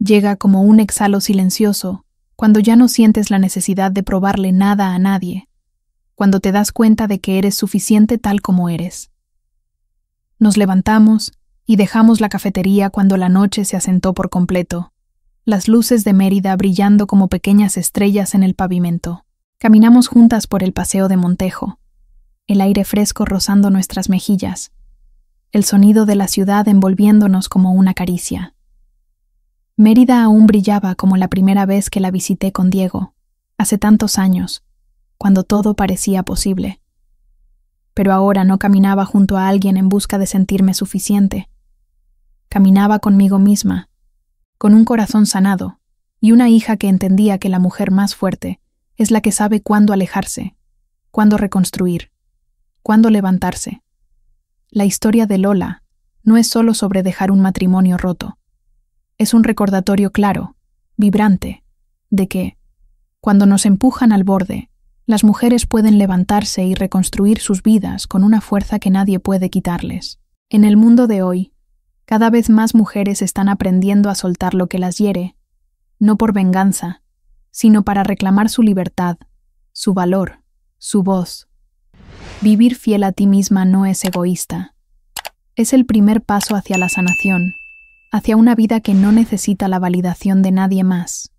Speaker 1: Llega como un exhalo silencioso, cuando ya no sientes la necesidad de probarle nada a nadie, cuando te das cuenta de que eres suficiente tal como eres. Nos levantamos y dejamos la cafetería cuando la noche se asentó por completo, las luces de Mérida brillando como pequeñas estrellas en el pavimento. Caminamos juntas por el paseo de Montejo, el aire fresco rozando nuestras mejillas, el sonido de la ciudad envolviéndonos como una caricia. Mérida aún brillaba como la primera vez que la visité con Diego, hace tantos años, cuando todo parecía posible. Pero ahora no caminaba junto a alguien en busca de sentirme suficiente. Caminaba conmigo misma, con un corazón sanado y una hija que entendía que la mujer más fuerte es la que sabe cuándo alejarse, cuándo reconstruir, cuándo levantarse. La historia de Lola no es solo sobre dejar un matrimonio roto. Es un recordatorio claro, vibrante, de que, cuando nos empujan al borde, las mujeres pueden levantarse y reconstruir sus vidas con una fuerza que nadie puede quitarles. En el mundo de hoy, cada vez más mujeres están aprendiendo a soltar lo que las hiere, no por venganza, sino para reclamar su libertad, su valor, su voz. Vivir fiel a ti misma no es egoísta. Es el primer paso hacia la sanación, hacia una vida que no necesita la validación de nadie más.